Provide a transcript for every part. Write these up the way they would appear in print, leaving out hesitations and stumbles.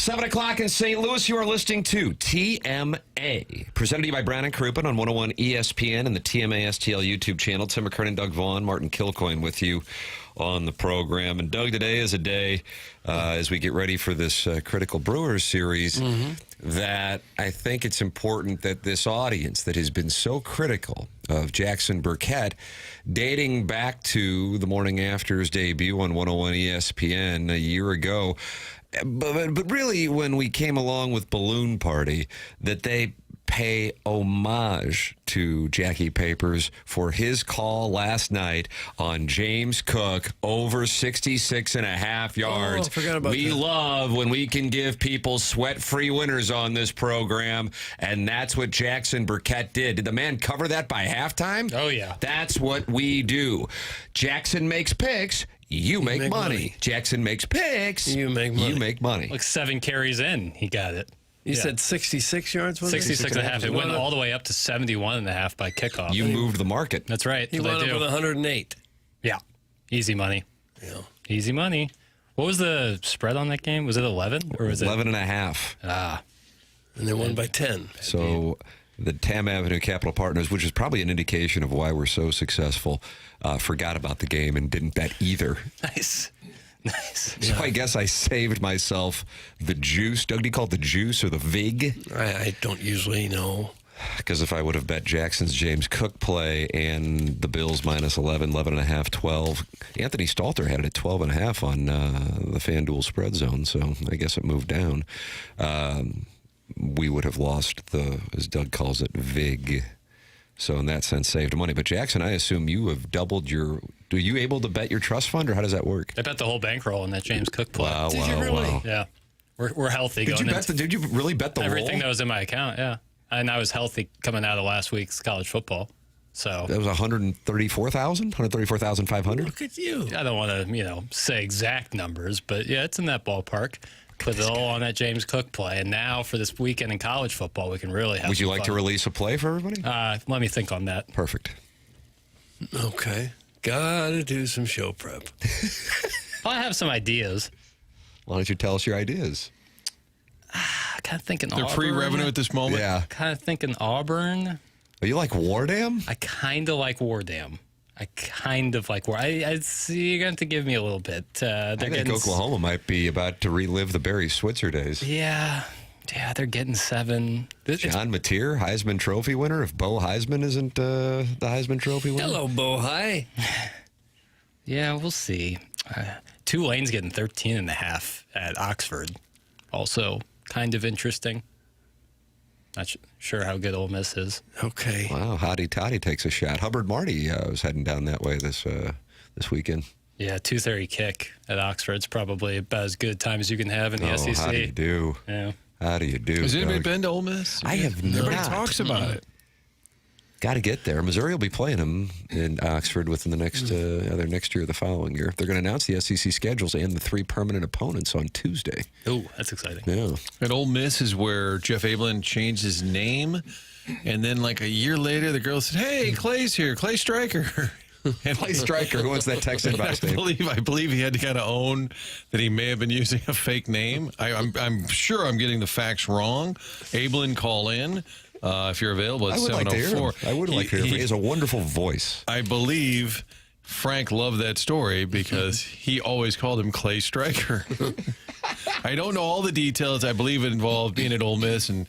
7 o'clock in St. Louis, you are listening to TMA. Presented to you by Brown and Crouppen on 101 ESPN and the TMA STL YouTube channel. Tim McKernan, Doug Vaughn, Martin Kilcoyne with you on the program. And Doug, today is a day, as we get ready for this Critical Brewers series, that I think it's important that this audience that has been so critical of Jackson Burkett, dating back to the morning after's debut on 101 ESPN a year ago, but really when we came along with Balloon Party, that they pay homage to Jackie Papers for his call last night on James Cook over 66.5 yards. Oh, forgot about we that. love when we can give people sweat-free winners on this program, and that's what Jackson Burkett did. Did the man cover that by halftime? Oh, yeah. That's what we do. Jackson makes picks. You make money. Jackson makes picks. You make money. You make money. Like 7 carries in, he got it. You said 66 yards? Was it? 66.5. It went all the way up to 71.5 by kickoff. You moved the market. That's right. He That's what wound they up do. with 108. Yeah. Easy money. Yeah. Easy money. What was the spread on that game? Was it 11? Or was 11.5. Ah. And they won by 10. So the Tam Avenue Capital Partners, which is probably an indication of why we're so successful, forgot about the game and didn't bet either. Nice. Nice. So I guess I saved myself the juice. Doug, do you call it the juice or the vig? I don't usually know. Because if I would have bet Jackson's James Cook play and the Bills minus 11, 11.5, 12, Anthony Stalter had it at 12.5 on the FanDuel spread zone, so I guess it moved down. We would have lost the, as Doug calls it, vig. So in that sense, saved money. But Jackson, I assume you have doubled your... Are you able to bet your trust fund, or how does that work? I bet the whole bankroll on that James Cook play. Wow, Did you really? Yeah. We're healthy going into Did you really bet the everything roll? that was in my account, yeah. And I was healthy coming out of last week's college football. So That was 134,000? 134,500? Look at you. I don't want to, say exact numbers, but yeah, it's in that ballpark. Put it all on that James Cook play. And now for this weekend in college football, we can really have Would you some like fun. to release a play for everybody? Let me think on that. Perfect. Okay. Gotta do some show prep. I have some ideas. Why don't you tell us your ideas? I kind of thinking They're Auburn. pre-revenue at this moment. Yeah. Kind of thinking Auburn. Are you like Wardam? I kind of like Wardam. I see you're going to have to give me a little bit. I think Oklahoma might be about to relive the Barry Switzer days. Yeah, they're getting 7. John Mateer, Heisman Trophy winner. If Bo Heisman isn't the Heisman Trophy winner. Hello, Bohai. Yeah, we'll see. Tulane's getting 13.5 at Oxford. Also kind of interesting. Not sure how good Ole Miss is. Okay. Wow, Hottie Toddy takes a shot. Hubbard Marty was heading down that way this weekend. Yeah, 2:30 kick at Oxford's probably about as good time as you can have in the SEC. How do you do? Yeah. How do you do? Has anybody Doug? been to Ole Miss? I have Everybody not. talks about it. Got to get there. Missouri will be playing them in Oxford within the next either next year or the following year. They're going to announce the SEC schedules and the 3 permanent opponents on Tuesday. Oh, that's exciting. Yeah. At Ole Miss is where Jeff Ablin changed his name, and then like a year later, the girl said, "Hey, Clay's here, Clay Stryker." And Clay Stryker, who wants that Texan box name? I believe he had to kind of own that he may have been using a fake name. I'm sure I'm getting the facts wrong. Ablin, call in. If you're available at I would like to hear 704. him. I would like to hear him. He has a wonderful voice. I believe Frank loved that story because he always called him Clay Stryker. I don't know all the details. I believe it involved being at Ole Miss and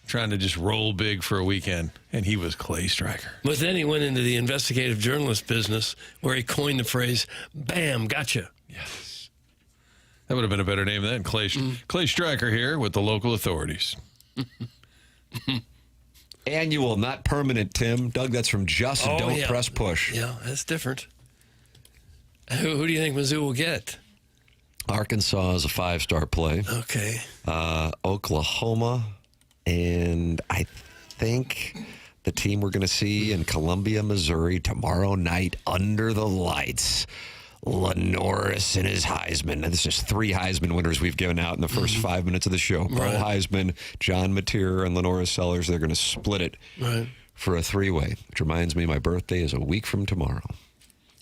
trying to just roll big for a weekend, and he was Clay Stryker. But then he went into the investigative journalist business where he coined the phrase, bam, gotcha. Yes. That would have been a better name than Clay Stryker here with the local authorities. Annual, not permanent, Tim. Doug, that's from Just Don't yeah. Press Push. Yeah, that's different. Who do you think Mizzou will get? Arkansas is a 5-star play. Okay. Oklahoma, and I think the team we're going to see in Columbia, Missouri tomorrow night under the lights. LaNorris and his Heisman. And this is 3 Heisman winners we've given out in the first 5 minutes of the show. Bo Heisman, John Mateer, and LaNorris Sellers. They're going to split it for a 3-way, which reminds me my birthday is a week from tomorrow.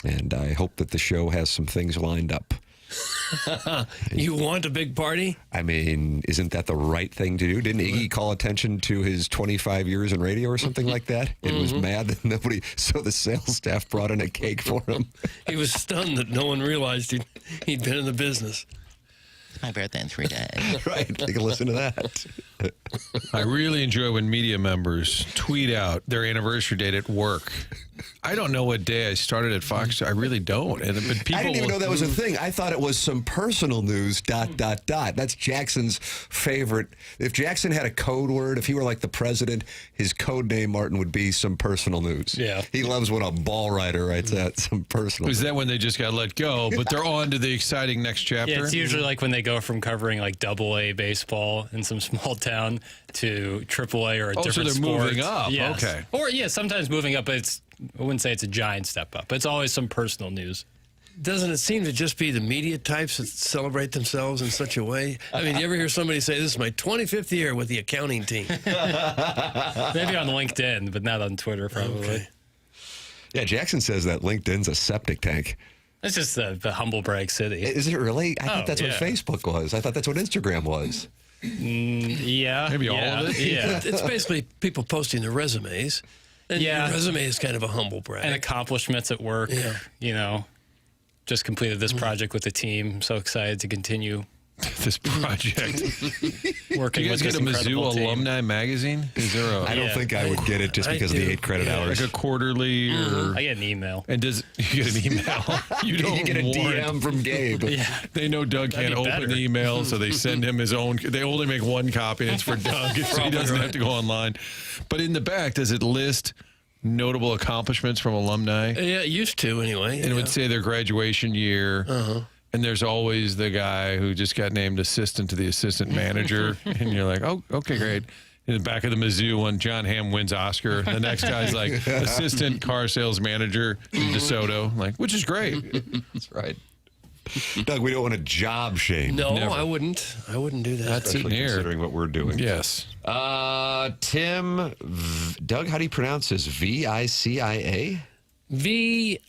And I hope that the show has some things lined up You want a big party? I mean, isn't that the right thing to do? Didn't Iggy call attention to his 25 years in radio or something like that? It was mad that nobody, so the sales staff brought in a cake for him. He was stunned that no one realized he'd been in the business. It's my birthday in 3 days. Right, take a listen to that. I really enjoy when media members tweet out their anniversary date at work. I don't know what day I started at Fox. I really don't. But people I didn't even know that was a thing. I thought it was some personal news, ... That's Jackson's favorite. If Jackson had a code word, if he were like the president, his code name, Martin, would be some personal news. Yeah. He loves when a ball writer writes that, some personal Is news. that when they just got let go, but they're on to the exciting next chapter? Yeah, it's usually like when they go from covering like AA baseball in some small town to AAA or a so different they're sport. moving up. Yes. Okay. Or yeah, sometimes moving up, but I wouldn't say it's a giant step up. It's always some personal news. Doesn't it seem to just be the media types that celebrate themselves in such a way? I mean, you ever hear somebody say, "This is my 25th year with the accounting team"? Maybe on LinkedIn, but not on Twitter, probably. Okay. Yeah, Jackson says that LinkedIn's a septic tank. It's just the humble brag city. Is it really? I thought that's what yeah. Facebook was. I thought that's what Instagram was. Yeah. Maybe all of it? Yeah. It's basically people posting their resumes. And Yeah. your resume is kind of a humble brag. And accomplishments at work. Yeah. You know, just completed this project with the team. So excited to continue This project. working Do you guys with get this a Mizzou incredible team. alumni magazine? Is there a I don't Yeah. think I would get it just I because of the do. 8 credit hours. like a quarterly or? I get an email. And does you get an email? You don't You get a want- DM from Gabe. Yeah. They know Doug can't That'd be open better. the email, so they send him his own. They only make one copy, and it's for Doug, so he doesn't have to go online. But in the back, does it list notable accomplishments from alumni? Yeah, it used to anyway. And it would say their graduation year. And there's always the guy who just got named assistant to the assistant manager. And you're like, oh, okay, great. In the back of the Mizzou one, John Hamm wins Oscar. The next guy's like assistant car sales manager in DeSoto, like, which is great. That's right. Doug, we don't want to job shame. No, Never. I wouldn't. I wouldn't do that. That's sitting Especially here. considering what we're doing. Yes. Tim, Doug, how do you pronounce this? VICIA? VICIA.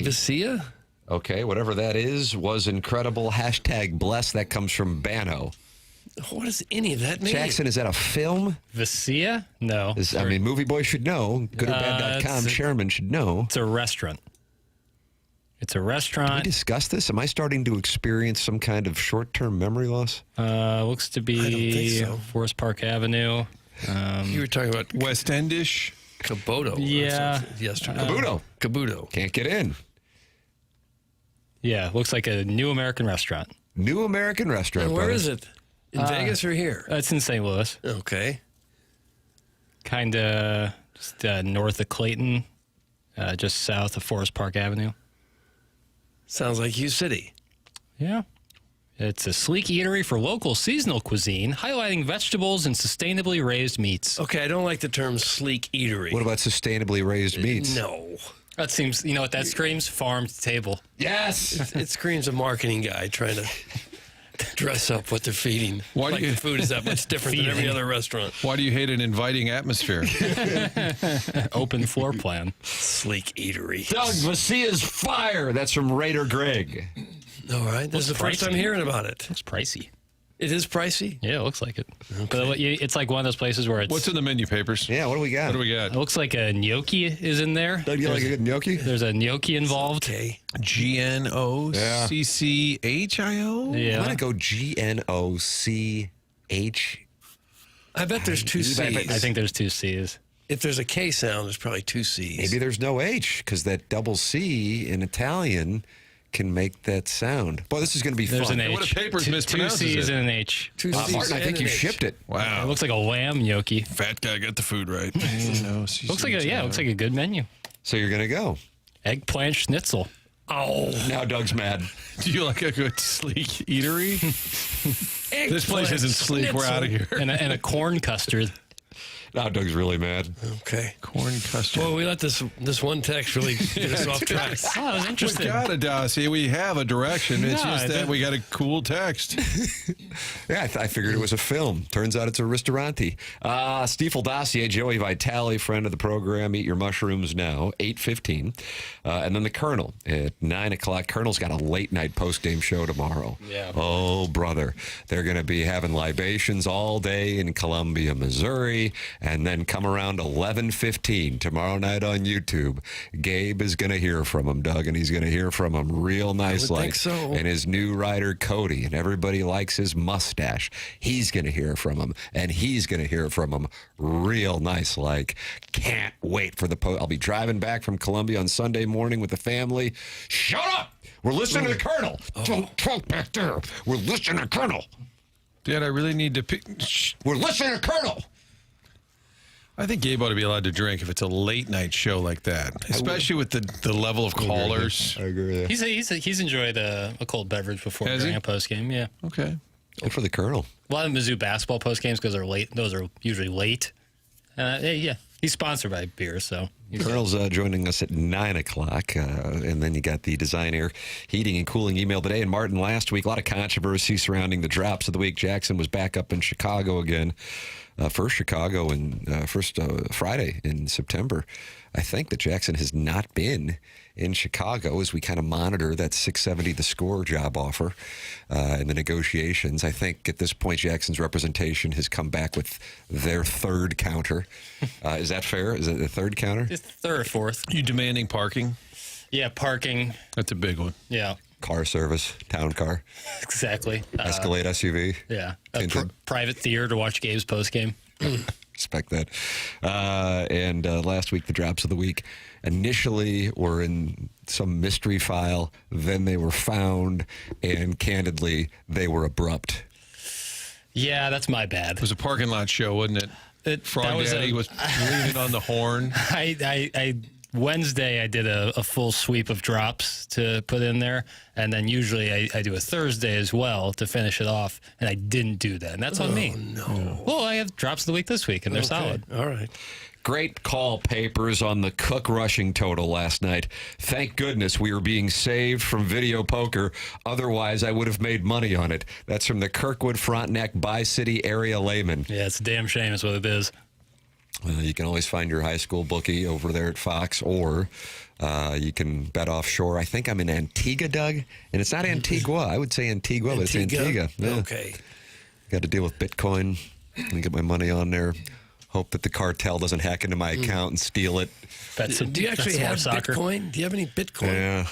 Vicia? Okay, whatever that is, was incredible. Hashtag bless. That comes from Bano. What does any of that mean? Jackson, is that a film? Vicia? No. I mean, Movie Boy should know. Goodоrbad.com. it's a- Chairman should know. It's a restaurant. It's a Did we restaurant. discuss this? Am I starting to experience some kind of short-term memory loss? Looks to I don't think be so. Forest Park Avenue. You were talking about West Endish. Kabuto Yeah. yesterday. Kabuto. Kabuto. Can't get in. Yeah, looks like a new American restaurant. New American restaurant. And where brother. is it? In Vegas or here? It's in St. Louis, Okay. kind of just north of Clayton, just south of Forest Park Avenue. Sounds like U City. Yeah. It's a sleek eatery for local seasonal cuisine, highlighting vegetables and sustainably raised meats. Okay, I don't like the term sleek eatery. What about sustainably raised meats? No. That seems, you know what that screams? Farm to table. Yes. It screams a marketing guy trying to dress up what they're feeding. Why do like you- the food is that much different than every other restaurant. Why do you hate an inviting atmosphere? Open floor plan. Sleek eatery. Doug, Vicia's fire. That's from Raider Greg. All right. This is the first pricey. time hearing about it. Looks pricey. It is pricey. Yeah, it looks like it. But it's like one of those places where it's. What's in the menu papers? Yeah, what do we got? What do we It got? looks like a gnocchi is in there. Doug, you like a good gnocchi? There's a gnocchi involved. Okay. GNOCCHIO? I'm Yeah. going to go GNOCH. I bet there's two C's. I think there's two C's. if there's a K sound, there's probably two C's. Maybe there's no H because that double C in Italian can make that sound. Boy, this is going to be There's fun. an H. What if papers Two mispronounces C's it? and an H. Two C's Martin, I think and you an H. shipped it. It Wow. looks like a lamb gnocchi. Fat guy got the food right. Looks like a good menu. So you're going to go. Eggplant schnitzel. Oh. Now Doug's mad. Do you like a good sleek eatery? This place isn't sleek. We're out of here. And a corn custard. Now Doug's really mad. Okay. Corn custard. Well, we let this one text really get us off track. Oh, that was We interesting. got a dossier. We have a direction. It's No, just I that don't- we got a cool text. Yeah, I figured it was a film. Turns out it's a restaurante. Stiefel dossier, Joey Vitale, friend of the program. Eat your mushrooms now, 8:15. And then the Colonel at 9 o'clock. Colonel's got a late-night post-game show tomorrow. Yeah. Oh, brother. They're going to be having libations all day in Columbia, Missouri, and then come around 11:15 tomorrow night on YouTube. Gabe is going to hear from him, Doug, and he's going to hear from him real nice would like. think so. And his new rider, Cody, and everybody likes his mustache. He's going to hear from him, and he's going to hear from him real nice like. Can't wait for the post. I'll be driving back from Columbia on Sunday morning with the family. Shut up! We're listening to the Colonel. Don't talk back there. We're listening to Colonel. Dad, I really need to pick. We're listening to Colonel. I think Gabe ought to be allowed to drink if it's a late night show like that, especially with the level of callers. I agree with you. He's enjoyed a cold beverage before Has during he? a post game. Yeah, Okay. Good for the Colonel. a lot of Mizzou basketball post games because they're late. Those are usually late. Yeah, he's sponsored by beer, so Colonel's joining us at 9 o'clock. And then you got the Design Air Heating and Cooling email today. And Martin, last week, a lot of controversy surrounding the drops of the week. Jackson was back up in Chicago again. First Chicago and first Friday in September. I think that Jackson has not been in Chicago as we kind of monitor that 670 the score job offer in the negotiations. I think at this point Jackson's representation has come back with their third counter. Is that fair? Is it the third counter? it's third or fourth. You demanding parking? Yeah, parking. That's a big one. Yeah, Car service, town car, exactly. Escalade SUV. Yeah, Tinted. private theater to watch Gabe's post game. Respect that. And last week, the drops of the week initially were in some mystery file. Then they were found, and candidly, they were abrupt. Yeah, that's my bad. It was a parking lot show, wasn't it? Frog Daddy was leaning on the horn. I Wednesday I did a full sweep of drops to put in there, and then usually I do a Thursday as well to finish it off, and I didn't do that, and that's on me. No. Well, I have drops of the week this week, and they're solid. All right. Great call, Papers, on the Cook rushing total last night. Thank goodness we were being saved from video poker. Otherwise, I would have made money on it. That's from the Kirkwood Frontenac Bi-City area layman. Yeah, it's a damn shame is what it is. You can always find your high school bookie over there at Fox, or you can bet offshore. I think I'm in Antigua, Doug, and it's not Antigua. I would say Antigua, but it's Antigua. Yeah. Okay. Got to deal with Bitcoin and get my money on there. Hope that the cartel doesn't hack into my account and steal it. Bet some, Do you actually bet some more have soccer. Bitcoin? Do you have any Bitcoin? Yeah.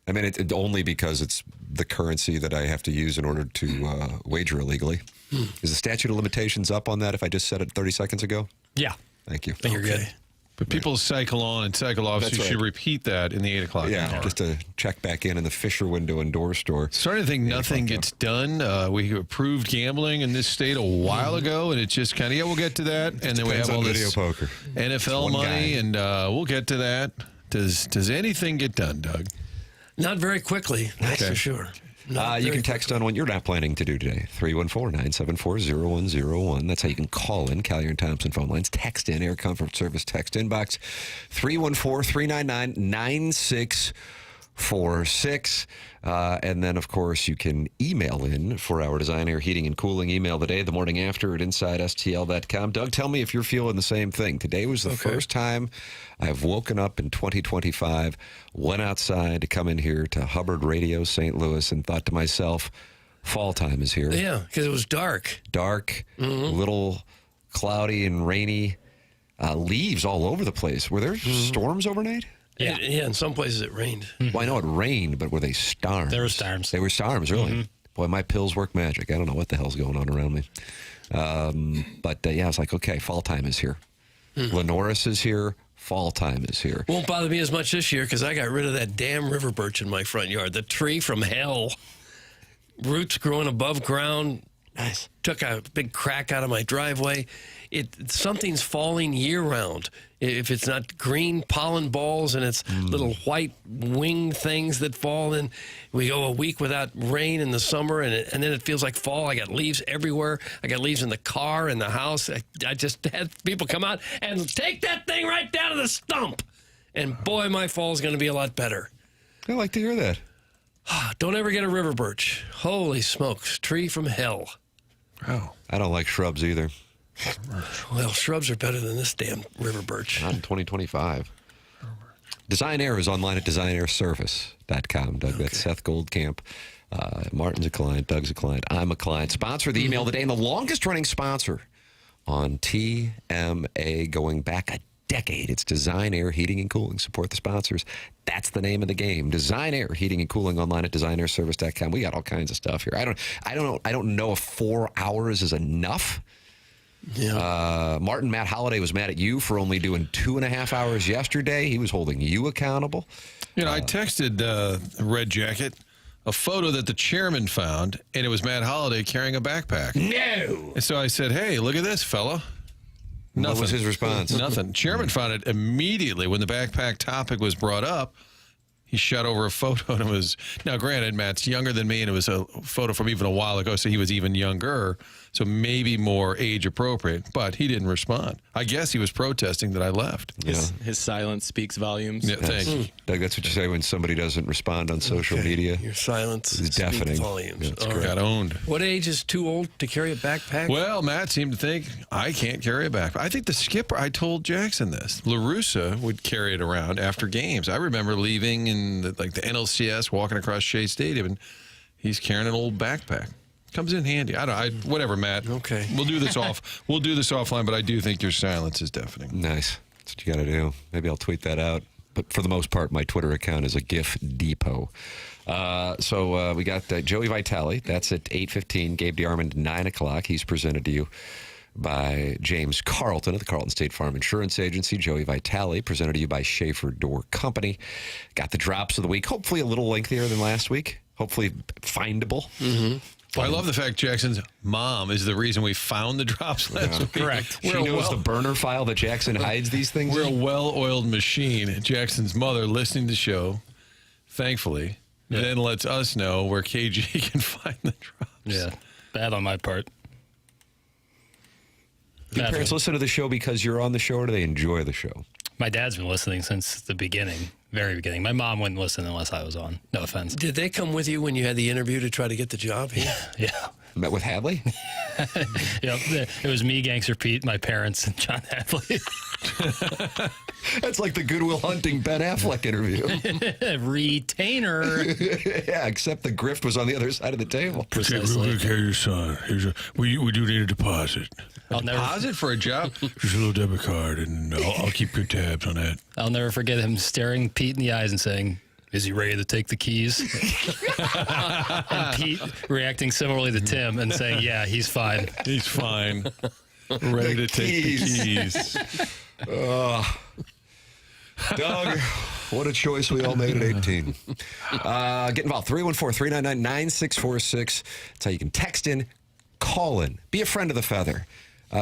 I mean, it only because it's the currency that I have to use in order to wager illegally. Is the statute of limitations up on that if I just said it 30 seconds ago? Yeah, Thank you. you're good. But people cycle on and cycle off, That's so you should right. repeat that in the 8 o'clock Yeah, hour. just to check back in the Fisher window and door store. Starting to think nothing gets done. We approved gambling in this state a while ago, and it's just kind of, we'll get to that. And then we Depends have all on this video poker. NFL One money, guy. and we'll get to that. Does anything get done, Doug? Not very quickly, that's Okay. for sure. You Not can very text on what you're not planning to do today. 314-974-0101. That's how you can call in. Callier and Thompson phone lines. Text in. Air Comfort Service text inbox. 314-399-9646. And then, of course, you can email in for our Design Air Heating and Cooling email today, the morning after at InsideSTL.com. Doug, tell me if you're feeling the same thing. Today was the first time I've woken up in 2025, went outside to come in here to Hubbard Radio St. Louis and thought to myself, fall time is here. Yeah, because it was dark. Dark, little cloudy and rainy, leaves all over the place. Were there storms overnight? Yeah. Yeah, in some places it rained. Well, I know it rained, but were they storms? There were storms. They were storms, really. Boy, my pills work magic. I don't know what the hell's going on around me. But yeah, I was like, okay, fall time is here. LaNorris is here. Fall time is here. Won't bother me as much this year because I got rid of that damn river birch in my front yard. The tree from hell. Roots growing above ground. Nice. Took a big crack out of my driveway. Something's falling year round. If it's not green pollen balls and it's little white wing things that fall, and we go a week without rain in the summer, and then it feels like fall. I got leaves everywhere. I got leaves in the car, in the house. I just had people come out and take that thing right down to the stump. And boy, my fall's going to be a lot better. I like to hear that. Don't ever get a river birch. Holy smokes, tree from hell. Oh. I don't like shrubs either. Well, shrubs are better than this damn river birch. Not in 2025. Design Air is online at designairservice.com. Doug, that's Seth Goldcamp. Martin's a client. Doug's a client. I'm a client. Sponsor of the email today, and the longest-running sponsor on TMA going back a decade. It's Design Air Heating and Cooling. Support the sponsors. That's the name of the game. Design Air Heating and Cooling online at designairservice.com. We got all kinds of stuff here. I don't know if 4 hours is enough. Yeah. Matt Holliday was mad at you for only doing 2.5 hours yesterday. He was holding you accountable. I texted Red Jacket a photo that the chairman found, and it was Matt Holliday carrying a backpack. No. And so I said, hey, look at this, fella. Nothing. What was his response? Nothing. Chairman found it immediately when the backpack topic was brought up. He shot over a photo, and it was, now granted, Matt's younger than me, and it was a photo from even a while ago, so he was even younger, so maybe more age appropriate, but he didn't respond. I guess he was protesting that I left. His silence speaks volumes. Yeah, thank you. Doug, that's what you say when somebody doesn't respond on social media. Your silence is deafening. volumes. Yeah, it's All great. Got owned. What age is too old to carry a backpack? Well, Matt seemed to think I can't carry a backpack. I think the skipper, I told Jackson this, LaRussa would carry it around after games. I remember leaving in the NLCS, walking across Shea Stadium, and he's carrying an old backpack. Comes in handy. Whatever, Matt. Okay. We'll do this offline, but I do think your silence is deafening. Nice. That's what you got to do. Maybe I'll tweet that out. But for the most part, my Twitter account is a GIF depot. So we got Joey Vitale. That's at 8:15. Gabe DeArmond, 9 o'clock. He's presented to you by James Carlton of the Carlton State Farm Insurance Agency. Joey Vitale, presented to you by Schaefer Door Company. Got the drops of the week. Hopefully a little lengthier than last week. Hopefully findable. Mm-hmm. I love the fact Jackson's mom is the reason we found the drops last week. Correct. She knows the burner file that Jackson hides these things We're a in. well-oiled machine. Jackson's mother, listening to the show, thankfully, then lets us know where KG can find the drops. Yeah, bad on my part. Do your parents listen to the show because you're on the show, or do they enjoy the show? My dad's been listening since the beginning, very beginning. My mom wouldn't listen unless I was on. No offense. Did they come with you when you had the interview to try to get the job here? Yeah. Met with Hadley? Yep. It was me, Gangster Pete, my parents, and John Hadley. That's like the Goodwill Hunting Ben Affleck interview. Retainer. Yeah, except the grift was on the other side of the table. Precisely. Carry your son. We do need a deposit. I'll never- Deposit for a job? Just a little debit card, and I'll keep good tabs on that. I'll never forget him staring Pete in the eyes and saying, "Is he ready to take the keys?" And Pete reacting similarly to Tim and saying, "Yeah, he's fine." He's fine. Ready to take the keys. Doug, what a choice we all made at 18. Get involved. 314-399-9646. That's how you can text in, call in, be a friend of the feather.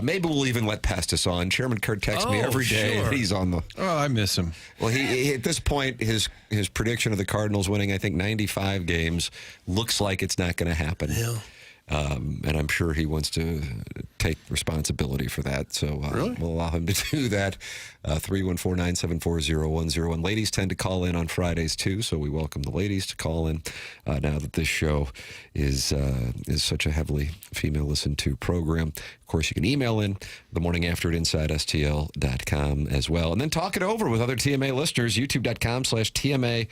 Maybe we'll even let Pestis on. Chairman Kurt texts me every day. Sure. He's on the... Oh, I miss him. Well, he at this point, his prediction of the Cardinals winning, I think, 95 games looks like it's not going to happen. Yeah. And I'm sure he wants to take responsibility for that. So we'll allow him to do that. 314-974-0101. Ladies tend to call in on Fridays, too, so we welcome the ladies to call in now that this show is such a heavily female-listened-to program. Of course, you can email in the morning after at InsideSTL.com as well. And then talk it over with other TMA listeners, youtube.com/TMA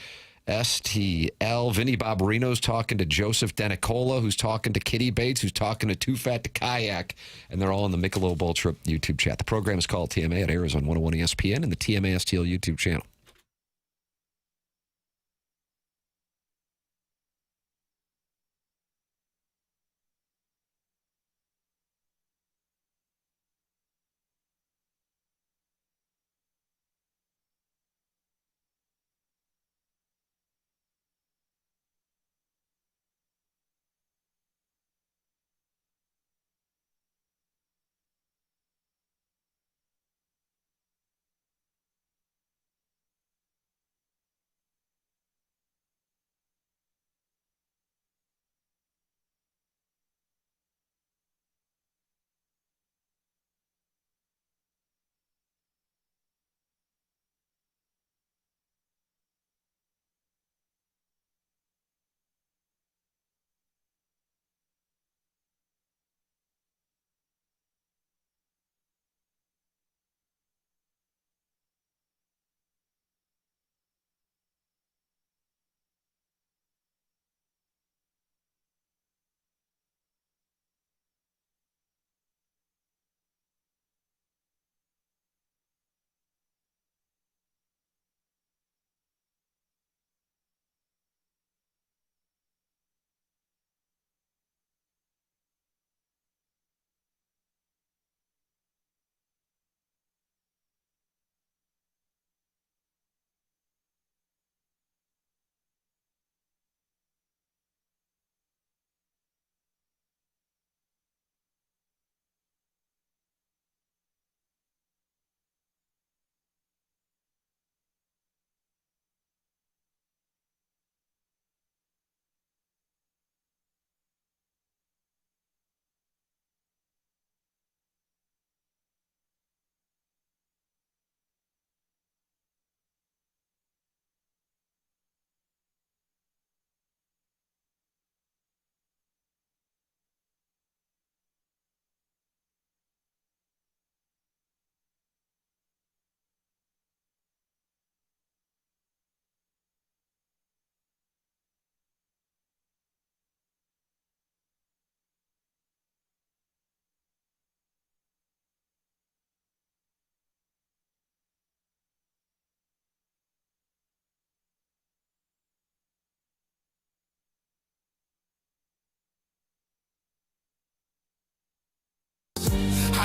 STL. Vinny Barbarino's talking to Joseph Denicola, who's talking to Kitty Bates, who's talking to Too Fat to Kayak, and they're all in the Michelob Ultra YouTube chat. The program is called TMA. It airs on 101 ESPN and the TMA STL YouTube channel.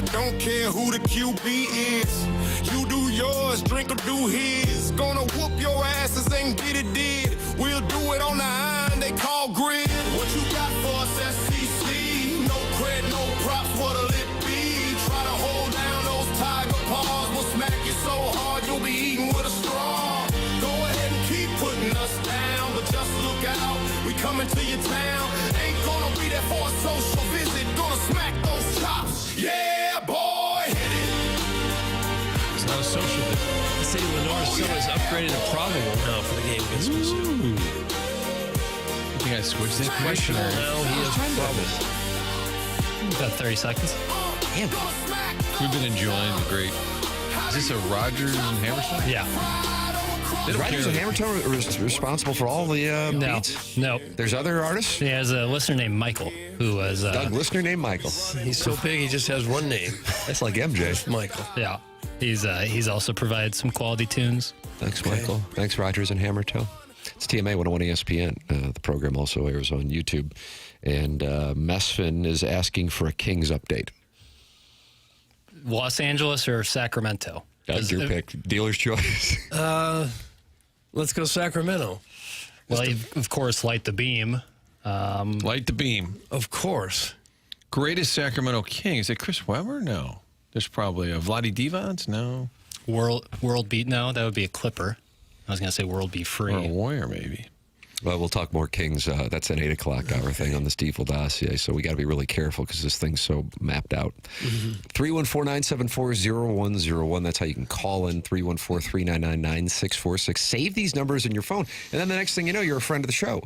I don't care who the QB is. You do yours, drink or do his. Gonna whoop your asses and get it did. We'll do it on the iron they call grid. What you got for us, SEC? No cred, no props, what'll it be? Try to hold down those tiger paws. We'll smack you so hard you'll be eating with a straw. Go ahead and keep putting us down, but just look out, we coming to your town. Ain't gonna be there for a social visit. Gonna smack those chops. Yeah, boy, hit it. It's not a social visit. The city of LaNorris Sellers upgraded to probable now for the game against Mizzou. I think I switched that question. Now he is probable. About 30 seconds. We've been enjoying the great. Is this a Rogers and Hammerstone? Yeah. Is Rogers and Hammerstone responsible for all the No. beats? No. There's other artists? He has a listener named Michael who was. Doug, listener named Michael. He's so big, he just has one name. That's like MJ. Michael. Yeah. He's also provided some quality tunes. Thanks, Michael. Thanks, Rogers and Hammerstone. It's TMA 101 ESPN. The program also airs on YouTube. And Mesfin is asking for a Kings update. Los Angeles or Sacramento? Doug, your pick. Dealer's choice. Let's go Sacramento. Well, of course, light the beam. Light the beam. Of course. Greatest Sacramento King. Is it Chris Webber? No. There's probably a Vlade Divac? No. World beat? No, that would be a Clipper. I was going to say world be free. Or a Warrior, maybe. Well, we'll talk more Kings. That's an 8 o'clock hour thing on the Stiefel dossier, so we got to be really careful because this thing's so mapped out. 314-974-0101. That's how you can call in. 314-399-9646. Save these numbers in your phone, and then the next thing you know, you're a friend of the show.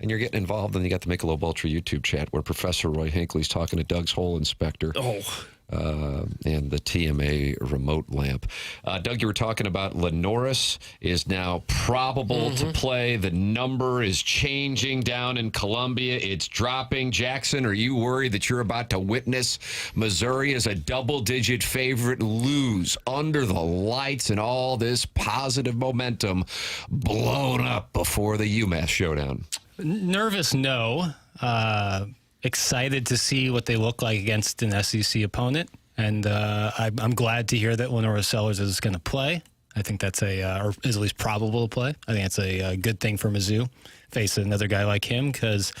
And you're getting involved, and you got the Michelob Ultra YouTube chat where Professor Roy Hinckley's talking to Doug's Hole Inspector. And the TMA remote lamp. Doug, you were talking about LaNorris is now probable to play. The number is changing down in Columbia. It's dropping. Jackson, are you worried that you're about to witness Missouri as a double-digit favorite lose under the lights and all this positive momentum blown up before the UMass showdown? Nervous, no. Excited to see what they look like against an SEC opponent. And I'm glad to hear that LaNorris Sellers is going to play. I think that's or is at least probable to play. I think that's a good thing for Mizzou, face another guy like him, because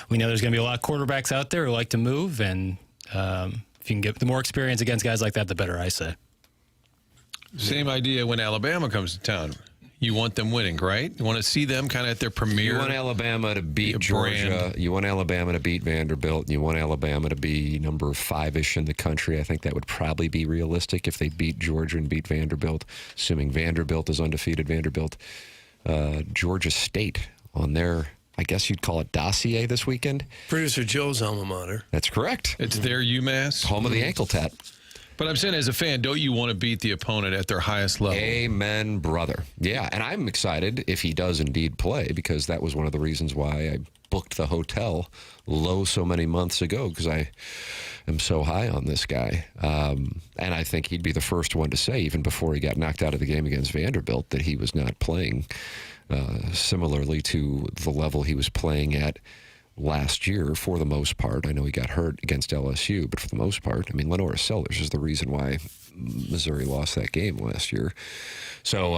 we know there's going to be a lot of quarterbacks out there who like to move. And if you can get the more experience against guys like that, the better, I say. Same idea when Alabama comes to town. You want them winning, right? You want to see them kind of at their premiere. You want Alabama to beat Georgia. You want Alabama to beat Vanderbilt. And you want Alabama to be number 5-ish in the country. I think that would probably be realistic if they beat Georgia and beat Vanderbilt, assuming Vanderbilt is undefeated. Vanderbilt, Georgia State on their, I guess you'd call it dossier this weekend. Producer Joe's alma mater. That's correct. It's their UMass. Home of the ankle tat. But I'm saying, as a fan, don't you want to beat the opponent at their highest level? Amen, brother. Yeah, and I'm excited if he does indeed play, because that was one of the reasons why I booked the hotel low so many months ago, because I am so high on this guy. And I think he'd be the first one to say, even before he got knocked out of the game against Vanderbilt, that he was not playing similarly to the level he was playing at last year, for the most part. I know he got hurt against LSU, but for the most part, I mean, LaNorris Sellers is the reason why Missouri lost that game last year. So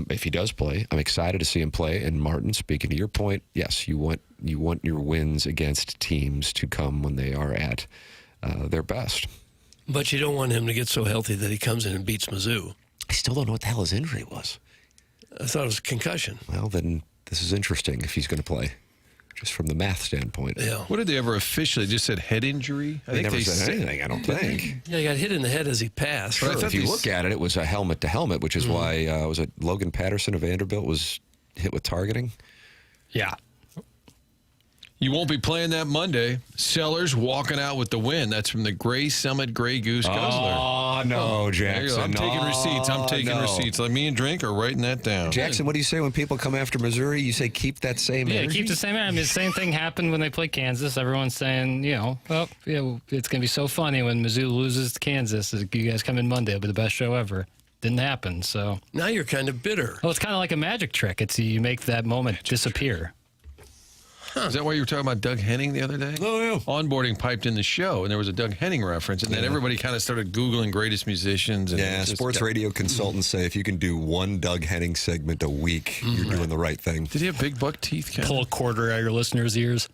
if he does play, I'm excited to see him play. And Martin, speaking to your point, yes, you want your wins against teams to come when they are at their best. But you don't want him to get so healthy that he comes in and beats Mizzou. I still don't know what the hell his injury was. I thought it was a concussion. Well, then this is interesting if he's going to play, just from the math standpoint. Yeah. What did they ever officially just said? Head injury? They never said anything, I don't think. Yeah, he got hit in the head as he passed. But if you look at it, it was a helmet to helmet, which is why was it Logan Patterson of Vanderbilt was hit with targeting? Yeah. You won't be playing that Monday. Sellers walking out with the win. That's from the Gray Summit Grey Goose Guzzler. Oh, no, Jackson. I'm taking receipts. I'm taking receipts. Let me and Drink are writing that down. Jackson, what do you say when people come after Missouri? You say keep that same energy? Keep the same. I mean, the same thing happened when they played Kansas. Everyone's saying, it's going to be so funny when Mizzou loses to Kansas. You guys come in Monday, it'll be the best show ever. Didn't happen, so. Now you're kind of bitter. Well, it's kind of like a magic trick. You make that moment disappear. Is that why you were talking about Doug Henning the other day? Oh, yeah. Onboarding piped in the show, and there was a Doug Henning reference, and then everybody kind of started Googling greatest musicians. And Yeah, sports radio consultants say if you can do one Doug Henning segment a week, you're doing the right thing. Did he have big buck teeth? Ken? Pull a quarter out of your listeners' ears.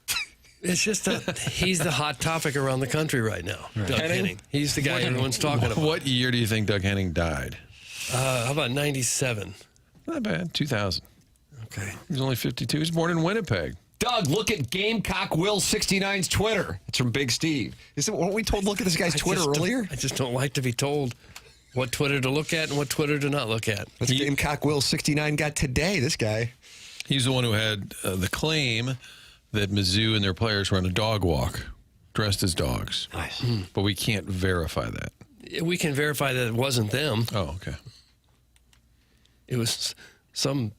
It's just that he's the hot topic around the country right now. Doug Henning. He's the guy everyone's talking about. What year do you think Doug Henning died? How about 97? Not bad, 2000. Okay. He was only 52. He was born in Winnipeg. Doug, look at Gamecock Will 69's Twitter. It's from Big Steve. Weren't we told to look at this guy's Twitter earlier? I just don't like to be told what Twitter to look at and what Twitter to not look at. That's Gamecock Will 69 got today, this guy. He's the one who had the claim that Mizzou and their players were on a dog walk, dressed as dogs. Nice. But we can't verify that. We can verify that it wasn't them. Oh, okay. It was some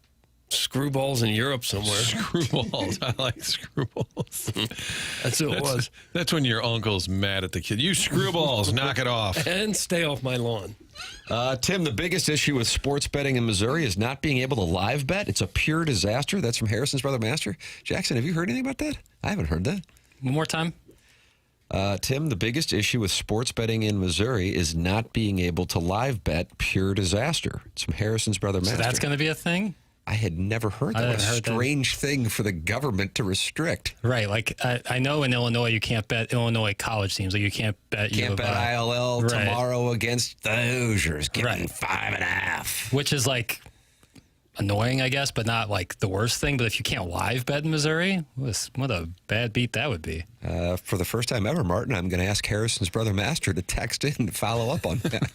screwballs in Europe somewhere. Screwballs. I like screwballs. That's who it was. That's when your uncle's mad at the kid. You screwballs, knock it off. And stay off my lawn. Tim, the biggest issue with sports betting in Missouri is not being able to live bet. It's a pure disaster. That's from Harrison's brother Master. Jackson, have you heard anything about that? I haven't heard that. One more time. Tim, the biggest issue with sports betting in Missouri is not being able to live bet. Pure disaster. It's from Harrison's brother Master. So that's going to be a thing? I had never heard that. What a strange thing for the government to restrict. Right. Like, I know in Illinois you can't bet Illinois college teams. Like, you can't bet. Can't bet ILL right. tomorrow against the Hoosiers, getting 5.5. Which is, like, annoying, I guess, but not, like, the worst thing. But if you can't live bet in Missouri, what a bad beat that would be. For the first time ever, Martin, I'm going to ask Harrison's brother Master to text in and follow up on that.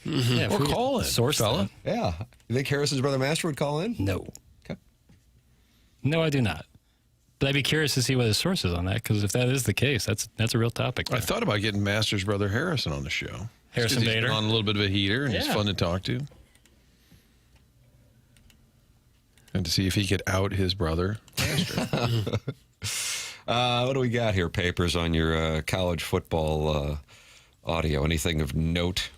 Yeah, Or call in, source fella. that. Yeah. You think Harrison's brother Master would call in? No. Okay. No, I do not. But I'd be curious to see what his source is on that, because if that is the case, that's a real topic. I thought about getting Master's brother Harrison on the show. Harrison He's Bader. been on a little bit of a heater, and he's Yeah. fun to talk to. And to see if he could out his brother, Master. What do we got here? Papers on your college football audio. Anything of note?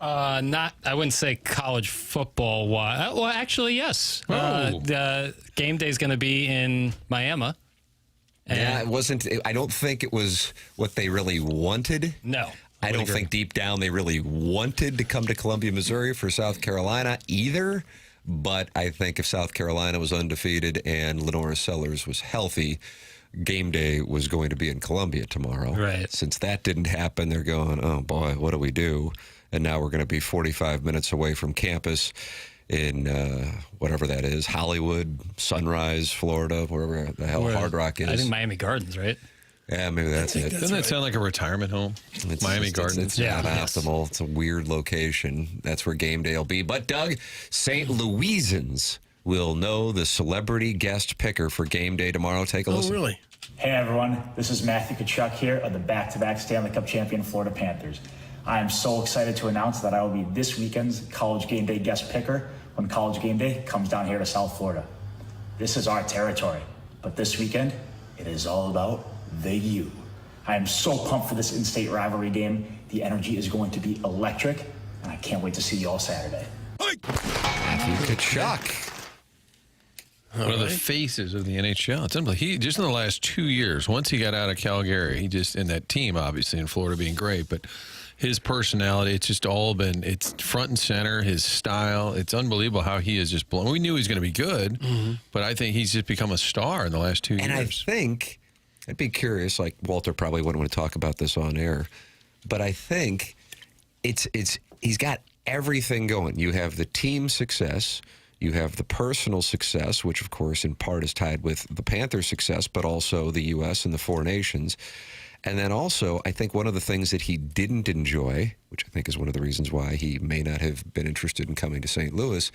I wouldn't say college football. Well, actually, yes. Oh. The game day is going to be in Miami. Yeah, it wasn't. I don't think it was what they really wanted. No. I don't think deep down they really wanted to come to Columbia, Missouri for South Carolina either. But I think if South Carolina was undefeated and LaNorris Sellers was healthy, game day was going to be in Columbia tomorrow. Right. Since that didn't happen, they're going, oh, boy, what do we do? And now we're going to be 45 minutes away from campus in whatever that is, Hollywood, Sunrise, Florida, wherever the hell Hard Rock is. I think Miami Gardens, right? Yeah, maybe that's it. Doesn't that sound like a retirement home? Miami Gardens. It's not optimal. It's a weird location. That's where game day will be. But, Doug, St. Louisans will know the celebrity guest picker for game day tomorrow. Take a listen. Oh, really? Hey everyone, this is Matthew Tkachuk here of the back-to-back Stanley Cup champion Florida Panthers. I am so excited to announce that I will be this weekend's College Game Day guest picker when College Game Day comes down here to South Florida. This is our territory, but this weekend, it is all about the U. I am so pumped for this in-state rivalry game. The energy is going to be electric, and I can't wait to see you all Saturday. Matthew Tkachuk. One of the faces of the NHL. It's unbelievable. He just in the last 2 years, once he got out of Calgary, he just in that team, obviously in Florida being great, but his personality, it's just all been, it's front and center, his style. It's unbelievable how he has just blown. We knew he was going to be good, but I think he's just become a star in the last 2 years. And I think, I'd be curious, like Walter probably wouldn't want to talk about this on air, but I think he's got everything going. You have the team success. You have the personal success, which, of course, in part is tied with the Panthers' success, but also the U.S. and the four nations. And then also, I think one of the things that he didn't enjoy, which I think is one of the reasons why he may not have been interested in coming to St. Louis,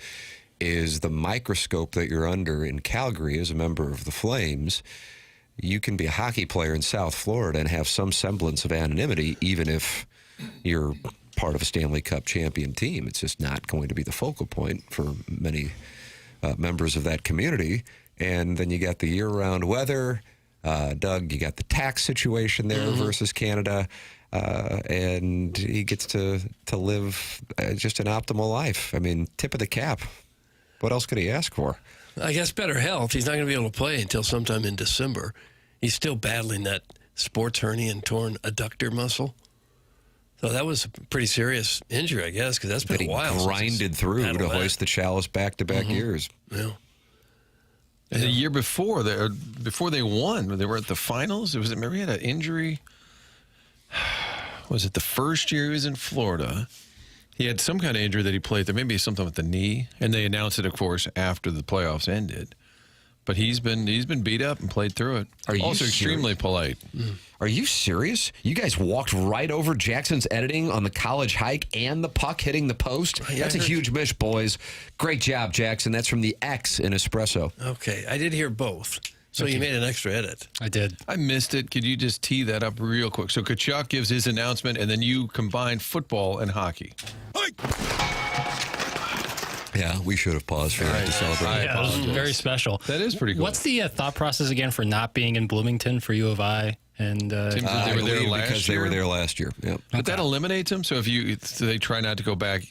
is the microscope that you're under in Calgary as a member of the Flames. You can be a hockey player in South Florida and have some semblance of anonymity, even if you're part of a Stanley Cup champion team. It's just not going to be the focal point for many members of that community. And then you got the year-round weather. Doug, you got the tax situation there versus Canada. And he gets to live just an optimal life. I mean, tip of the cap. What else could he ask for? I guess better health. He's not going to be able to play until sometime in December. He's still battling that sports hernia and torn adductor muscle. So that was a pretty serious injury, I guess, because that's been a while. He grinded through to hoist the Chalice back-to-back years. Yeah. And the year before they won, when they were at the finals, remember he had an injury? Was it the first year he was in Florida? He had some kind of injury that he played there, maybe something with the knee, and they announced it, of course, after the playoffs ended. But he's been beat up and played through it. Are you also extremely polite. Are you serious? You guys walked right over Jackson's editing on the college hike and the puck hitting the post? That's a huge miss, boys. Great job, Jackson. That's from the X in Espresso. Okay, I did hear both. So you made an extra edit. I did. I missed it. Could you just tee that up real quick? So Kachuk gives his announcement, and then you combine football and hockey. Yeah, we should have paused for that to celebrate. Yeah, it was very special. That is pretty cool. What's the thought process again for not being in Bloomington for U of I? And They were there because they were there last year. Yep. But that eliminates them. So if they try not to go back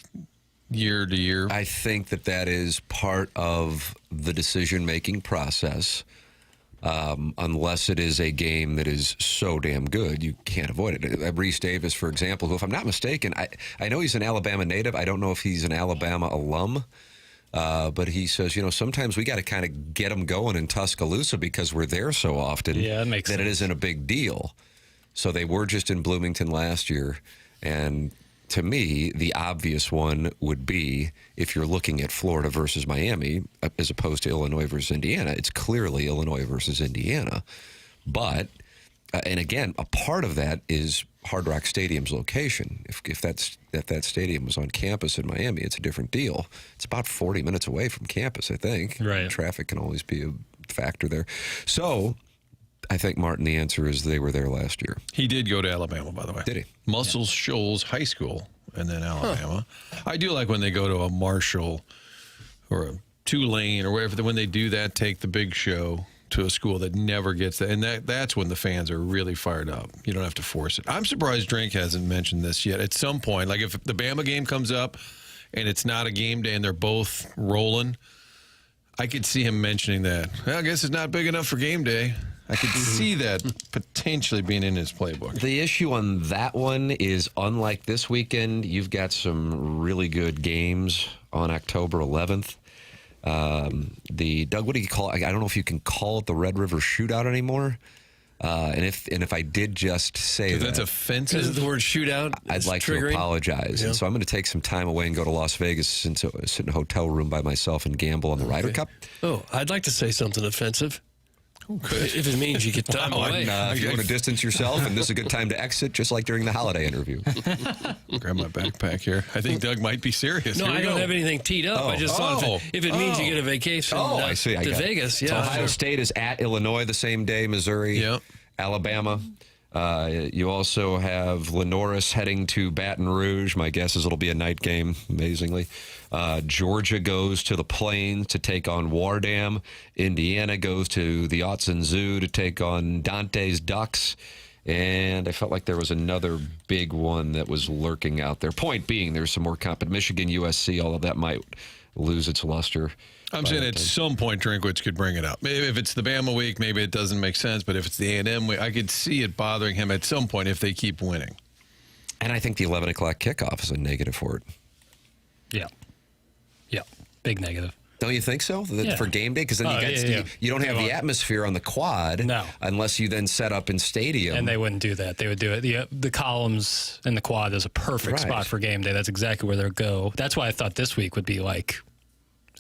year to year. I think that is part of the decision-making process. Unless it is a game that is so damn good, you can't avoid it. Reese Davis, for example, who, if I'm not mistaken, I know he's an Alabama native. I don't know if he's an Alabama alum. But he says, sometimes we got to kind of get them going in Tuscaloosa because we're there so often that makes sense. It isn't a big deal. So they were just in Bloomington last year. And to me, the obvious one would be if you're looking at Florida versus Miami as opposed to Illinois versus Indiana, it's clearly Illinois versus Indiana. But, and again, a part of that is Hard Rock Stadium's location. If that stadium was on campus in Miami, it's a different deal. It's about 40 minutes away from campus, I think. Right. Traffic can always be a factor there. So I think, Martin, the answer is they were there last year. He did go to Alabama, by the way. Did he? Muscle Shoals High School and then Alabama. I do like when they go to a Marshall or a Tulane or whatever, when they do that, take the big show to a school that never gets that. And that's when the fans are really fired up. You don't have to force it. I'm surprised Drink hasn't mentioned this yet. At some point, like if the Bama game comes up and it's not a game day and they're both rolling, I could see him mentioning that. Well, I guess it's not big enough for game day. I could see that potentially being in his playbook. The issue on that one is, unlike this weekend, you've got some really good games on October 11th. Doug, what do you call it? I don't know if you can call it the Red River Shootout anymore. And if I did just say that, that's offensive. Because the word shootout, I'd like to apologize. Yeah. And so I'm going to take some time away and go to Las Vegas and sit in a hotel room by myself and gamble on the Ryder Cup. Oh, I'd like to say something offensive. If it means you get time away. If you want to distance yourself, and this is a good time to exit, just like during the holiday interview. Grab my backpack here. I think Doug might be serious. No, I don't have anything teed up. I just thought if it means you get a vacation I see. to Vegas. Yeah, so Ohio State is at Illinois the same day, Missouri, Alabama. You also have LaNorris heading to Baton Rouge. My guess is it'll be a night game, amazingly. Georgia goes to the Plains to take on Wardam. Indiana goes to the Autzen Zoo to take on Dante's Ducks. And I felt like there was another big one that was lurking out there. Point being, there's some more competition. Michigan, USC, all of that might lose its luster. I'm saying at some point, Drinkwitz could bring it up. If it's the Bama week, maybe it doesn't make sense. But if it's the A&M week, I could see it bothering him at some point if they keep winning. And I think the 11 o'clock kickoff is a negative for it. Yeah. Big negative. Don't you think so? For game day? Because then you don't have the atmosphere on the quad unless you then set up in stadium. And they wouldn't do that. They would do it. The columns and the quad is a perfect spot for game day. That's exactly where they'll go. That's why I thought this week would be like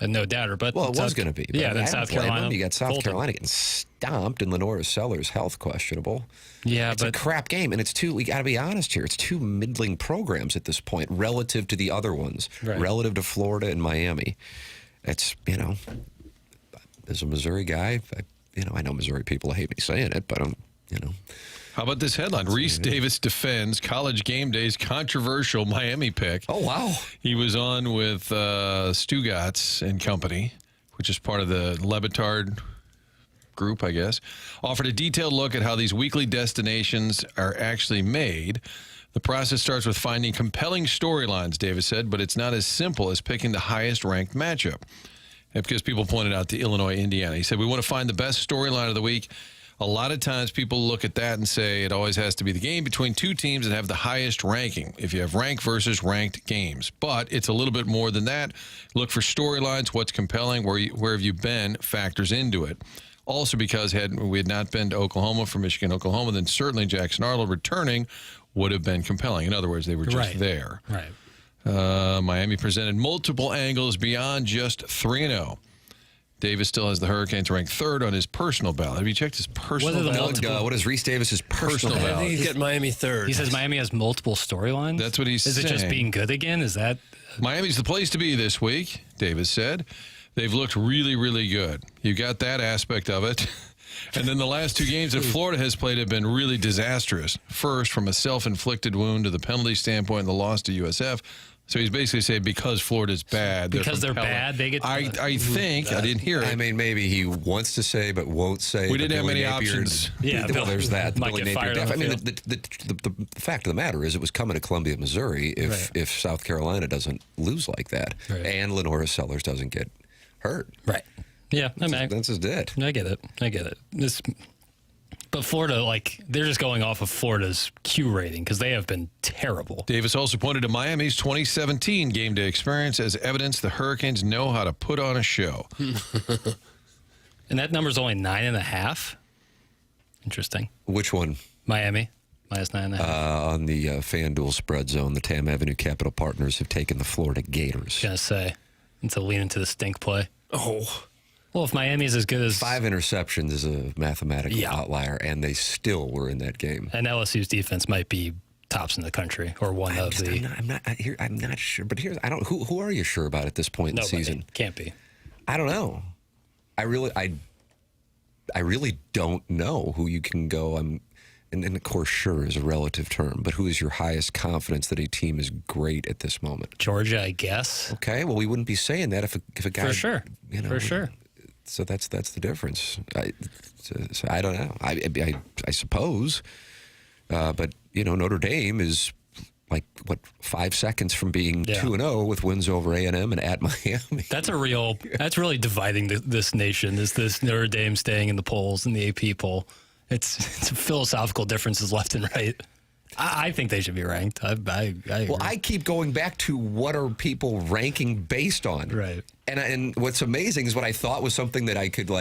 a no doubter. But well, it was going to be. Yeah, then South Carolina. You got South Carolina getting stomped and LaNorris Sellers health questionable. Yeah, it's a crap game. And we got to be honest here, it's two middling programs at this point relative to the other ones, relative to Florida and Miami. It's, as a Missouri guy, I know Missouri people hate me saying it, but How about this headline? Reese Davis defends College Game Day's controversial Miami pick. Oh, wow. He was on with Stugatz and Company, which is part of the Lebitard group, I guess. Offered a detailed look at how these weekly destinations are actually made. The process starts with finding compelling storylines, Davis said, but it's not as simple as picking the highest-ranked matchup. because people pointed out to Illinois, Indiana. He said, we want to find the best storyline of the week. A lot of times people look at that and say it always has to be the game between two teams that have the highest ranking, if you have ranked versus ranked games. But it's a little bit more than that. Look for storylines, what's compelling, where have you been factors into it. Also because we had not been to Oklahoma for Michigan, Oklahoma, then certainly Jackson Arnold returning would have been compelling. In other words, they were just there. Right. Miami presented multiple angles beyond just 3-0. Davis still has the Hurricanes ranked third on his personal ballot. Have you checked his personal ballot? What is Reese Davis's personal I ballot? think he's got Miami third. He says Miami has multiple storylines. That's what he's saying. Is it just being good again? Is that Miami's the place to be this week, Davis said. They've looked really, really good. You got that aspect of it. And then the last two games that Florida has played have been really disastrous. First, from a self-inflicted wound to the penalty standpoint, and the loss to USF. So he's basically saying because Florida's bad. because they're bad? They get. I think, I didn't hear it. I mean, maybe he wants to say but won't say. We didn't have Billy many Napier's- options. Yeah, well, there's that. might Billy get Napier fired on death. I the mean, field. the fact of the matter is it was coming to Columbia, Missouri if South Carolina doesn't lose like that. Right. And LaNorris Sellers doesn't get hurt. Right. Yeah, I mean, That's just it. I get it. But Florida, they're just going off of Florida's Q rating because they have been terrible. Davis also pointed to Miami's 2017 game day experience as evidence the Hurricanes know how to put on a show. And that number's only 9.5. Interesting. Which one? Miami, minus 9.5. On the FanDuel spread zone, the Tam Avenue Capital Partners have taken the Florida Gators. Gonna say, it's a lean into the stink play. Oh. Well, if Miami's as good as 5 interceptions is a mathematical outlier, and they still were in that game. and LSU's defense might be tops in the country or one of the. I'm not sure, but here's I don't. Who are you sure about at this point in the Nobody. season? Can't be. I don't know. I really don't know who you can go. And of course, sure is a relative term, but who is your highest confidence that a team is great at this moment? Georgia, I guess. Okay, well, we wouldn't be saying that if a guy For sure. For sure. So that's the difference. So I don't know. I suppose, but Notre Dame is 5 seconds from being 2-0 with wins over A&M and at Miami. That's really dividing this nation. Is this Notre Dame staying in the polls and the AP poll? It's philosophical differences left and right. I think they should be ranked. I agree. Well, I keep going back to what are people ranking based on? Right. And what's amazing is what I thought was something that I could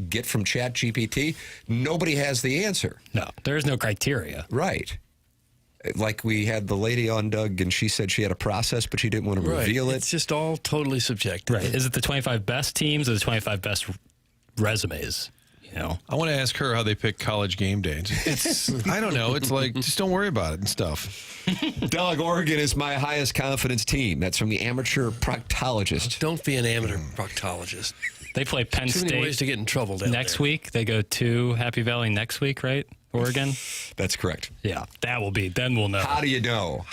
get from ChatGPT. Nobody has the answer. No, there is no criteria. Right. Like we had the lady on, Doug, and she said she had a process, but she didn't want to reveal it. It's just all totally subjective. Right. Is it the 25 best teams or the 25 best resumes? I want to ask her how they pick college game day. I don't know. It's just don't worry about it and stuff. Doug, Oregon is my highest confidence team. That's from the amateur proctologist. Don't be an amateur proctologist. They play Penn Too State many ways to get in trouble down next there. week. They go to Happy Valley next week, right? Oregon? That's correct. Yeah, that will be. Then we'll know. How do you know?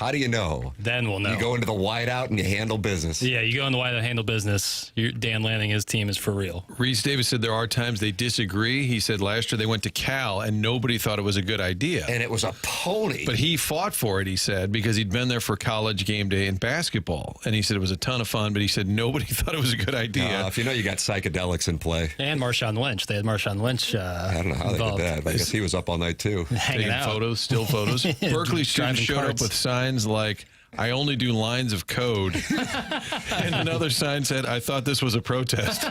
Then we'll know. You go into the whiteout and you handle business. Yeah, you go in the whiteout, handle business. Dan Lanning, his team is for real. Reese Davis said there are times they disagree. He said last year they went to Cal and nobody thought it was a good idea. And it was a pony. But he fought for it, he said, because he'd been there for college game day in basketball. And he said it was a ton of fun, but he said nobody thought it was a good idea. If you know you got psychedelics in play. And Marshawn Lynch. They had Marshawn Lynch. I don't know how they did that. I guess he was up all night, too. Hanging out. Photos, still photos. Berkeley students Driving showed carts. up with signs like, I only do lines of code. And another sign said, I thought this was a protest.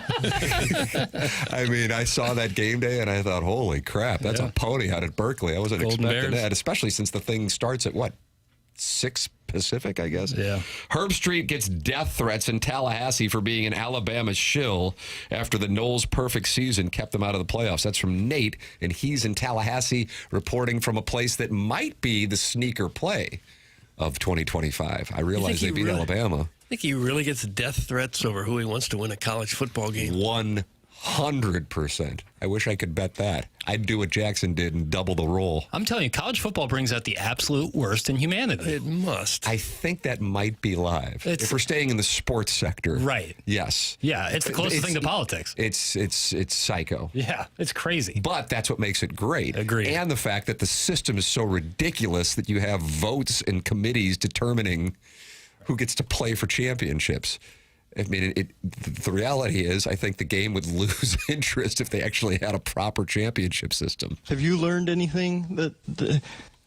I mean, I saw that game day and I thought, holy crap, that's a pony out at Berkeley. I wasn't Golden expecting Bears. that, especially since the thing starts at 6 Pacific, I guess. Yeah. Herb Street gets death threats in Tallahassee for being an Alabama shill after the Knowles' perfect season kept them out of the playoffs. That's from Nate, and he's in Tallahassee reporting from a place that might be the sneaker play of 2025. I realize they beat Alabama. I think he really gets death threats over who he wants to win a college football game. 100%. I wish I could bet that. I'd do what Jackson did and double the roll. I'm telling you, college football brings out the absolute worst in humanity. It must. I think that might be live. If we're staying in the sports sector. Right. Yes. Yeah, it's the closest thing to politics. It's psycho. Yeah, it's crazy. But that's what makes it great. Agreed. And the fact that the system is so ridiculous that you have votes and committees determining who gets to play for championships. I mean, the reality is, I think the game would lose interest if they actually had a proper championship system. Have you learned anything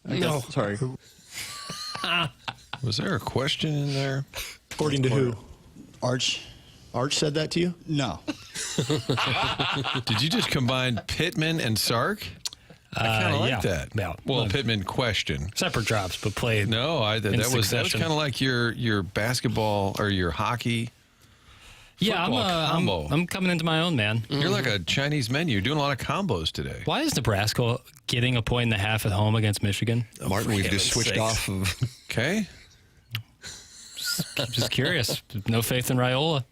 No. Sorry. Was there a question in there? According to who? Arch said that to you? No. Did you just combine Pittman and Sark? I kind of like yeah. that. Yeah. Well, Pittman question. Separate drops, but played. No, that was succession. kind of like your basketball or your hockey. Yeah, combo. I'm coming into my own, man. You're like a Chinese menu. You're doing a lot of combos today. Why is Nebraska getting a point and a half at home against Michigan? Martin, we've just switched off of. Okay. Just curious. No faith in Raiola.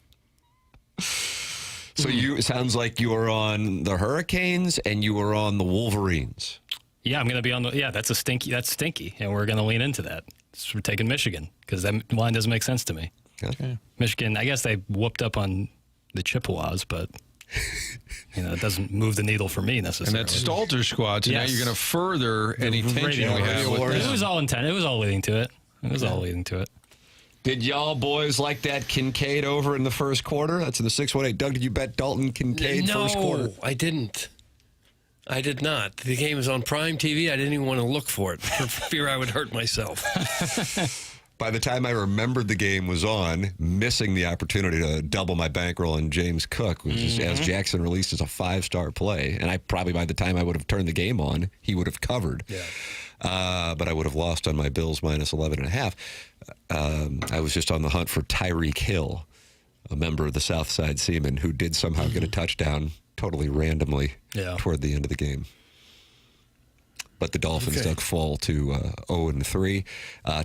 So it sounds like you were on the Hurricanes and you were on the Wolverines. Yeah, I'm going to be on the. Yeah, that's stinky, and we're going to lean into that. So we're taking Michigan because that line doesn't make sense to me. Okay. Michigan, I guess they whooped up on the Chippewas, but it doesn't move the needle for me And necessarily. that's Stalter squad. So now Yes. you're going to further any tension Radio we have with It this. was all intent. It was all leading to it. It was all leading to it. Did y'all boys like that Kincaid over in the first quarter? That's in the 618. Doug, did you bet Dalton Kincaid first quarter? No, I didn't. I did not. The game was on Prime TV. I didn't even want to look for it for fear I would hurt myself. By the time I remembered the game was on, missing the opportunity to double my bankroll on James Cook, which is, as Jackson released, as a 5-star play. And I probably, by the time I would have turned the game on, he would have covered. Yeah. But I would have lost on my Bills minus 11.5. I was just on the hunt for Tyreek Hill, a member of the Southside Seamen, who did somehow get a touchdown totally randomly toward the end of the game. But the Dolphins dug fall to 0-3.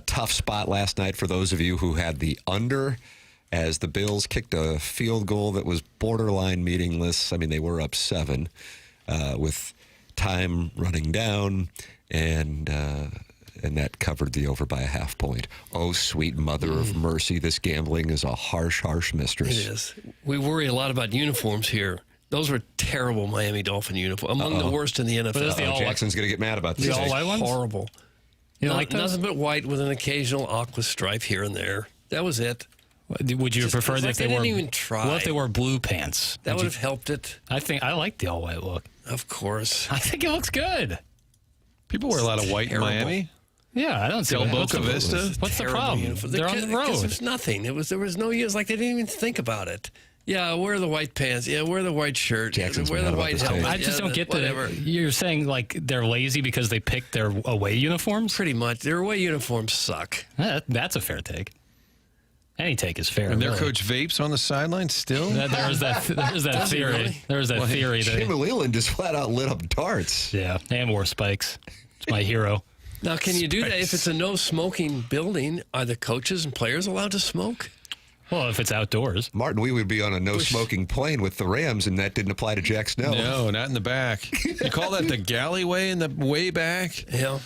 Tough spot last night for those of you who had the under, as the Bills kicked a field goal that was borderline meaningless. I mean, they were up 7 with time running down, and that covered the over by a half point. Oh, sweet mother of mercy, this gambling is a harsh, harsh mistress. It is. We worry a lot about uniforms here. Those were terrible Miami Dolphin uniforms, among the worst in the NFL. Jackson's going to get mad about this. The all-white ones? Horrible. You don't like those? Nothing but white with an occasional aqua stripe here and there. That was it. Would you Just- prefer it's that like if they they were? didn't even try. What if they wore blue pants? That would have helped it. I think I like the all-white look. Of course. I think it looks good. People wear a lot of white Terrible. in Miami. Yeah, I don't see Del what's Boca the- Vista? What's the Terrible problem? uniform. They're on the Because road. there's nothing. There was no use. Like they didn't even think about it. Yeah, wear the white pants. Yeah, wear the white shirt. Jackson's wear mad the about white this helmet. tape. I just Yeah, don't get whatever. You're saying like they're lazy because they picked their away uniforms? Pretty much. Their away uniforms suck. That's a fair take. Any take is fair. And their really. coach vapes on the sideline still? There's that he theory. really? There's that theory Jim that Leland just flat out lit up darts. and wore spikes. It's my hero. Now, can you do that if it's a no smoking building? Are the coaches and players allowed to smoke? Well, if it's outdoors. Martin, we would be on a no-smoking plane with the Rams, and that didn't apply to Jack Snow. No, not in the back. You call that the galleyway in the way back? Yeah.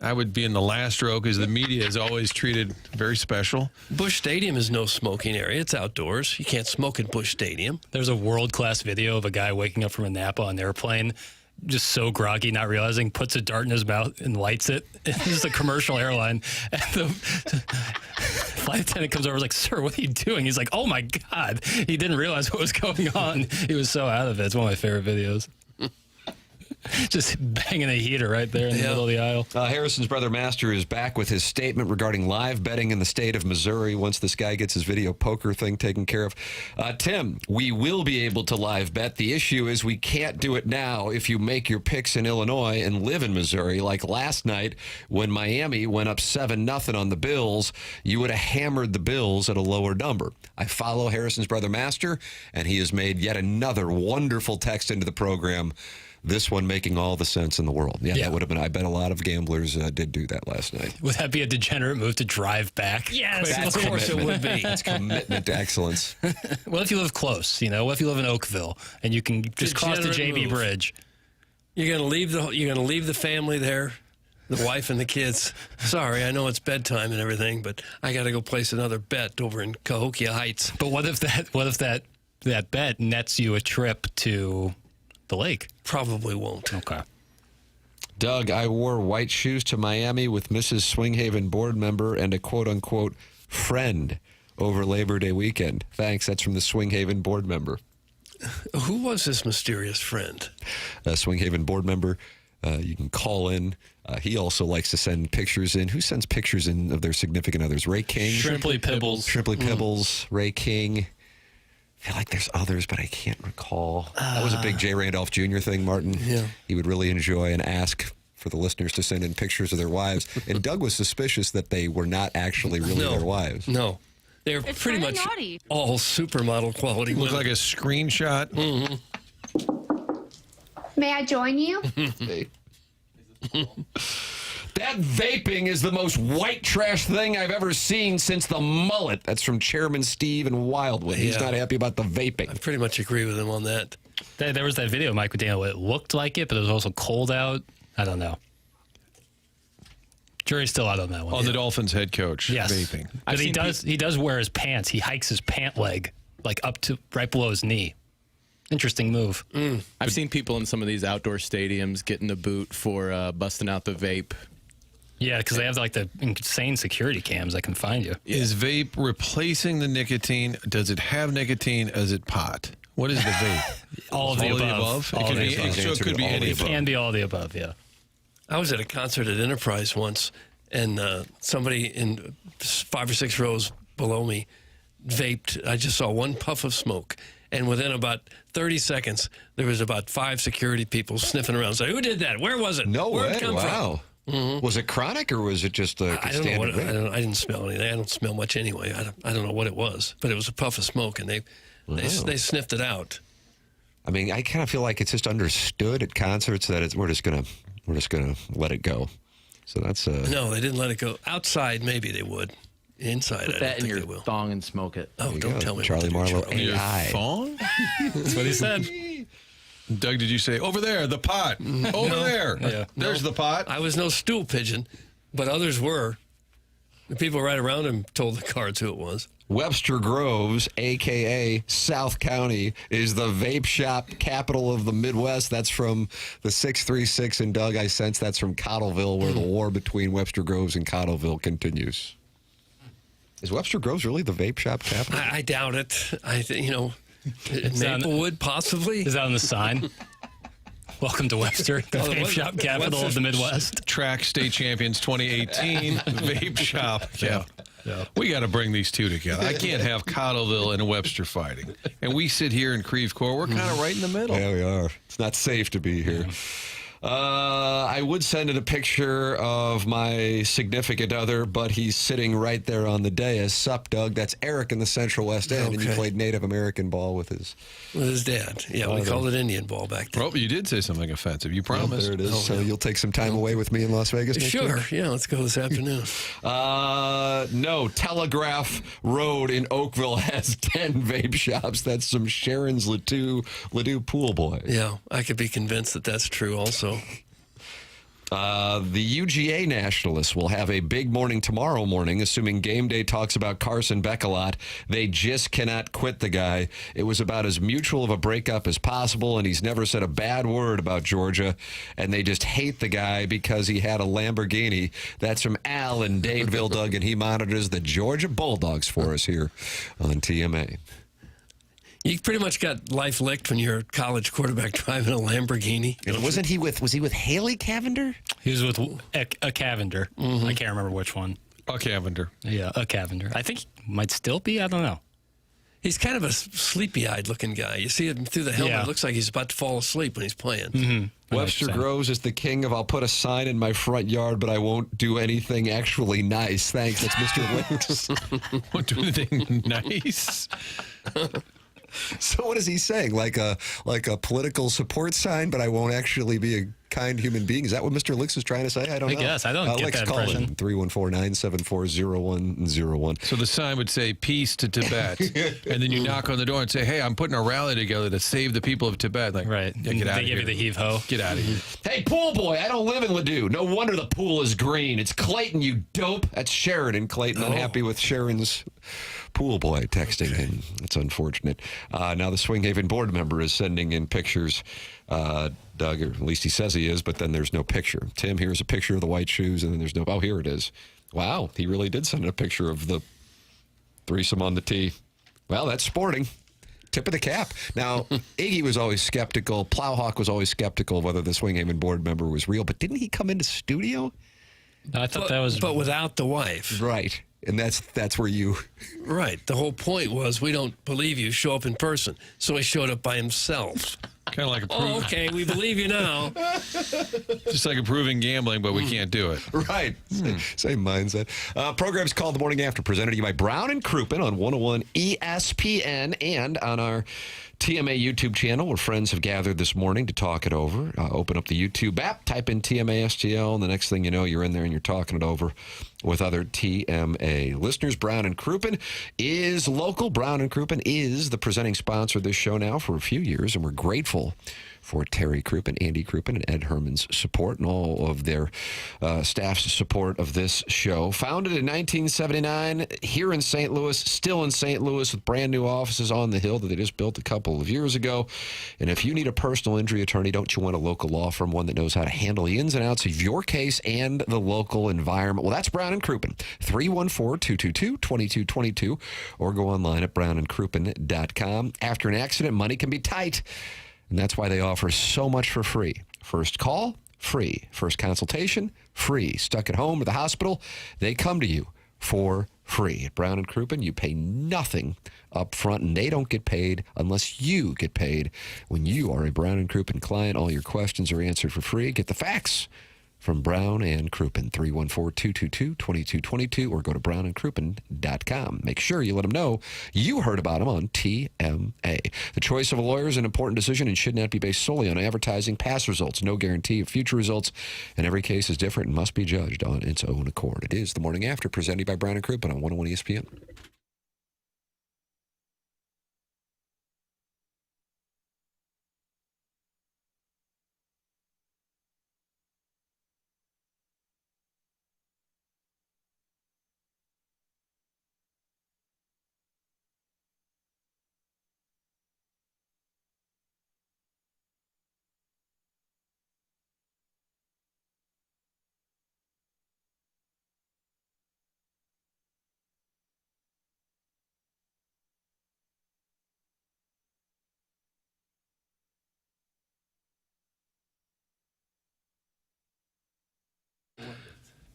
I would be in the last row because the media is always treated very special. Busch Stadium is no smoking area. It's outdoors. You can't smoke at Busch Stadium. There's a world-class video of a guy waking up from a nap on an airplane, just so groggy, not realizing, puts a dart in his mouth and lights it. This is a commercial airline. And the flight attendant comes over and is like, "Sir, what are you doing?" He's like, "Oh, my God." He didn't realize what was going on. He was so out of it. It's one of my favorite videos. Just banging a heater right there in the middle of the aisle. Harrison's brother Master is back with his statement regarding live betting in the state of Missouri once this guy gets his video poker thing taken care of. Tim, we will be able to live bet. The issue is we can't do it now if you make your picks in Illinois and live in Missouri. Like last night when Miami went up 7-0 on the Bills, you would have hammered the Bills at a lower number. I follow Harrison's brother Master, and he has made yet another wonderful text into the program. This one making all the sense in the world. Yeah, that would have been, I bet a lot of gamblers did do that last night. Would that be a degenerate move to drive back? Yes, That's of course it would be. It's commitment to excellence. What if you live close? What if you live in Oakville and you can just cross the Degenerate JB move. Bridge? You're gonna leave the family there, the wife and the kids. Sorry, I know it's bedtime and everything, but I got to go place another bet over in Cahokia Heights. But what if that bet nets you a trip to the lake? Probably won't. Okay. Doug, I wore white shoes to Miami with Mrs. Swinghaven board member and a quote-unquote friend. over Labor Day weekend. Thanks. That's from the Swing Haven board member. Who was this mysterious friend? A Swing Haven board member. You can call in. He also likes to send pictures in. Who sends pictures in of their significant others? Ray King? Shrimply Pibbles. Shrimply Pibbles, Ray King. I feel like there's others, but I can't recall. That was a big J. Randolph Jr. thing, Martin. Yeah. He would really enjoy and ask for the listeners to send in pictures of their wives. And Doug was suspicious that they were not actually really their wives. No. They're It's pretty kinda much naughty. all supermodel quality Look women. like a screenshot. May I join you? That vaping is the most white trash thing I've ever seen since the mullet. That's from Chairman Steve in Wildwood. He's Yeah. not happy about the I vaping. pretty much agree with him on that. There was that video, Mike, with Daniel. It looked like it, but it was also cold out. I don't know. Jury's still out on that one. On the Dolphins head coach, Yes. vaping. But he does wear his pants. He hikes his pant leg like up to right below his knee. Interesting move. I've seen people in some of these outdoor stadiums getting a boot for busting out the vape. Yeah, because they have like the insane security cams that can find you. Is vape replacing the nicotine? Does it have nicotine? Is it pot? What is the vape? All of the above. It All could of the be, above. so it could be All of the anything. Can be all the above, yeah. I was at a concert at Enterprise once, and somebody in 5 or 6 rows below me vaped. I just saw one puff of smoke. And within about 30 seconds, there was about 5 security people sniffing around saying, who did that? Where was it? No Where'd way. it come Wow. Was it chronic or was it just a I don't know standard what. vape? I didn't smell anything. I don't smell much anyway. I don't know what it was, but it was a puff of smoke, and they sniffed it out. I mean, I kind of feel like it's just understood at concerts that we're just gonna let it go. So that's No, they didn't let it go. Outside, maybe they would. Inside, I Put don't that in think your they will. thong and smoke it. Oh, don't tell me. Charlie what to do, Marlowe, Charlie. Your AI. thong? That's what he said. Doug, did you say, over there, the pot? Over there. Yeah. There's the pot. I was no stool pigeon, but others were. The people right around him told the cards who it was. Webster Groves, a.k.a. South County, is the vape shop capital of the Midwest. That's from the 636. And, Doug, I sense that's from Cottleville, where the war between Webster Groves and Cottleville continues. Is Webster Groves really the vape shop capital? I doubt it. It's on- Maplewood, possibly. Is that on the sign? Welcome to Webster, the Oh, vape what- shop capital of the Midwest. Track state champions 2018, vape shop. Yeah. We got to bring these two together. I can't have Cottleville and Webster fighting. And we sit here in Creve Coeur. We're kind of right in the middle. Yeah, we are. It's not safe to be here. I would send in a picture of my significant other, but he's sitting right there on the dais. Sup, Doug? That's Eric in the Central West End, and you Okay. played Native American ball with his... With his dad. Yeah, we called it Indian ball back then. Well, you did say something offensive. You promised. There it is. Oh, So yeah. you'll take some time away with me in Las Vegas next Sure. week? Yeah, let's go this afternoon. No, Telegraph Road in Oakville has 10 vape shops. That's some Sharon's Ladue pool boy. Yeah, I could be convinced that that's true also. The UGA Nationalists will have a big morning tomorrow morning, assuming Game Day talks about Carson Beck a lot. They just cannot quit the guy. It was about as mutual of a breakup as possible, and he's never said a bad word about Georgia, and they just hate the guy because he had a Lamborghini. That's from Al in Dadeville, Doug, and he monitors the Georgia Bulldogs for us here on TMA. You pretty much got life licked when you're a college quarterback driving a Lamborghini. And was he with Haley Cavender? He was with a Cavender. I can't remember which one. A Cavender. Yeah, a Cavender. I think he might still be. I don't know. He's kind of a sleepy-eyed looking guy. You see him through the helmet. Yeah. It looks like he's about to fall asleep when he's playing. Webster Groves is the king of I'll put a sign in my front yard, but I won't do anything actually nice. Thanks. That's Mr. Lynx. Won't do anything nice. So what is he saying? Like a political support sign, but I won't actually be a kind human being? Is that what Mr. Lynx is trying to say? I don't know. I guess. I don't get Lex, that call impression. in 314-974-0101. So the sign would say, peace to Tibet. And then you knock on the door and say, hey, I'm putting a rally together to save the people of Tibet. Like, Right. Yeah, get out They of give here. you the heave-ho. Get out of here. Hey, pool boy, I don't live in Ladue. No wonder the pool is green. It's Clayton, you dope. That's Sharon in Clayton. Unhappy with Sharon's pool boy texting in. It's unfortunate. Now the Swing Haven board member is sending in pictures. Doug, or at least he says he is, but then there's no picture. Tim, here's a picture of the white shoes, and then there's no... Oh, here it is. Wow, he really did send a picture of the Threesome on the tee. Well, that's sporting. Tip of the cap. Now, Iggy was always skeptical. Plowhawk was always skeptical of whether the Swinghaven board member was real. But didn't he come into studio? I thought that was. But without the wife. Right. And that's where you... Right. The whole point was we don't believe you. Show up in person. So he showed up by himself. Kind of like Oh, okay. We believe you now. just like approving gambling, but we can't do it. Right. Same mindset. Program's called The Morning After, presented to you by Brown and Crouppen on 101 ESPN and on our TMA YouTube channel, where friends have gathered this morning to talk it over. Open up the YouTube app, type in TMA STL, and the next thing you know, you're in there and you're talking it over with other TMA listeners. Brown and Crouppen is local. Brown and Crouppen is the presenting sponsor of this show now for a few years, and we're grateful for Terry Crouppen, Andy Crouppen, and Ed Herman's support and all of their staff's support of this show. Founded in 1979 here in St. Louis, still in St. Louis with brand new offices on the hill that they just built a couple of years ago. And if you need a personal injury attorney, don't you want a local law firm, one that knows how to handle the ins and outs of your case and the local environment? Well, that's Brown and Crouppen, 314-222-2222, or go online at brownandcrouppen.com. After an accident, money can be tight. And that's why they offer so much for free. First call, free. First consultation, free. Stuck at home or the hospital, they come to you for free. At Brown and Crouppen, you pay nothing up front, and they don't get paid unless you get paid. When you are a Brown and Crouppen client, all your questions are answered for free. Get the facts from Brown and Crouppen, 314-222-2222, or go to brownandcrouppen.com. Make sure you let them know you heard about them on TMA. The choice of a lawyer is an important decision and should not be based solely on advertising. Past results, no guarantee of future results, and every case is different and must be judged on its own accord. It is The Morning After, presented by Brown and Crouppen on 101 ESPN.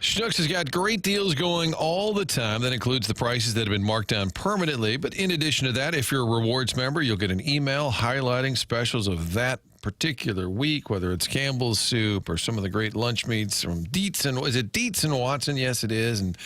Schnucks has got great deals going all the time. That includes the prices that have been marked down permanently. But in addition to that, if you're a rewards member, you'll get an email highlighting specials of that particular week, whether it's Campbell's Soup or some of the great lunch meats from Dietz and, is it Dietz and Watson? Yes, it is. And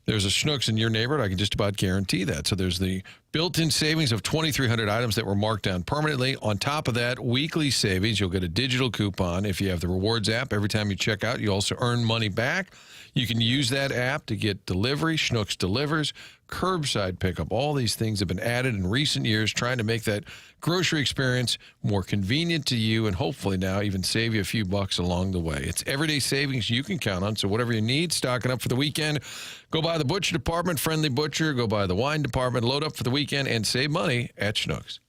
there's a Schnucks in your neighborhood. I can just about guarantee that. So there's the built-in savings of 2,300 items that were marked down permanently. On top of that, weekly savings. You'll get a digital coupon. If you have the rewards app, every time you check out, you also earn money back. You can use that app to get delivery. Schnucks delivers, curbside pickup. All these things have been added in recent years, trying to make that grocery experience more convenient to you and hopefully now even save you a few bucks along the way. It's everyday savings you can count on. So whatever you need, stocking up for the weekend, go by the butcher department, Friendly Butcher, go by the wine department, load up for the weekend, and save money at Schnucks.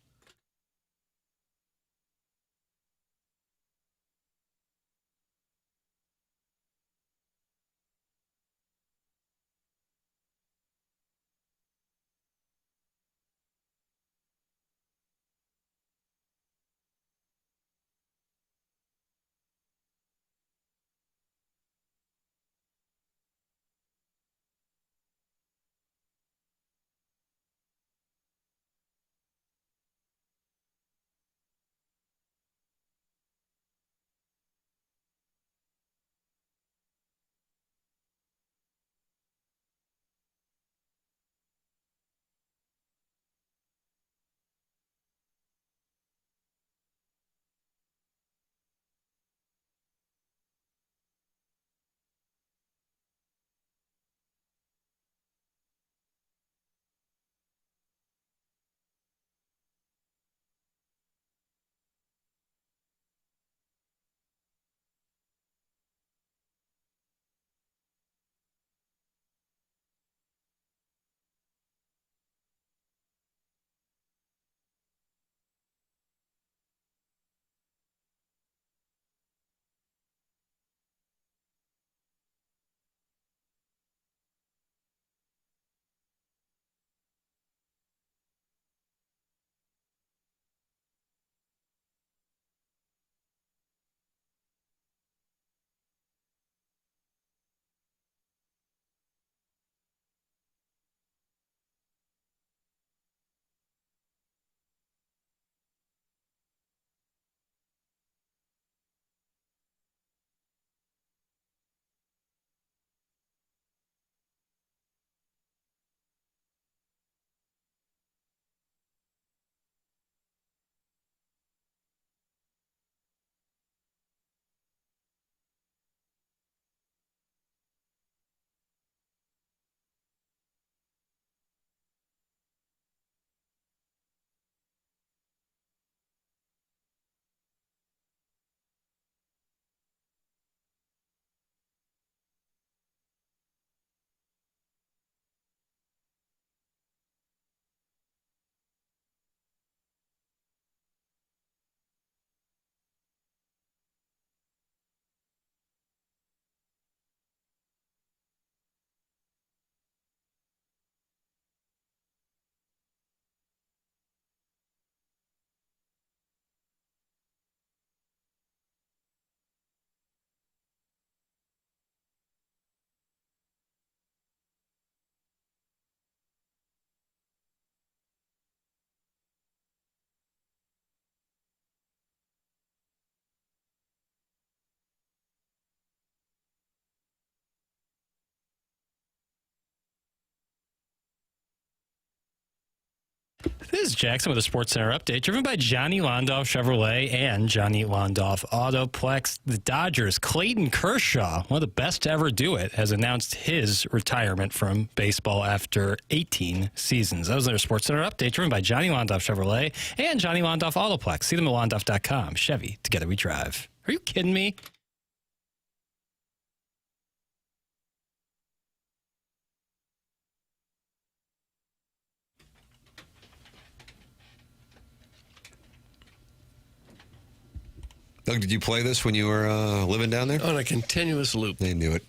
This is Jackson with a Sports Center update, driven by Johnny Londoff Chevrolet and Johnny Londoff Autoplex. The Dodgers' Clayton Kershaw, one of the best to ever do it, has announced his retirement from baseball after 18 seasons. That was their Sports Center update, driven by Johnny Londoff Chevrolet and Johnny Londoff Autoplex. See them at londoff.com. Chevy, together we drive. Are you kidding me? Doug, did you play this when you were living down there? On a continuous loop. They knew it.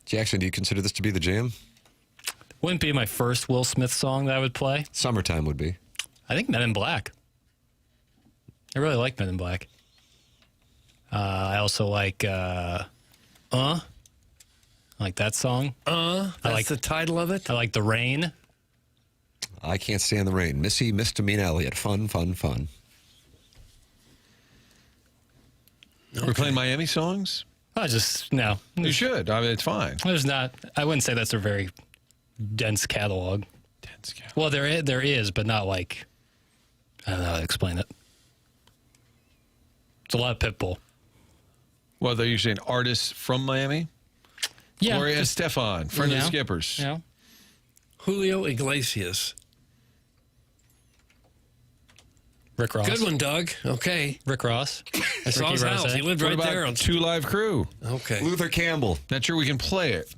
Jackson, do you consider this to be the jam? Wouldn't be my first Will Smith song that I would play. Summertime would be. I think Men in Black. I really like Men in Black. I also like I like that song. That's the title of it? I like The Rain. I Can't Stand the Rain. Missy Misdemeanor Elliott. Fun, fun, fun. We're playing Miami songs? No. You should. I mean, it's fine. There's not. I wouldn't say that's a very dense catalog. Well, there is, but not like. I don't know how to explain it. It's a lot of Pitbull. Well, they're usually artists from Miami? Yeah. Gloria just- Estefan, friend of the Yeah. Skippers. Yeah. Julio Iglesias. Rick Ross. Good one, Doug. Okay. Rick Ross. I saw Ricky his house. Rose. He lived What right about there. Two Live Crew? Okay. Luther Campbell. Not sure we can play it.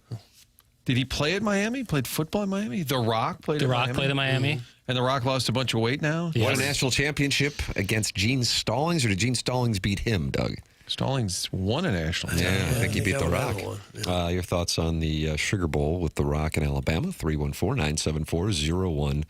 Did he play at Miami? Played football in Miami? The Rock played The at Rock Miami? played in Miami. And The Rock lost a bunch of weight now? Yeah. Won a Yes. national championship against Gene Stallings, or did Gene Stallings beat him, Doug? Stallings won a national Yeah, title. I think he beat got The another Rock. one. Yeah. Your thoughts on the Sugar Bowl with The Rock in Alabama? 314-974-0101.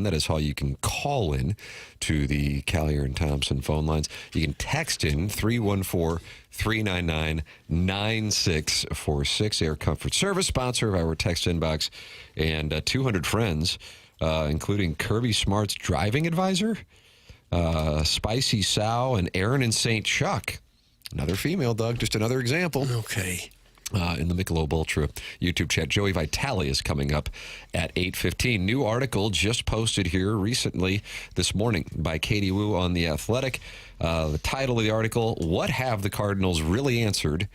That is how you can call in to the Collier and Thompson phone lines. You can text in 314-399-9646. Air Comfort Service, sponsor of our text inbox, and 200 friends, including Kirby Smart's driving advisor, Spicy Sow, and Aaron and St. Chuck. Another female, Doug. Just another example. Okay. In the Michelob Ultra YouTube chat. Joey Vitale is coming up at 8:15. New article just posted here recently this morning by Katie Wu on The Athletic. The title of the article, What Have the Cardinals Really Answered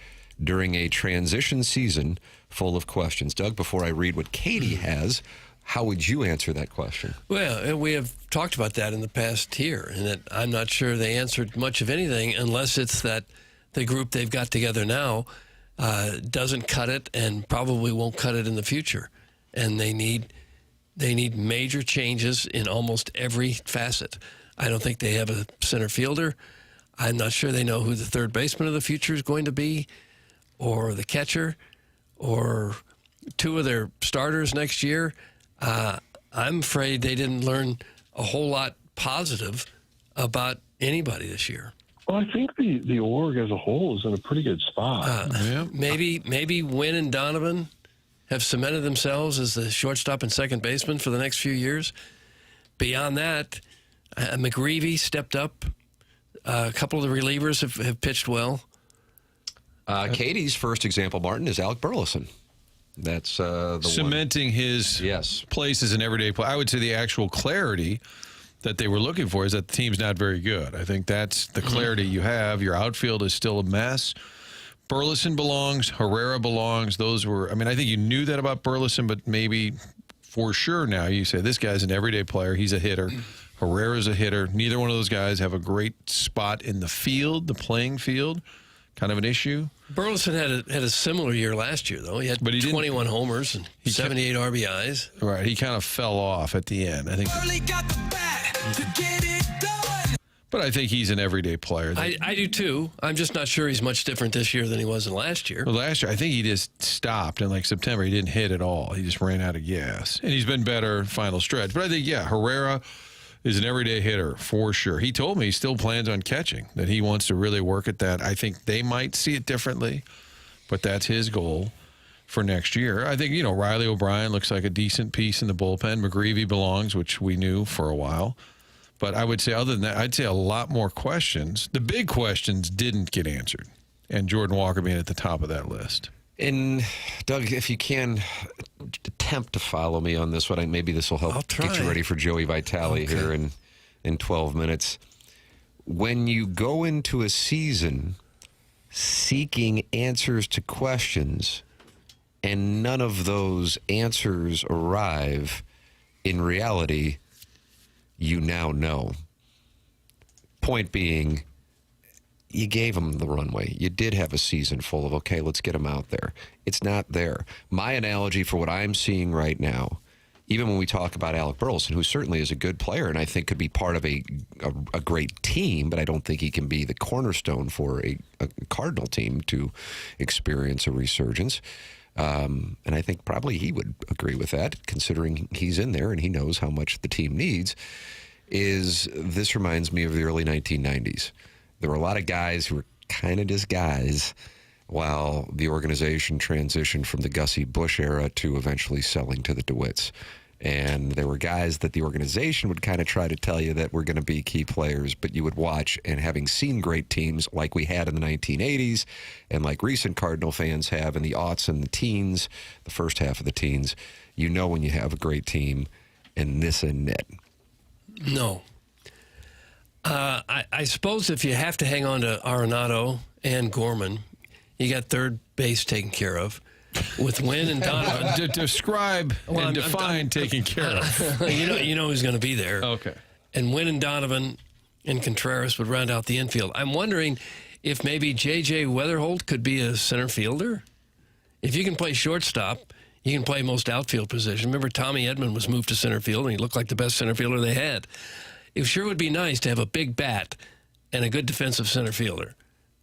During a Transition Season Full of Questions? Doug, before I read what Katie has, how would you answer that question? Well, we have talked about that in the past year, and that I'm not sure they answered much of anything unless it's that the group they've got together now doesn't cut it and probably won't cut it in the future. And they need major changes in almost every facet. I don't think they have a center fielder. I'm not sure they know who the third baseman of the future is going to be, or the catcher, or two of their starters next year. I'm afraid they didn't learn a whole lot positive about anybody this year. Well, I think the org as a whole is in a pretty good spot. Maybe Wynn and Donovan have cemented themselves as the shortstop and second baseman for the next few years. Beyond that, McGreevy stepped up. A couple of the relievers have pitched well. Katie's first example, Martin, is Alec Burleson. That's the Cementing his place as an everyday player. I would say the actual clarity that they were looking for is that the team's not very good. I think that's the clarity you have. Your outfield is still a mess. Burleson belongs. Herrera belongs. I think you knew that about Burleson, but maybe for sure now you say this guy's an everyday player. He's a hitter. Herrera's a hitter. Neither one of those guys have a great spot in the field, the playing field. Kind of an issue. Burleson had a similar year last year, though. He had 21 homers and 78 RBIs. Right. He kind of fell off at the end. I think. But I think he's an everyday player. I do, too. I'm just not sure he's much different this year than he was in last year. Well, last year, I think he just stopped in September. He didn't hit at all. He just ran out of gas. And he's been better final stretch. But I think, Herrera is an everyday hitter for sure. He told me he still plans on catching, that he wants to really work at that. I think they might see it differently, but that's his goal for next year. I think, Riley O'Brien looks like a decent piece in the bullpen. McGreevy belongs, which we knew for a while. But I would say other than that, I'd say a lot more questions. The big questions didn't get answered, and Jordan Walker being at the top of that list. And, Doug, if you can, attempt to follow me on this one. Maybe this will help get you ready for Joey Vitale here in 12 minutes. When you go into a season seeking answers to questions and none of those answers arrive, in reality, you now know. Point being, you gave him the runway. You did have a season full of, okay, let's get him out there. It's not there. My analogy for what I'm seeing right now, even when we talk about Alec Burleson, who certainly is a good player and I think could be part of a great team, but I don't think he can be the cornerstone for a Cardinal team to experience a resurgence. And I think probably he would agree with that, considering he's in there and he knows how much the team needs. This reminds me of the early 1990s. There were a lot of guys who were kind of just guys while the organization transitioned from the Gussie Bush era to eventually selling to the DeWitts. And there were guys that the organization would kind of try to tell you that were going to be key players, but you would watch, and having seen great teams like we had in the 1980s and like recent Cardinal fans have in the aughts and the teens, the first half of the teens, you know when you have a great team, and this and it. No. I suppose if you have to hang on to Arenado and Gorman, you got third base taken care of. With Wynn and Donovan. Describe and define taking care of. You know who's going to be there. Okay. And Wynn and Donovan and Contreras would round out the infield. I'm wondering if maybe J.J. Weatherholt could be a center fielder. If you can play shortstop, you can play most outfield position. Remember, Tommy Edman was moved to center field, and he looked like the best center fielder they had. It sure would be nice to have a big bat and a good defensive center fielder.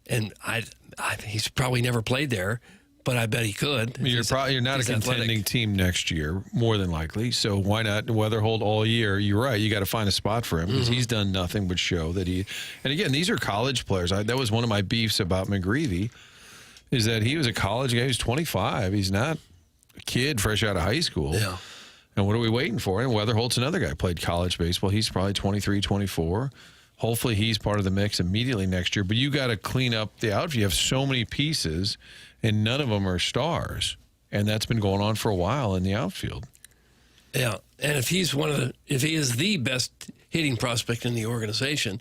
And he's probably never played there, but I bet he could. You're not a contending athletic team next year, more than likely. So why not Weatherholt all year? You're right. You got to find a spot for him because he's done nothing but show that he. And again, these are college players. That was one of my beefs about McGreevy, is that he was a college guy. He's 25. He's not a kid fresh out of high school. Yeah. And what are we waiting for? And Weatherholt's another guy, played college baseball. He's probably 23, 24. Hopefully he's part of the mix immediately next year. But you got to clean up the outfield. You have so many pieces, and none of them are stars. And that's been going on for a while in the outfield. Yeah, and if he is the best hitting prospect in the organization,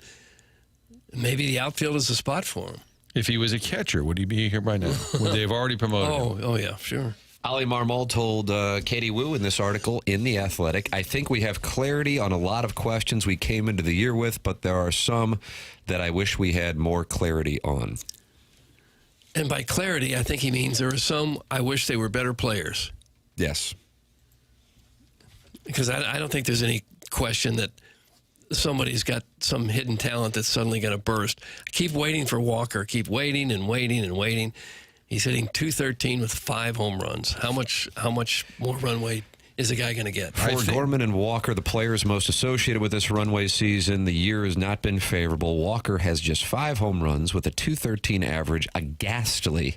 maybe the outfield is the spot for him. If he was a catcher, would he be here by now? Would they have already promoted him? Oh yeah, sure. Ali Marmol told Katie Wu in this article in The Athletic, I think we have clarity on a lot of questions we came into the year with, but there are some that I wish we had more clarity on. And by clarity, I think he means there are some I wish they were better players. Yes. Because I don't think there's any question that somebody's got some hidden talent that's suddenly going to burst. I keep waiting for Walker. Keep waiting and waiting and waiting. He's hitting .213 with 5 home runs. How much more runway is the guy going to get? For Gorman and Walker, the players most associated with this runway season, the year has not been favorable. Walker has just 5 home runs with a .213 average, a ghastly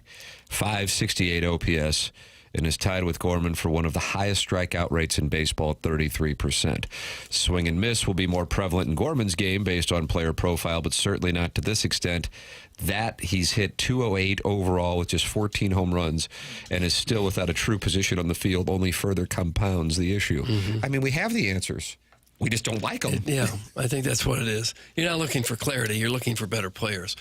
.568 OPS, and is tied with Gorman for one of the highest strikeout rates in baseball at 33%. Swing and miss will be more prevalent in Gorman's game based on player profile, but certainly not to this extent. That he's hit .208 overall with just 14 home runs and is still without a true position on the field only further compounds the issue. I mean, we have the answers. We just don't like them. Yeah, I think that's what it is. You're not looking for clarity. You're looking for better players.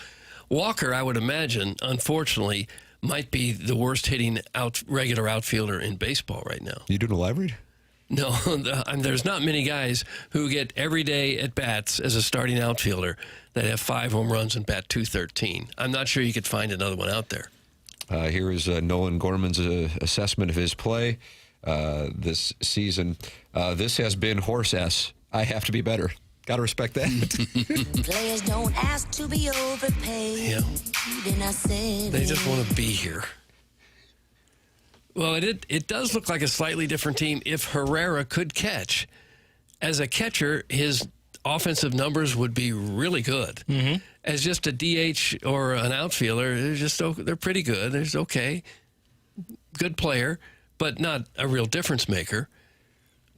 Walker, I would imagine, unfortunately, might be the worst hitting regular outfielder in baseball right now. You doing a live read? No, there's not many guys who get everyday at-bats as a starting outfielder that have 5 home runs and bat .213. I'm not sure you could find another one out there. Here is Nolan Gorman's assessment of his play this season. This has been horse S. I have to be better. Got to respect that. Players don't ask to be overpaid. Yeah. Then I said they just want to be here. Well, it does look like a slightly different team if Herrera could catch. As a catcher, his offensive numbers would be really good. As just a DH or an outfielder, they're pretty good. They're just okay. Good player, but not a real difference maker.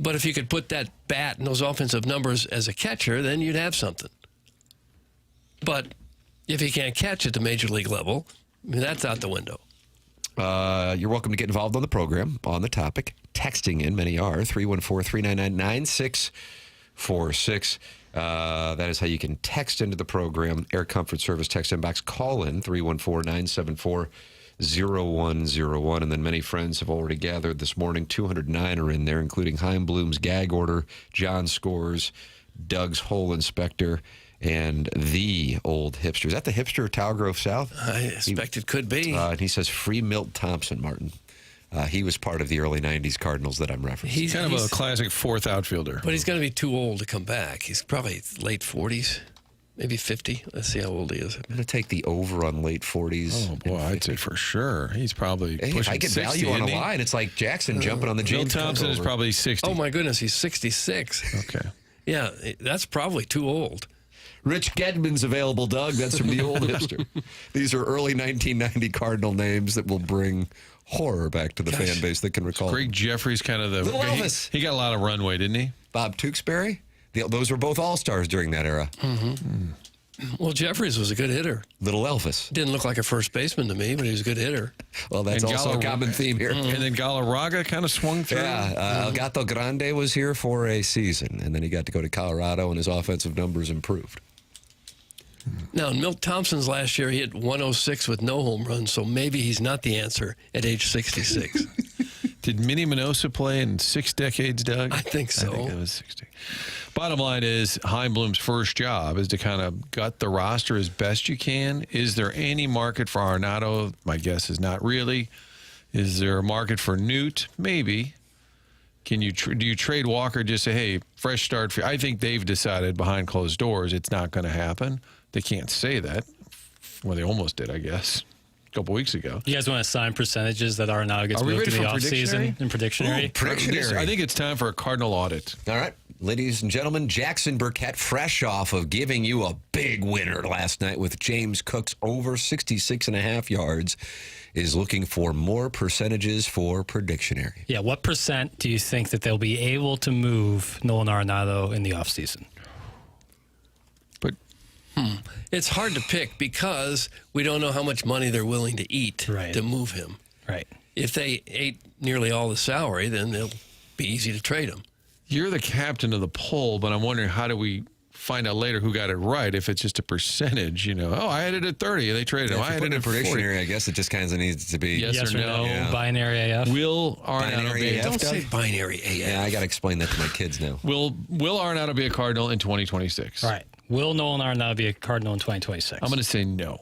But if you could put that bat and those offensive numbers as a catcher, then you'd have something. But if he can't catch at the major league level, I mean, that's out the window. You're welcome to get involved on the program, on the topic. Texting in, many are, 314-399-9646. That is how you can text into the program. Air Comfort Service text inbox. Call in, 314-974-0101. And then many friends have already gathered this morning. 209 are in there, including Heim Bloom's gag order, John Scores, Doug's Hole Inspector, and the old hipster. Is that the hipster Tower Grove South? I expect it could be. And he says free Milt Thompson, Martin. He was part of the early 90s Cardinals that I'm referencing. He's kind of a classic fourth outfielder. But he's going to be too old to come back. He's probably late 40s, maybe 50. Let's see how old he is. I'm going to take the over on late 40s. Oh, boy, I'd say for sure. He's probably pushing 60. If I get value on a line, it's like Jackson jumping on the James Milt Thompson Cook is over. probably 60. Oh, my goodness, he's 66. Okay. Yeah, that's probably too old. Rich Gedman's available, Doug. That's from the old hipster. These are early 1990 Cardinal names that will bring horror back to the fan base that can recall. Greg Jeffrey's kind of the... Little Elvis. He got a lot of runway, didn't he? Bob Tewksbury. Those were both all-stars during that era. Well, Jeffries was a good hitter. Little Elvis. Didn't look like a first baseman to me, but he was a good hitter. Well, that's And also a common theme here. And then Galarraga kind of swung through. Yeah, El Gato Grande was here for a season, and then he got to go to Colorado, and his offensive numbers improved. Now, in Milt Thompson's last year, he hit 106 with no home runs, so maybe he's not the answer at age 66. Did Minnie Minosa play in 6 decades, Doug? I think so. I think that was 60. Bottom line is, Heim Bloom's first job is to kind of gut the roster as best you can. Is there any market for Arenado? My guess is not really. Is there a market for Newt? Maybe. Can you do you trade Walker, just say, hey, fresh start? I think they've decided behind closed doors it's not going to happen. They can't say that. Well, they almost did, I guess, a couple weeks ago. You guys want to sign percentages that Arenado gets moved to the offseason in Predictionary? Predictionary. I think it's time for a Cardinal audit. All right. Ladies and gentlemen, Jackson Burkett, fresh off of giving you a big winner last night with James Cook's over 66.5 yards, is looking for more percentages for Predictionary. Yeah, what percent do you think that they'll be able to move Nolan Arenado in the offseason? But It's hard to pick because we don't know how much money they're willing to eat to move him. Right. If they ate nearly all the salary, then it'll be easy to trade him. you're the captain of the poll, but I'm wondering, how do we find out later who got it right if it's just a percentage? You know, I had it at 30 and they traded him. I had it at 40. Predictionary, I guess it just kind of needs to be yes or no. Yeah. Binary AF. Will Arenado Binary be? AF, Don't Doug? say binary AF. Yeah, I got to explain that to my kids now. Will Arenado be a Cardinal in 2026? All right. Will Nolan Arenado be a Cardinal in 2026? I'm going to say no.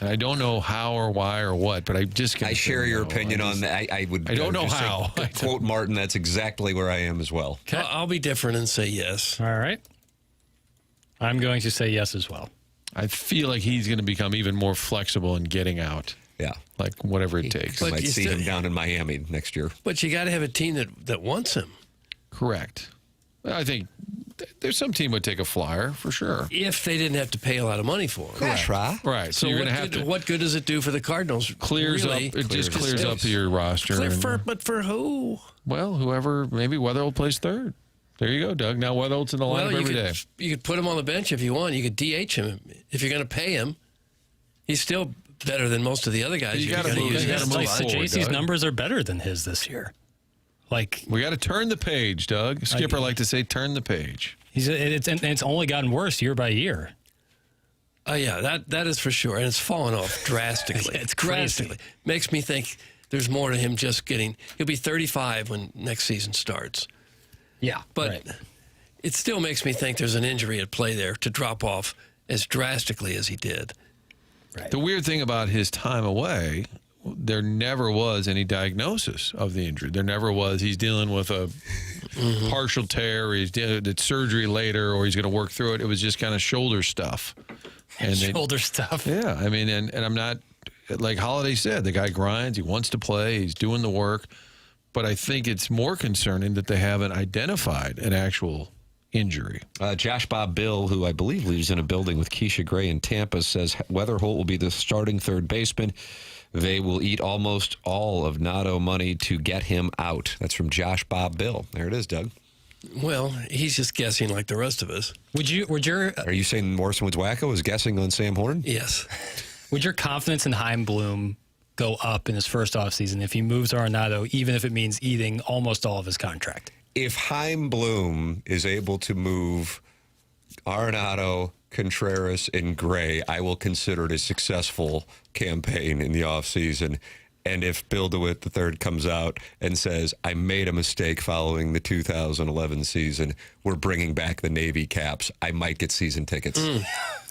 And I don't know how or why or what, but I share your opinion on that. I don't know how. Quote Martin, that's exactly where I am as well. I'll be different and say yes. All right. I'm going to say yes as well. I feel like he's going to become even more flexible in getting out. Yeah. Like whatever it takes. I But might you see still- him down in Miami next year. But you got to have a team that wants him. Correct. I think there's some team would take a flyer for sure. If they didn't have to pay a lot of money for him. That's right. Right. So, you're going to have to. What good does it do for the Cardinals? Clears really? up. It just clears up your roster. But for who? Well, whoever, maybe Weatherholt plays third. There you go, Doug. Now Weatherholt's in the lineup every day. You could put him on the bench if you want. You could DH him. If you're going to pay him, he's still better than most of the other guys. You you're gotta gonna move- use. you gotta move forward, JC's Doug. numbers are better than his this year. Like, We got to turn the page, Doug. Skipper like to say, turn the page. it's only gotten worse year by year. Oh yeah, that is for sure, and it's fallen off drastically. It's crazy. Drastically. Makes me think there's more to him just getting. He'll be 35 when next season starts. Yeah. But right. it still makes me think there's an injury at play there to drop off as drastically as he did. The weird thing about his time away, there never was any diagnosis of the injury. There never was. He's dealing with a partial tear, or he's did surgery later, or he's going to work through it. It was just kind of shoulder stuff. And Shoulder stuff. Yeah, I mean, and I'm not, like Holiday said, the guy grinds, he wants to play, he's doing the work. But I think it's more concerning that they haven't identified an actual injury. Josh Bob Bill, who I believe lives in a building with Keisha Gray in Tampa, says Weatherholt will be the starting third baseman. They will eat almost all of Nato money to get him out. That's from Josh Bob Bill. There it is, Doug. Well, he's just guessing like the rest of us. Are you saying Morrison Woods Wacko is guessing on Sam Horn? Yes. Would your confidence in Heim Bloom go up in his first offseason if he moves Arenado, even if it means eating almost all of his contract. If Chaim Bloom is able to move Arenado, Contreras, and Gray, I will consider it a successful campaign in the offseason. And if Bill DeWitt III comes out and says, I made a mistake following the 2011 season, we're bringing back the Navy caps, I might get season tickets.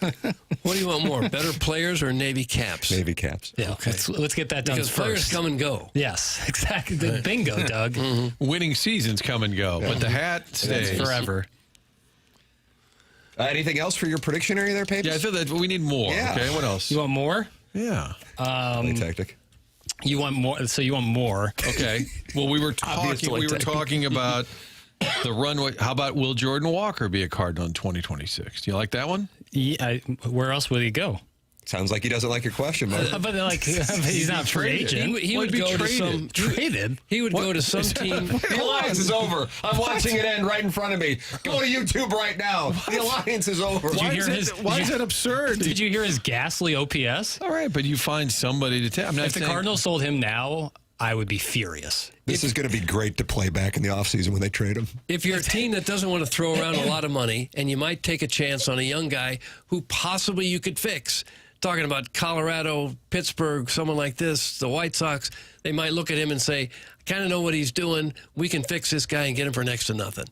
What do you want more, better players or Navy caps? Navy caps. Yeah, Okay. let's get that done Because first. players come and go. Yes, exactly. Bingo, Doug. Winning seasons come and go, but the hat stays. It's forever. Anything else for your prediction area there, Papers? Yeah, I feel that we need more. Yeah. Okay, what else? You want more? Yeah. Play tactic. You want more? So you want more? Okay. Well, we were talking about the runway. How about will Jordan Walker be a Cardinal in 2026? Do you like that one? Yeah, where else would he go? Sounds like he doesn't like your question, man. But like, he's not a free agent. He would go to some Traded. He would go to some team. The alliance is over. I'm watching it end right in front of me. Go to YouTube right now. The alliance is over. Why is that absurd? Did you hear his ghastly OPS? All right, but you find somebody to tap. If the Cardinals sold him now, I would be furious. This is going to be great to play back in the offseason when they trade him. If you're a team that doesn't want to throw around a lot of money and you might take a chance on a young guy who possibly you could fix, talking about Colorado, Pittsburgh, someone like this, the White Sox, they might look at him and say, I kind of know what he's doing. We can fix this guy and get him for next to nothing.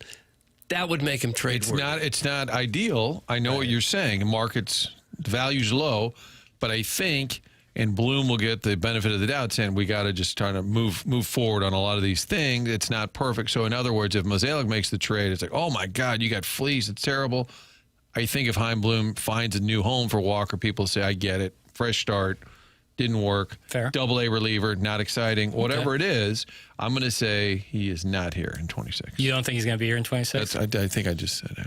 That would make him trade worthy. It's not ideal. I know what you're saying. The market's value's low, but I think, and Bloom will get the benefit of the doubt saying we got to just try to move forward on a lot of these things. It's not perfect. So in other words, if Mozeliak makes the trade, it's like, oh my God, you got fleas. It's terrible. I think if Chaim Bloom finds a new home for Walker, people say, I get it. Fresh start. Didn't work. Fair. Double-A reliever, not exciting. Whatever it is, I'm going to say he is not here in 26. You don't think he's going to be here in 26? I think I just said it.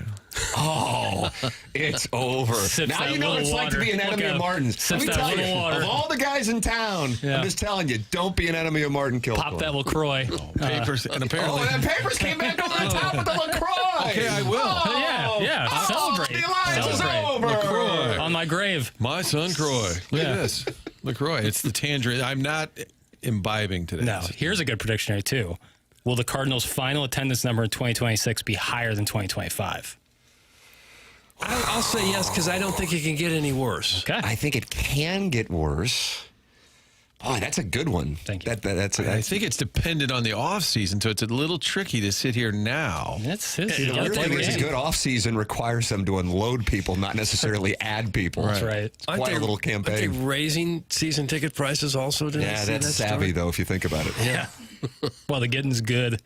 Oh, it's over. Now you know what it's like to be an enemy of Martin's. Let me tell you, of all the guys in town, I'm just telling you, don't be an enemy of Martin Kilcoyne. Pop that LaCroix. Papers, and apparently... and Papers came back over the top with the LaCroix. Okay, I will. Yeah. Celebrate. The alliance is Celebrate. over. LaCroix. On my grave. My son, Croy. Look at this. LaCroix. It's the tangerine. I'm not imbibing today. No, here's a good prediction area, too. Will the Cardinals' final attendance number in 2026 be higher than 2025? I'll say yes because I don't think it can get any worse. Okay. I think it can get worse. Boy, that's a good one. Thank you. I think it's dependent on the offseason, so it's a little tricky to sit here now. That's The other thing is a good offseason requires them to unload people, not necessarily add people. That's right. It's quite a little campaign. Aren't they raising season ticket prices also? Yeah, that's savvy, though, if you think about it. Yeah. Well, the getting's good.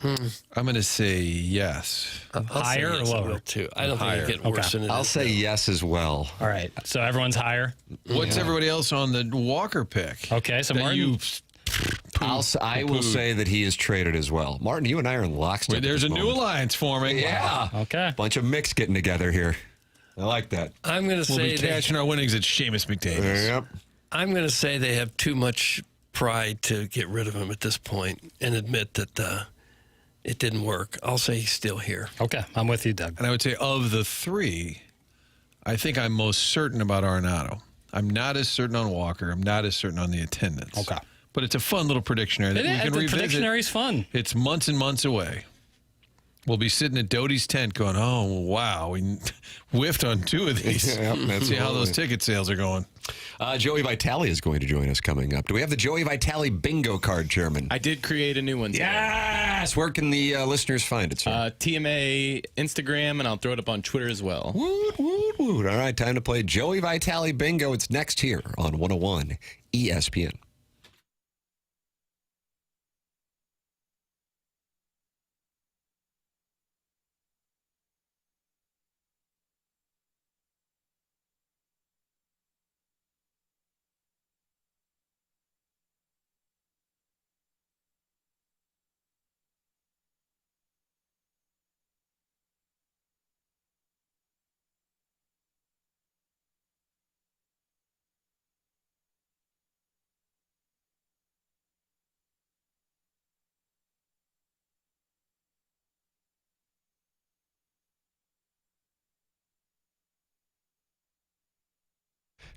I'm going to say yes. Higher or lower? Too. I don't think it get worse than it I'll is say now. yes as well. All right. So everyone's higher? What's everybody else on the Walker pick? Okay, so that Martin. I will say that he is traded as well. Martin, you and I are in lockstep. Wait, there's a new alliance forming. Yeah. Okay. Bunch of mix getting together here. I like that. I'm going to We'll say be cashing our winnings at Seamus McDavis. Yep. I'm going to say they have too much pride to get rid of him at this point and admit that it didn't work. I'll say he's still here. Okay. I'm with you, Doug. And I would say of the three, I think I'm most certain about Arenado. I'm not as certain on Walker. I'm not as certain on the attendance. Okay. But it's a fun little predictionary that we can The revisit. predictionary's fun. It's months and months away. We'll be sitting at Doty's tent going, oh, wow, we whiffed on two of these. Yeah, See how those ticket sales are going. Joey Vitale is going to join us coming up. Do we have the Joey Vitale bingo card, Chairman? I did create a new one today. Yes! Where can the listeners find it, sir? TMA Instagram, and I'll throw it up on Twitter as well. Woot, woot, woot. All right, time to play Joey Vitale bingo. It's next here on 101 ESPN.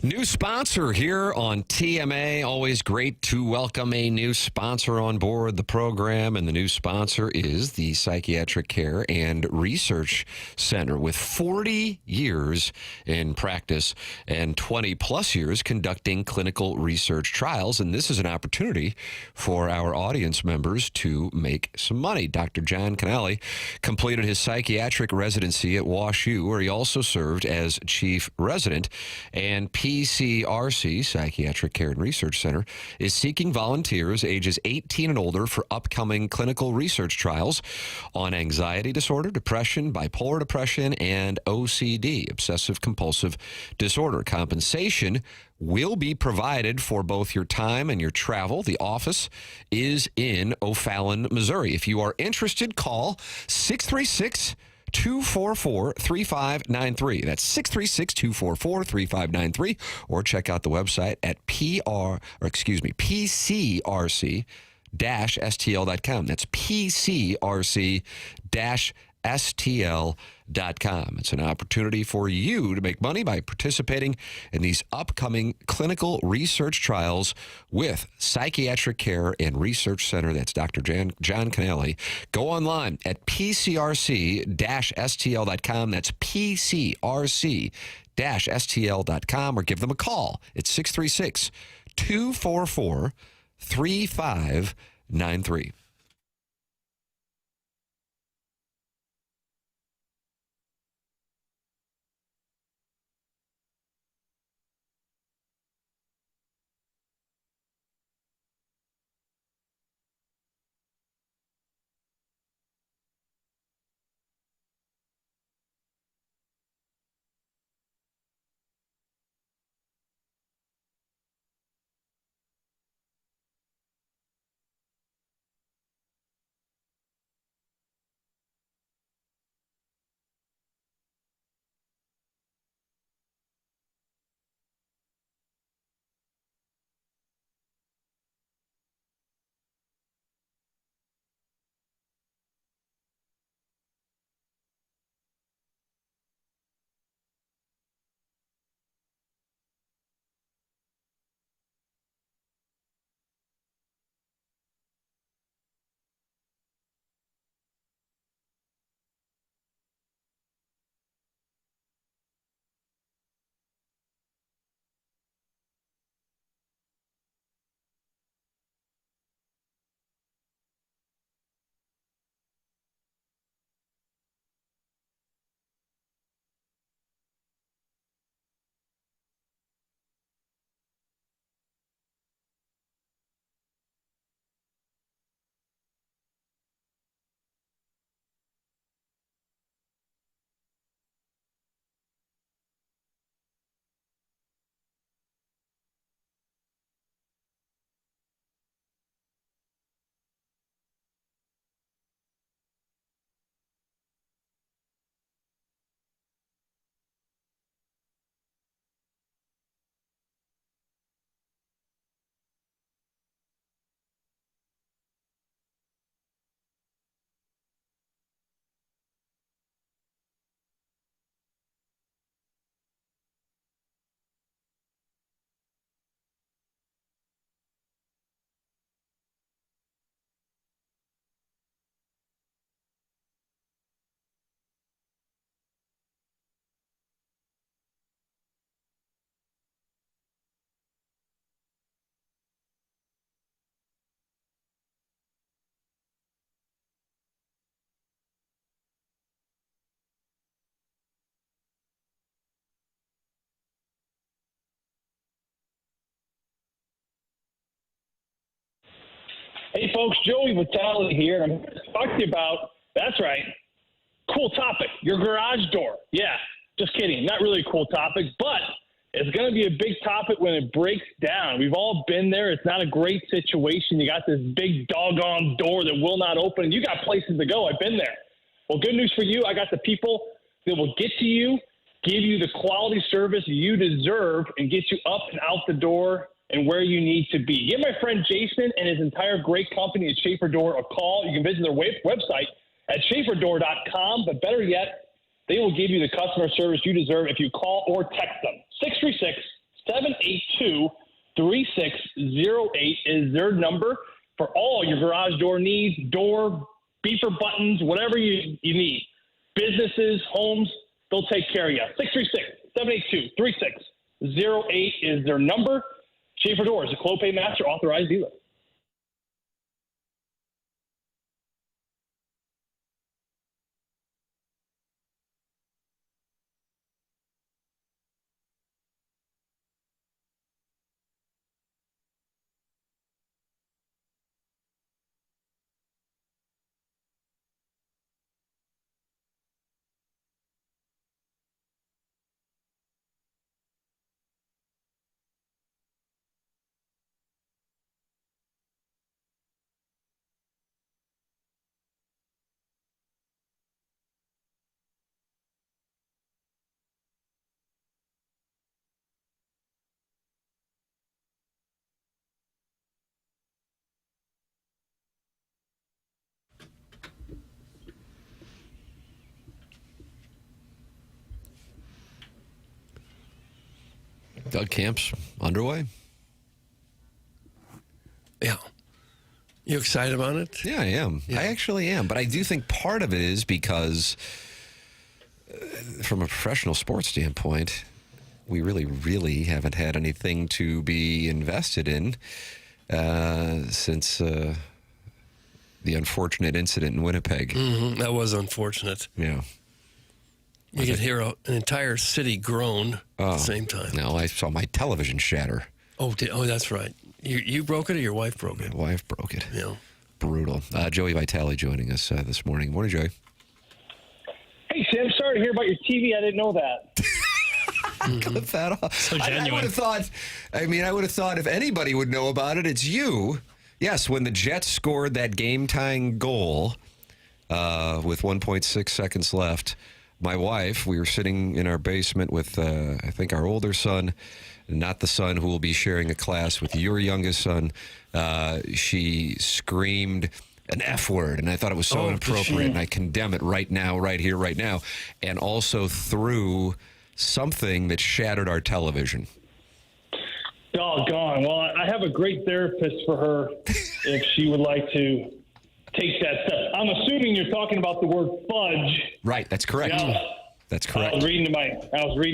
New sponsor here on TMA. Always great to welcome a new sponsor on board the program. And the new sponsor is the Psychiatric Care and Research Center. With 40 years in practice and 20-plus years conducting clinical research trials. And this is an opportunity for our audience members to make some money. Dr. John Canale completed his psychiatric residency at WashU, where he also served as chief resident. And PCRC, Psychiatric Care and Research Center, is seeking volunteers ages 18 and older for upcoming clinical research trials on anxiety disorder, depression, bipolar depression, and OCD, obsessive compulsive disorder. Compensation will be provided for both your time and your travel. The office is in O'Fallon, Missouri. If you are interested, call 636-244-3593. That's 636-244-3593. Or check out the website at PCRC-STL.com. That's PCRC-STL.com. It's an opportunity for you to make money by participating in these upcoming clinical research trials with Psychiatric Care and Research Center. That's Dr. John Canale. Go online at PCRC-STL.com. That's PCRC-STL.com, or give them a call at 636-244-3593. Hey, folks, Joey Vitale here. I'm going to talk to you about, that's right, cool topic, your garage door. Yeah, just kidding. Not really a cool topic, but it's going to be a big topic when it breaks down. We've all been there. It's not a great situation. You got this big doggone door that will not open. You got places to go. I've been there. Well, good news for you. I got the people that will get to you, give you the quality service you deserve, and get you up and out the door and where you need to be. Give my friend Jason and his entire great company at Schaefer Door a call. You can visit their website at schaeferdoor.com, but better yet, they will give you the customer service you deserve if you call or text them. 782-3608 is their number for all your garage door needs, door, beeper buttons, whatever you need. Businesses, homes, they'll take care of you. 636-782-3608 is their number. Schaefer Doors, a Clopay Master authorized dealer. Doug camp's underway. Yeah. You excited about it? Yeah, I am. Yeah. I actually am. But I do think part of it is because from a professional sports standpoint, we really haven't had anything to be invested in since the unfortunate incident in Winnipeg. Mm-hmm. That was unfortunate. Yeah. You could hear an entire city groan at the same time. No, I saw my television shatter. Oh, that's right. You broke it or your wife broke it? My wife broke it. Yeah. Brutal. Joey Vitale joining us this morning. Morning, Joey. Hey, Sam, sorry to hear about your TV. I didn't know that. Cut that off. So genuine. I would have thought if anybody would know about it, it's you. Yes, when the Jets scored that game-tying goal with 1.6 seconds left, my wife, we were sitting in our basement with, I think, our older son, not the son who will be sharing a class with your youngest son. She screamed an F word, and I thought it was so inappropriate, and I condemn it right now, right here, right now, and also threw something that shattered our television. Doggone. Well, I have a great therapist for her if she would like to take that step. I'm assuming you're talking about the word fudge. Right, that's correct. That's correct. I was reading to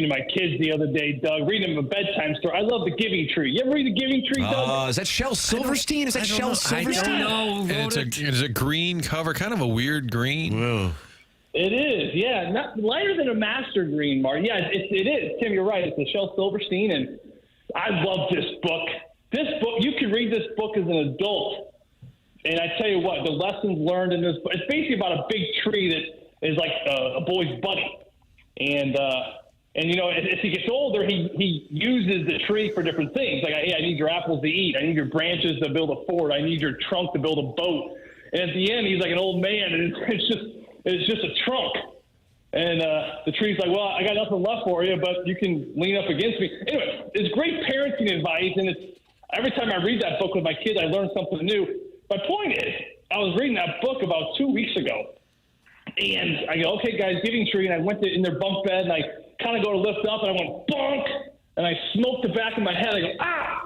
my kids the other day, Doug, reading them a bedtime story. I love The Giving Tree. You ever read The Giving Tree, Doug? Is that Shel Silverstein? Is that Shel Silverstein? I don't know. It's a green cover, kind of a weird green. Oh. It is, yeah. Not lighter than a master green, Mark. Yeah, it is. Tim, you're right. It's a Shel Silverstein, and I love this book. This book, you can read this book as an adult, and I tell you what, the lessons learned in this book, it's basically about a big tree that is like a boy's buddy. And you know, as he gets older, he uses the tree for different things. Like, hey, I need your apples to eat. I need your branches to build a fort. I need your trunk to build a boat. And at the end, he's like an old man, and it's just a trunk. And the tree's like, well, I got nothing left for you, but you can lean up against me. Anyway, it's great parenting advice, and it's every time I read that book with my kids, I learn something new. My point is, I was reading that book about 2 weeks ago, and I go, okay, guys, Giving Tree, and I went in their bunk bed, and I kind of go to lift up, and I went, bonk, and I smoked the back of my head. I go,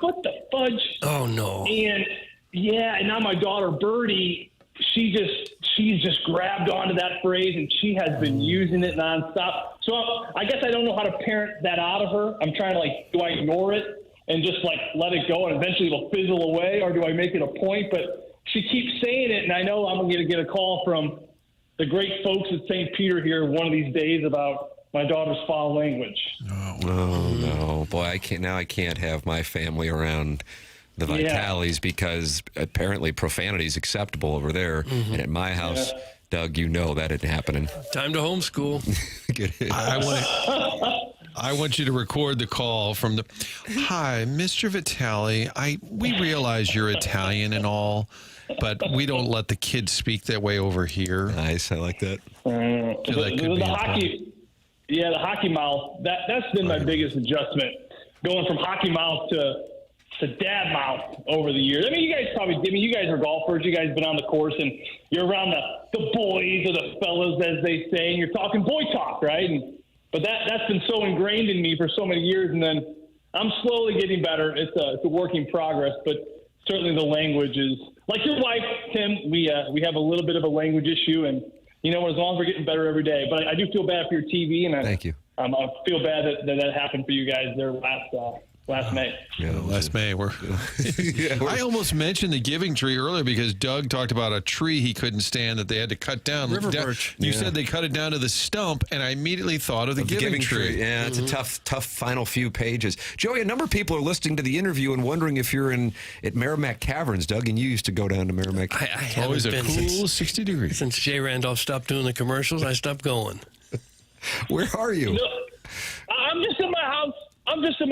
what the fudge? Oh, no. And, yeah, and now my daughter, Birdie, she's just grabbed onto that phrase, and she has been using it nonstop. So I guess I don't know how to parent that out of her. I'm trying to, do I ignore it and just, let it go, and eventually it'll fizzle away, or do I make it a point? But she keeps saying it, and I know I'm going to get a call from the great folks at St. Peter here one of these days about my daughter's foul language. Oh no, boy! I can't have my family around the Vitales because apparently profanity is acceptable over there, and at my house, Doug, you know that isn't happening. Time to homeschool. I want you to record the call from the. Hi, Mr. Vitale. We realize you're Italian and all, but we don't let the kids speak that way over here. Nice, I like that. The hockey mouth. That's been my biggest adjustment, going from hockey mouth to dad mouth over the years. I mean, you guys are golfers. You guys have been on the course, and you're around the boys or the fellas, as they say, and you're talking boy talk, right? But that's been so ingrained in me for so many years, and then I'm slowly getting better. It's a work in progress, but certainly the language is like your wife, Tim. We have a little bit of a language issue, and as long as we're getting better every day. But I do feel bad for your TV, and Thank you. I feel bad that happened for you guys there last May. Yeah, last May. I almost mentioned the giving tree earlier because Doug talked about a tree he couldn't stand that they had to cut down. River birch. You said they cut it down to the stump, and I immediately thought of the giving tree. Yeah, it's a tough final few pages. Joey, a number of people are listening to the interview and wondering if you're at Merrimack Caverns, Doug, and you used to go down to Merrimack. I haven't Always a been cool 60 degrees. Since Jay Randolph stopped doing the commercials, I stopped going. Where are you? I'm just in my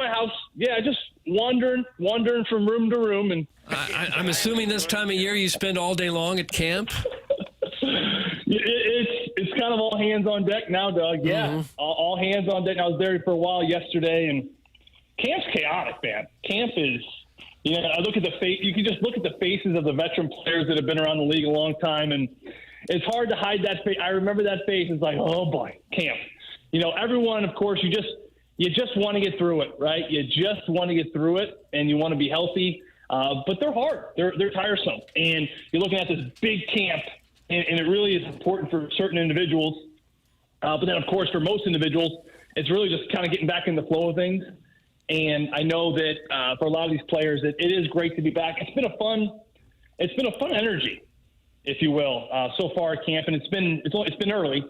house. Yeah, just wandering from room to room. And I'm assuming this time of year you spend all day long at camp? It's kind of all hands on deck now, Doug. Yeah, all hands on deck. I was there for a while yesterday, and camp's chaotic, man. Camp is, I look at the face. You can just look at the faces of the veteran players that have been around the league a long time, and it's hard to hide that face. I remember that face. It's like, oh boy, camp. Everyone, of course, you just want to get through it, right? You just want to get through it, and you want to be healthy. But they're hard. They're tiresome. And you're looking at this big camp, and it really is important for certain individuals. But then, of course, for most individuals, it's really just kind of getting back in the flow of things. And I know that for a lot of these players, that it is great to be back. It's been a fun energy, if you will, so far at camp, and it's been early.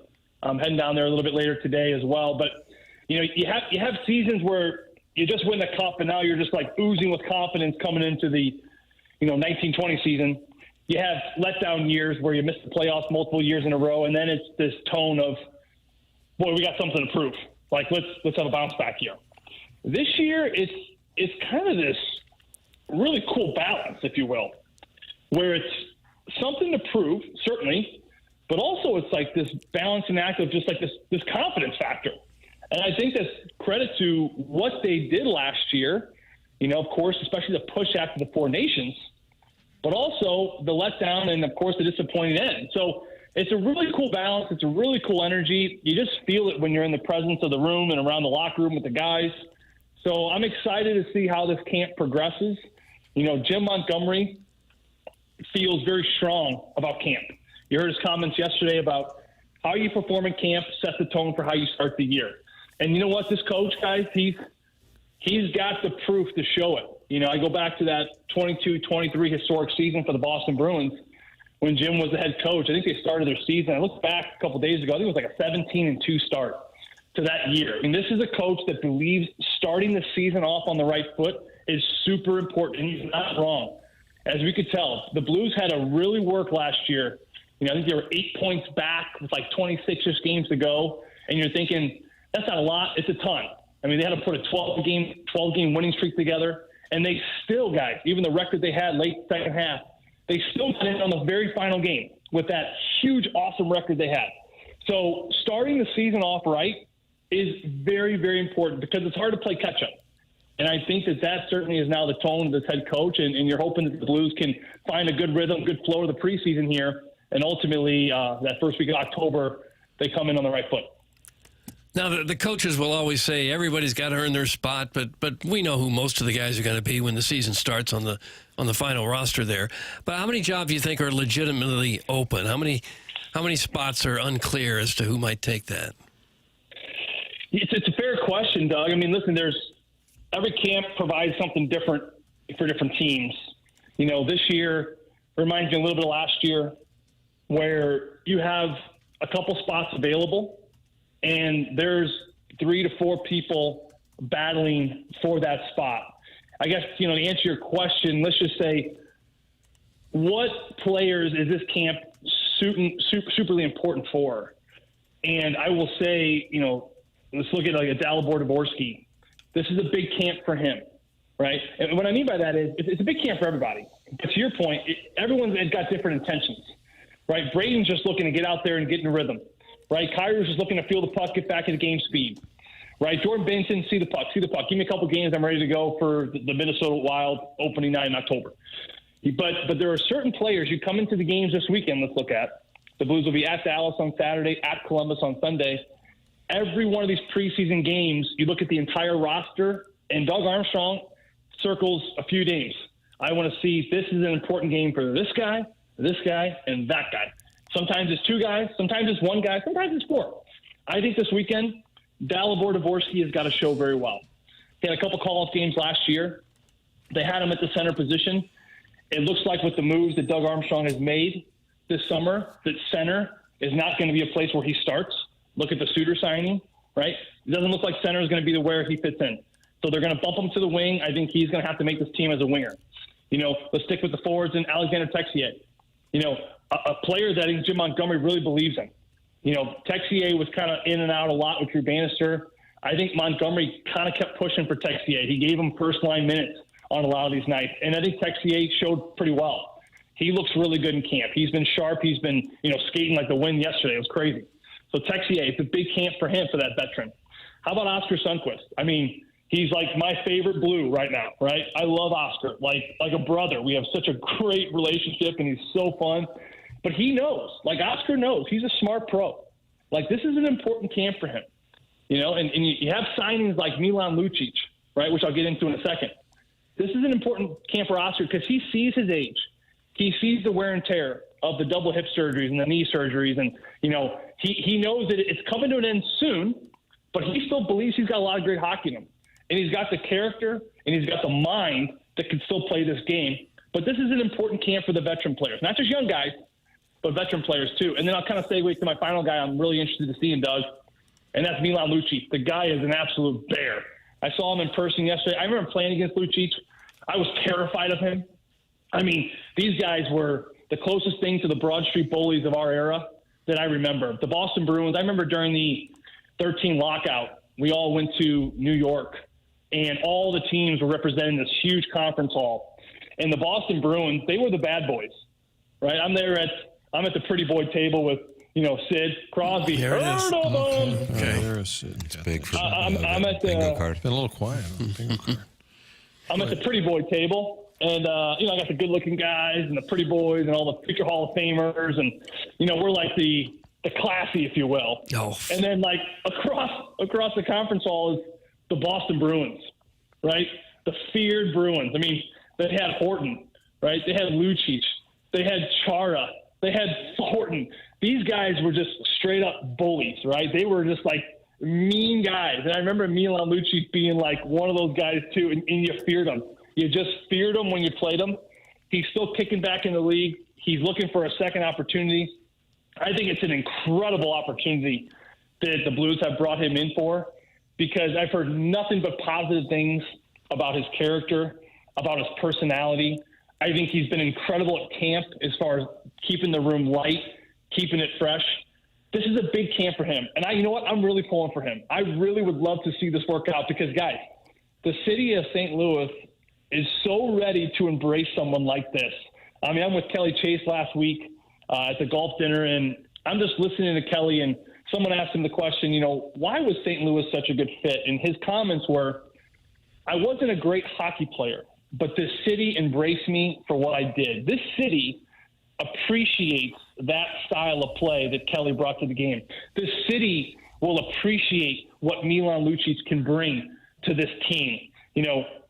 I'm heading down there a little bit later today as well. But you have seasons where you just win the cup, and now you're just like oozing with confidence coming into the 1920 season. You have letdown years where you miss the playoffs multiple years in a row, and then it's this tone of, boy, we got something to prove. Like let's have a bounce back year. This year, it's kind of this really cool balance, if you will, where it's something to prove, certainly, but also it's like this balancing act of just like this confidence factor. And I think that's credit to what they did last year, of course, especially the push after the Four Nations, but also the letdown and, of course, the disappointing end. So it's a really cool balance. It's a really cool energy. You just feel it when you're in the presence of the room and around the locker room with the guys. So I'm excited to see how this camp progresses. Jim Montgomery feels very strong about camp. You heard his comments yesterday about how you perform in camp sets the tone for how you start the year. And you know what? This coach, guys, he's got the proof to show it. I go back to that 22-23 historic season for the Boston Bruins when Jim was the head coach. I think they started their season. I looked back a couple days ago. I think it was like a 17-2 start to that year. And this is a coach that believes starting the season off on the right foot is super important, and he's not wrong. As we could tell, the Blues had to really work last year. I think they were 8 points back with like 26-ish games to go. And you're thinking, that's not a lot. It's a ton. I mean, they had to put a 12-game winning streak together. And they still, guys, even the record they had late second half, they still got in on the very final game with that huge, awesome record they had. So starting the season off right is very, very important because it's hard to play catch-up. And I think that certainly is now the tone of this head coach. And you're hoping that the Blues can find a good rhythm, good flow of the preseason here. And ultimately, that first week of October, they come in on the right foot. Now, the coaches will always say everybody's got to earn their spot, but we know who most of the guys are going to be when the season starts on the final roster there. But how many jobs do you think are legitimately open? How many spots are unclear as to who might take that? It's a fair question, Doug. I mean, listen, every camp provides something different for different teams. This year reminds me a little bit of last year, where you have a couple spots available and there's 3 to 4 people battling for that spot. I guess, to answer your question, let's just say, what players is this camp superly important for? And I will say, let's look at like a Dalibor Dvorsky. This is a big camp for him, right? And what I mean by that is it's a big camp for everybody. But to your point, everyone's got different intentions. Right, Braden's just looking to get out there and get in rhythm. Right, Kyrie's just looking to feel the puck, get back into game speed. Right, Jordan Benson, see the puck. Give me a couple games, I'm ready to go for the Minnesota Wild opening night in October. But there are certain players you come into the games this weekend. Let's look at the Blues will be at Dallas on Saturday, at Columbus on Sunday. Every one of these preseason games, you look at the entire roster, And Doug Armstrong circles a few names. I want to see this is an important game for this guy, and that guy. Sometimes it's two guys, sometimes it's one guy, sometimes it's four. I think this weekend, Dalibor Dvorsky has got to show very well. He had a couple call-off games last year. They had him at the center position. It looks like with the moves that Doug Armstrong has made this summer, that center is not going to be a place where he starts. Look at the Suter signing, right? It doesn't look like center is going to be where he fits in. So they're going to bump him to the wing. I think he's going to have to make this team as a winger. Let's stick with the forwards and Alexander Texier. A player that I think Jim Montgomery really believes in. Texier was kind of in and out a lot with Drew Bannister. I think Montgomery kind of kept pushing for Texier. He gave him first-line minutes on a lot of these nights. And I think Texier showed pretty well. He looks really good in camp. He's been sharp. He's been, skating like the wind yesterday. It was crazy. So Texier, it's a big camp for him, for that veteran. How about Oscar Sundqvist? I mean, he's like my favorite Blue right now, right? I love Oscar, like a brother. We have such a great relationship, and he's so fun. But he knows, Oscar knows, he's a smart pro. This is an important camp for him, and you have signings like Milan Lucic, right, which I'll get into in a second. This is an important camp for Oscar because he sees his age. He sees the wear and tear of the double hip surgeries and the knee surgeries, and, he knows that it's coming to an end soon, but he still believes he's got a lot of great hockey in him. And he's got the character, and he's got the mind that can still play this game. But this is an important camp for the veteran players, not just young guys, but veteran players too. And then I'll kind of segue to my final guy I'm really interested to see in, Doug, and that's Milan Lucic. The guy is an absolute bear. I saw him in person yesterday. I remember playing against Lucic. I was terrified of him. I mean, these guys were the closest thing to the Broad Street Bullies of our era that I remember. The Boston Bruins, I remember during the 13 lockout, we all went to New York, and all the teams were representing this huge conference hall. And the Boston Bruins, they were the bad boys, right? I'm at the pretty boy table with, Sid Crosby. There it is. Okay. There is Sid. It's big for I'm at the bingo card. Been a little quiet on the bingo card. I'm at the pretty boy table, and I got the good-looking guys and the pretty boys and all the future Hall of Famers, and we're like the classy, if you will. Oh. And then across the conference hall is the Boston Bruins, right? The feared Bruins. I mean, they had Horton, right? They had Lucic, they had Chara, they had Thornton. These guys were just straight up bullies, right? They were just mean guys. And I remember Milan Lucic being one of those guys too, and you feared him. You just feared him when you played him. He's still kicking back in the league. He's looking for a second opportunity. I think it's an incredible opportunity that the Blues have brought him in for, because I've heard nothing but positive things about his character, about his personality. I think he's been incredible at camp as far as keeping the room light, keeping it fresh. This is a big camp for him. And you know what? I'm really pulling for him. I really would love to see this work out because, guys, the city of St. Louis is so ready to embrace someone like this. I mean, I'm with Kelly Chase last week at the golf dinner, and I'm just listening to Kelly, and someone asked him the question, why was St. Louis such a good fit? And his comments were, I wasn't a great hockey player, but this city embraced me for what I did. This city appreciates that style of play that Kelly brought to the game. This city will appreciate what Milan Lucic can bring to this team.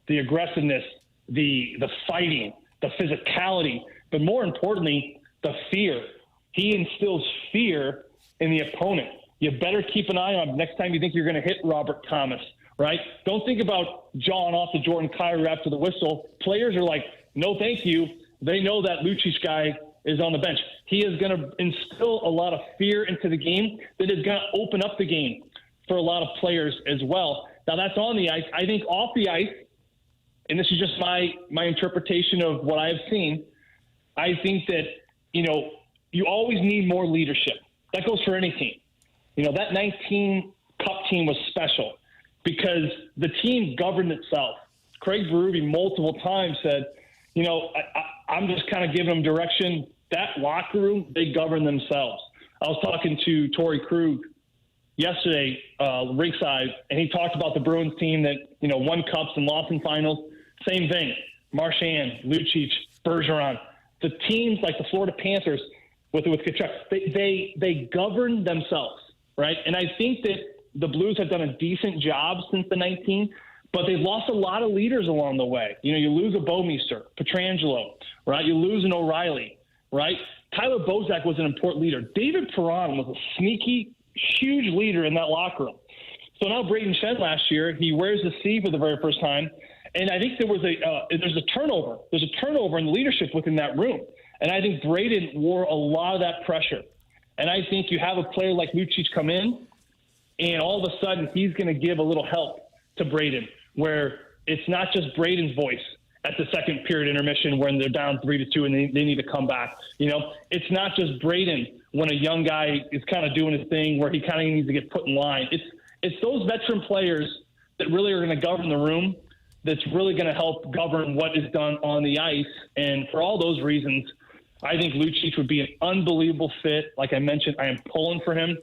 The aggressiveness, the fighting, the physicality, but more importantly, the fear. He instills fear in the opponent. You better keep an eye on him next time you think you're going to hit Robert Thomas, right? Don't think about jawing off the Jordan Kyrou after the whistle. Players are like, no, thank you. They know that Lucic guy is on the bench. He is going to instill a lot of fear into the game that is going to open up the game for a lot of players as well. Now, that's on the ice. I think off the ice, and this is just my interpretation of what I've seen, I think that, you always need more leadership. That goes for any team. That 19 Cup team was special because the team governed itself. Craig Berube multiple times said, I'm just kind of giving them direction. That locker room, they govern themselves. I was talking to Torrey Krug yesterday, ringside, and he talked about the Bruins team that, won cups and lost in finals. Same thing. Marchand, Lucic, Bergeron. The teams like the Florida Panthers with Tkachuk, they govern themselves, right? And I think that the Blues have done a decent job since the 19, But they've lost a lot of leaders along the way. You know, you lose a Bouwmeester, Petrangelo, right? You lose an O'Reilly, right? Tyler Bozak was an important leader. David Perron was a sneaky, huge leader in that locker room. So now Braden Shen last year, he wears the C for the very first time. And I think there's a turnover. There's a turnover in the leadership within that room. And I think Braden wore a lot of that pressure. And I think you have a player like Lucic come in, and all of a sudden he's going to give a little help to Braden, where it's not just Braden's voice at the second period intermission when they're down 3-2 and they need to come back. You know, it's not just Braden when a young guy is kind of doing his thing where he kind of needs to get put in line. It's those veteran players that really are going to govern the room, that's really going to help govern what is done on the ice. And for all those reasons, I think Lucic would be an unbelievable fit. Like I mentioned, I am pulling for him.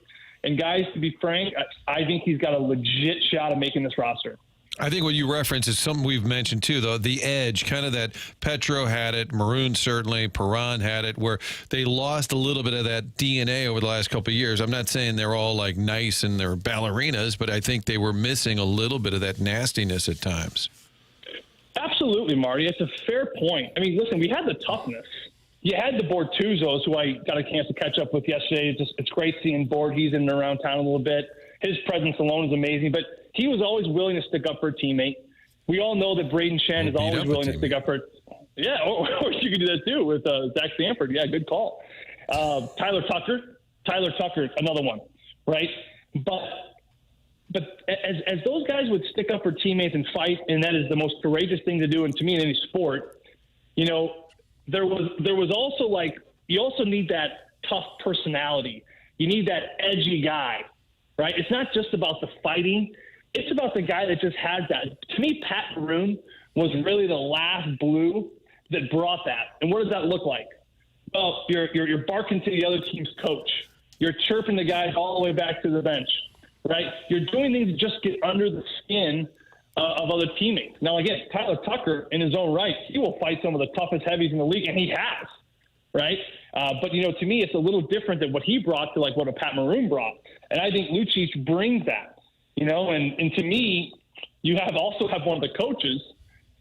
And guys, to be frank, I think he's got a legit shot of making this roster. I think what you reference is something we've mentioned too, though, the edge, kind of that Petro had it, Maroon certainly, Perron had it, where they lost a little bit of that DNA over the last couple of years. I'm not saying they're all like nice and they're ballerinas, but I think they were missing a little bit of that nastiness at times. Absolutely, Marty. It's a fair point. I mean, listen, we had the toughness. You had the Bortuzos, who I got a chance to catch up with yesterday. It's great seeing Bort. He's in and around town a little bit. His presence alone is amazing, but he was always willing to stick up for a teammate. We all know that Braden Shen is always willing to stick up for Yeah, or you could do that too with Zach Sanford. Yeah, good call. Tyler Tucker, another one, right? But as those guys would stick up for teammates and fight, and that is the most courageous thing to do, and to me in any sport, you know, there was also like, you also need that tough personality. You need that edgy guy, right? It's not just about the fighting. It's about the guy that just has that. To me, Pat Maroon was really the last blue that brought that. And what does that look like? Well, you're barking to the other team's coach. You're chirping the guys all the way back to the bench, right? You're doing things to just get under the skin of other teammates. Now, again, Tyler Tucker, in his own right, he will fight some of the toughest heavies in the league, and he has, right? But, you know, to me, it's a little different than what he brought to, like, what a Pat Maroon brought. And I think Lucic brings that, you know, and to me, you also have one of the coaches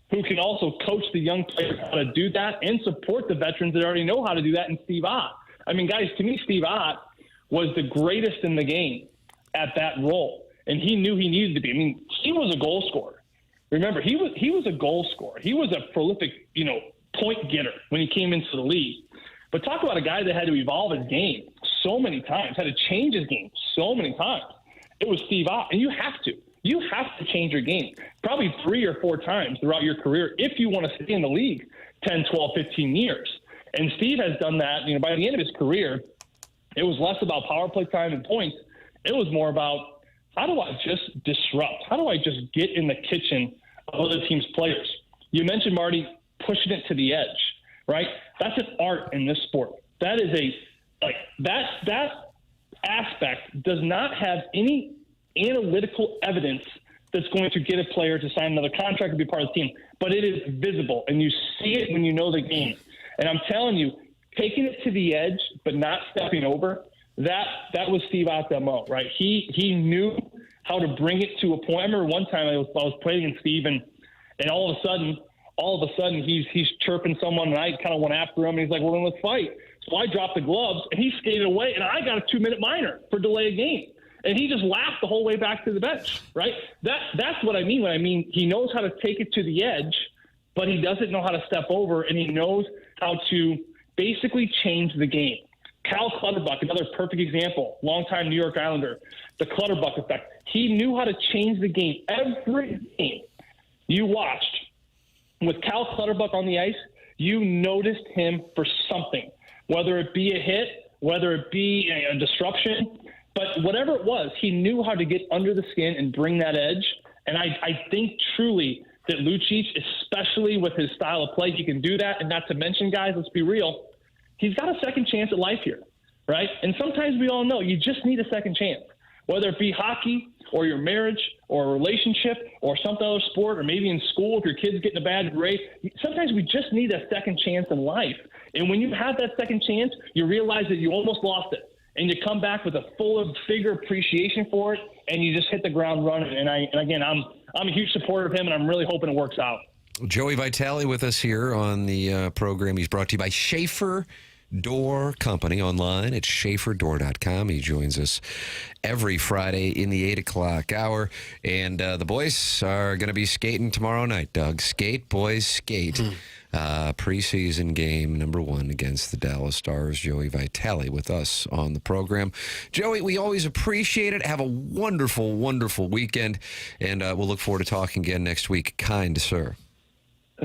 who can also coach the young players how to do that and support the veterans that already know how to do that in Steve Ott. I mean, guys, to me, Steve Ott was the greatest in the game at that role, and he knew he needed to be. I mean, he was a goal scorer. Remember, he was a goal scorer. He was a prolific, you know, point getter when he came into the league. But talk about a guy that had to evolve his game so many times, had to change his game so many times. It was Steve Ott, and you have to. You have to change your game probably 3 or 4 times throughout your career if you want to stay in the league 10, 12, 15 years. And Steve has done that. You know, by the end of his career, it was less about power play time and points. It was more about, how do I just disrupt? How do I just get in the kitchen of other teams' players? You mentioned, Marty, pushing it to the edge, right? That's an art in this sport. That is that aspect does not have any analytical evidence that's going to get a player to sign another contract and be part of the team, but it is visible, and you see it when you know the game. And I'm telling you, taking it to the edge but not stepping over, that was Steve Ott's MO, right? He knew how to bring it to a point. I remember one time I was playing against Steve, and all of a sudden he's chirping someone, and I kind of went after him, and he's like, well, then let's fight. So I dropped the gloves, and he skated away, and I got a 2-minute minor for delay of game. And he just laughed the whole way back to the bench, right? That's what I mean when I mean he knows how to take it to the edge, but he doesn't know how to step over, and he knows how to basically change the game. Cal Clutterbuck, another perfect example, longtime New York Islander, the Clutterbuck effect. He knew how to change the game. Every game you watched with Cal Clutterbuck on the ice, you noticed him for something, whether it be a hit, whether it be a disruption. But whatever it was, he knew how to get under the skin and bring that edge. And I think truly that Lucic, especially with his style of play, he can do that. And not to mention, guys, let's be real, he's got a second chance at life here, right? And sometimes we all know you just need a second chance, whether it be hockey or your marriage or a relationship or some other sport, or maybe in school if your kid's getting a bad grade. Sometimes we just need a second chance in life. And when you have that second chance, you realize that you almost lost it. And you come back with a fuller, bigger appreciation for it, and you just hit the ground running. And again, I'm I'm a huge supporter of him, and I'm really hoping it works out. Joey Vitale with us here on the program. He's brought to you by Schaefer Door Company online at SchaeferDoor.com. He joins us every Friday in the 8 o'clock hour. And the boys are going to be skating tomorrow night, Doug. Skate, boys, skate. Preseason game number 1 against the Dallas Stars. Joey Vitale with us on the program. Joey, we always appreciate it. Have a wonderful, wonderful weekend. And we'll look forward to talking again next week. Kind sir.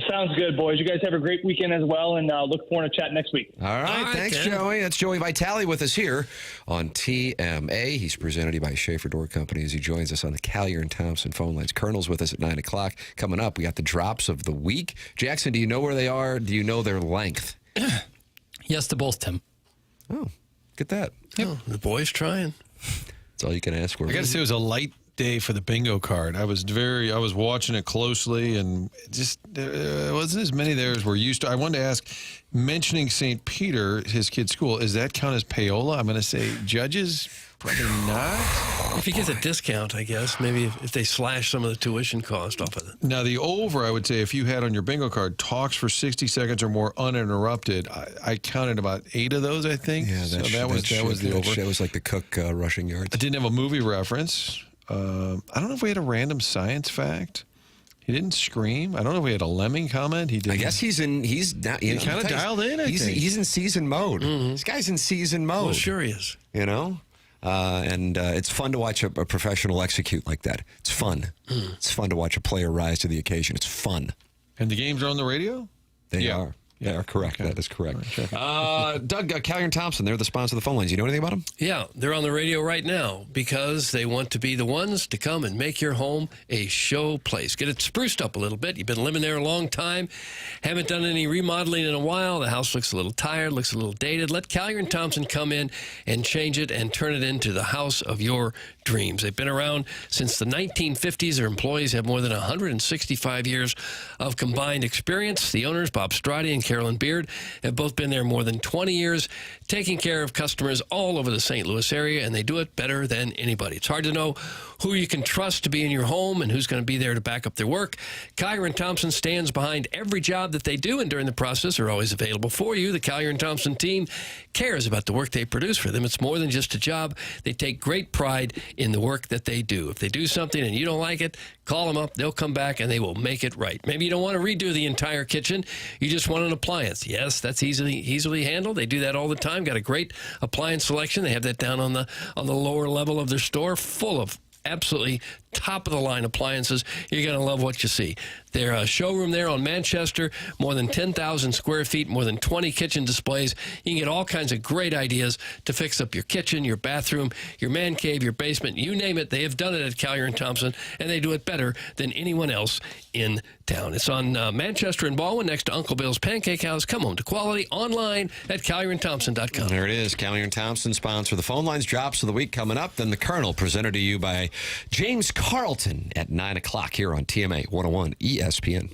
Sounds good, boys. You guys have a great weekend as well, and look forward to chat next week. All right. Thanks, Joey. That's Joey Vitale with us here on TMA. He's presented by Schaefer Door Company as he joins us on the Collier and Thompson phone lines. Colonel's with us at 9 o'clock. Coming up, we got the drops of the week. Jackson, do you know where they are? Do you know their length? Yes to both, Tim. Oh, get that. Yep. Oh, the boy's trying. That's all you can ask for. I got to say, it was a light day for the bingo card. I was watching it closely, and just wasn't as many there as we're used to. I wanted to ask, mentioning St. Peter, his kid's school, is that count as payola? I'm going to say judges, probably not. If he gets a discount, I guess, maybe if they slash some of the tuition cost off of it. Now, the over, I would say, if you had on your bingo card, talks for 60 seconds or more uninterrupted, I counted about 8 of those, I think. Yeah, that was the over. That was like the Cook rushing yards. I didn't have a movie reference. I don't know if we had a random science fact. He didn't scream. I don't know if we had a lemming comment. He did. I guess he's kind of dialed in. I think he's in season mode. Mm-hmm. This guy's in season mode. Well, sure he is. You know, and it's fun to watch a professional execute like that. It's fun. It's fun to watch a player rise to the occasion. It's fun. And the games are on the radio. They are. They are correct. Okay. That is correct. Doug, Collier and Thompson, they're the sponsor of the phone lines. You know anything about them? Yeah, they're on the radio right now because they want to be the ones to come and make your home a show place. Get it spruced up a little bit. You've been living there a long time, haven't done any remodeling in a while. The house looks a little tired, looks a little dated. Let Collier and Thompson come in and change it and turn it into the house of your dreams. They've been around since the 1950s. Their employees have more than 165 years of combined experience. The owners, Bob Strati and Carolyn Beard, have both been there more than 20 years, taking care of customers all over the St. Louis area, and they do it better than anybody. It's hard to know who you can trust to be in your home and who's going to be there to back up their work. Collier and Thompson stands behind every job that they do, and during the process are always available for you. The Collier and Thompson team cares about the work they produce for them. It's more than just a job. They take great pride in the work that they do. If they do something and you don't like it, call them up. They'll come back and they will make it right. Maybe you don't want to redo the entire kitchen. You just want an appliance. Yes, that's easily handled. They do that all the time. Got a great appliance selection. They have that down on the lower level of their store, full of absolutely top-of-the-line appliances. You're going to love what you see. Their showroom there on Manchester, more than 10,000 square feet, more than 20 kitchen displays. You can get all kinds of great ideas to fix up your kitchen, your bathroom, your man cave, your basement, you name it. They have done it at Collier & Thompson, and they do it better than anyone else in town. It's on Manchester and Baldwin next to Uncle Bill's Pancake House. Come home to quality online at collierandthompson.com. There it is. Collier & Thompson sponsor the phone lines. Drops of the week coming up. Then the Colonel, presented to you by James Carlton at 9 o'clock here on TMA 101 ESPN.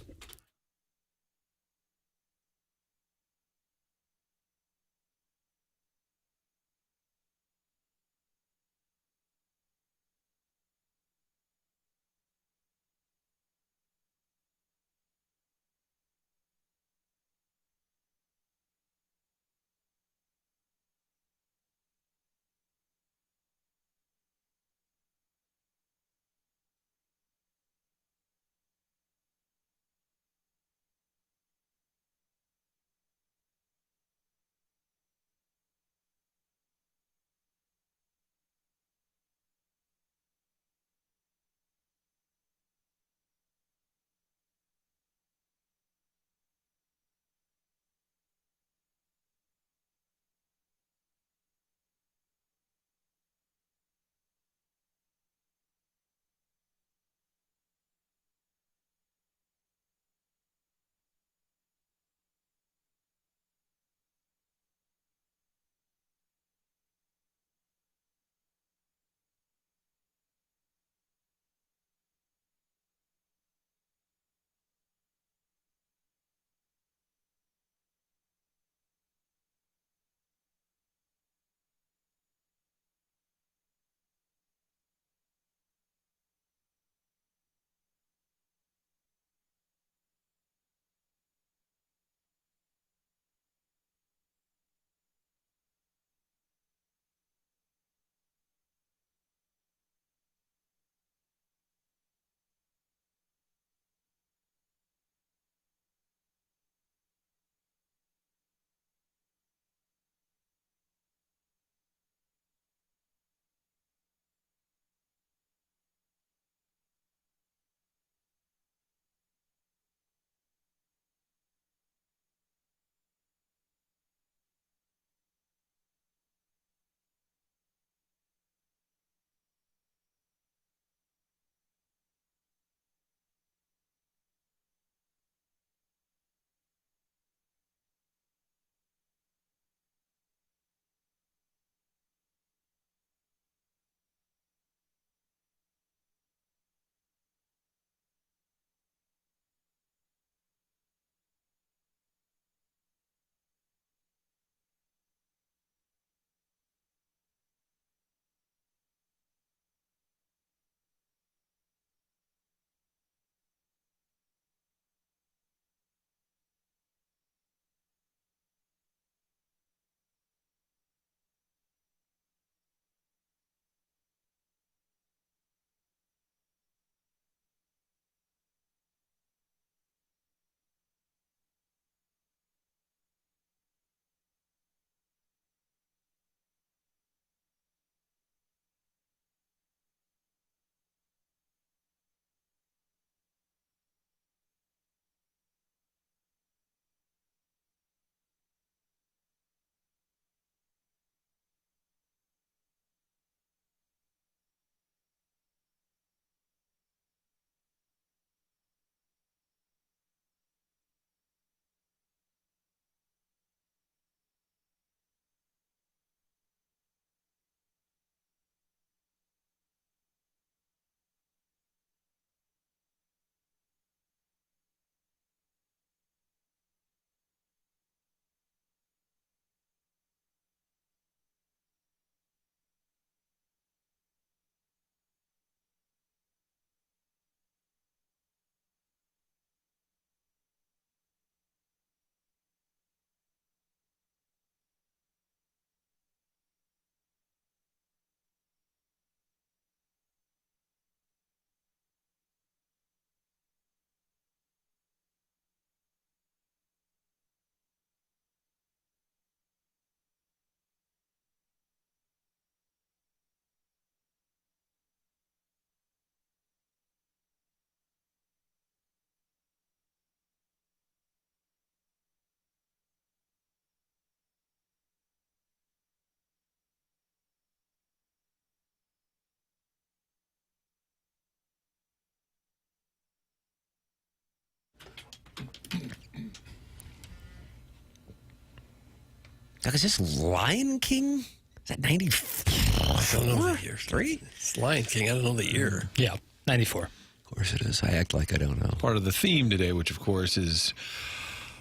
Doug, is this Lion King? Is that 94? I don't know the year. 3? It's Lion King. I don't know the year. Yeah, 94. Of course it is. I act like I don't know. Part of the theme today, which of course is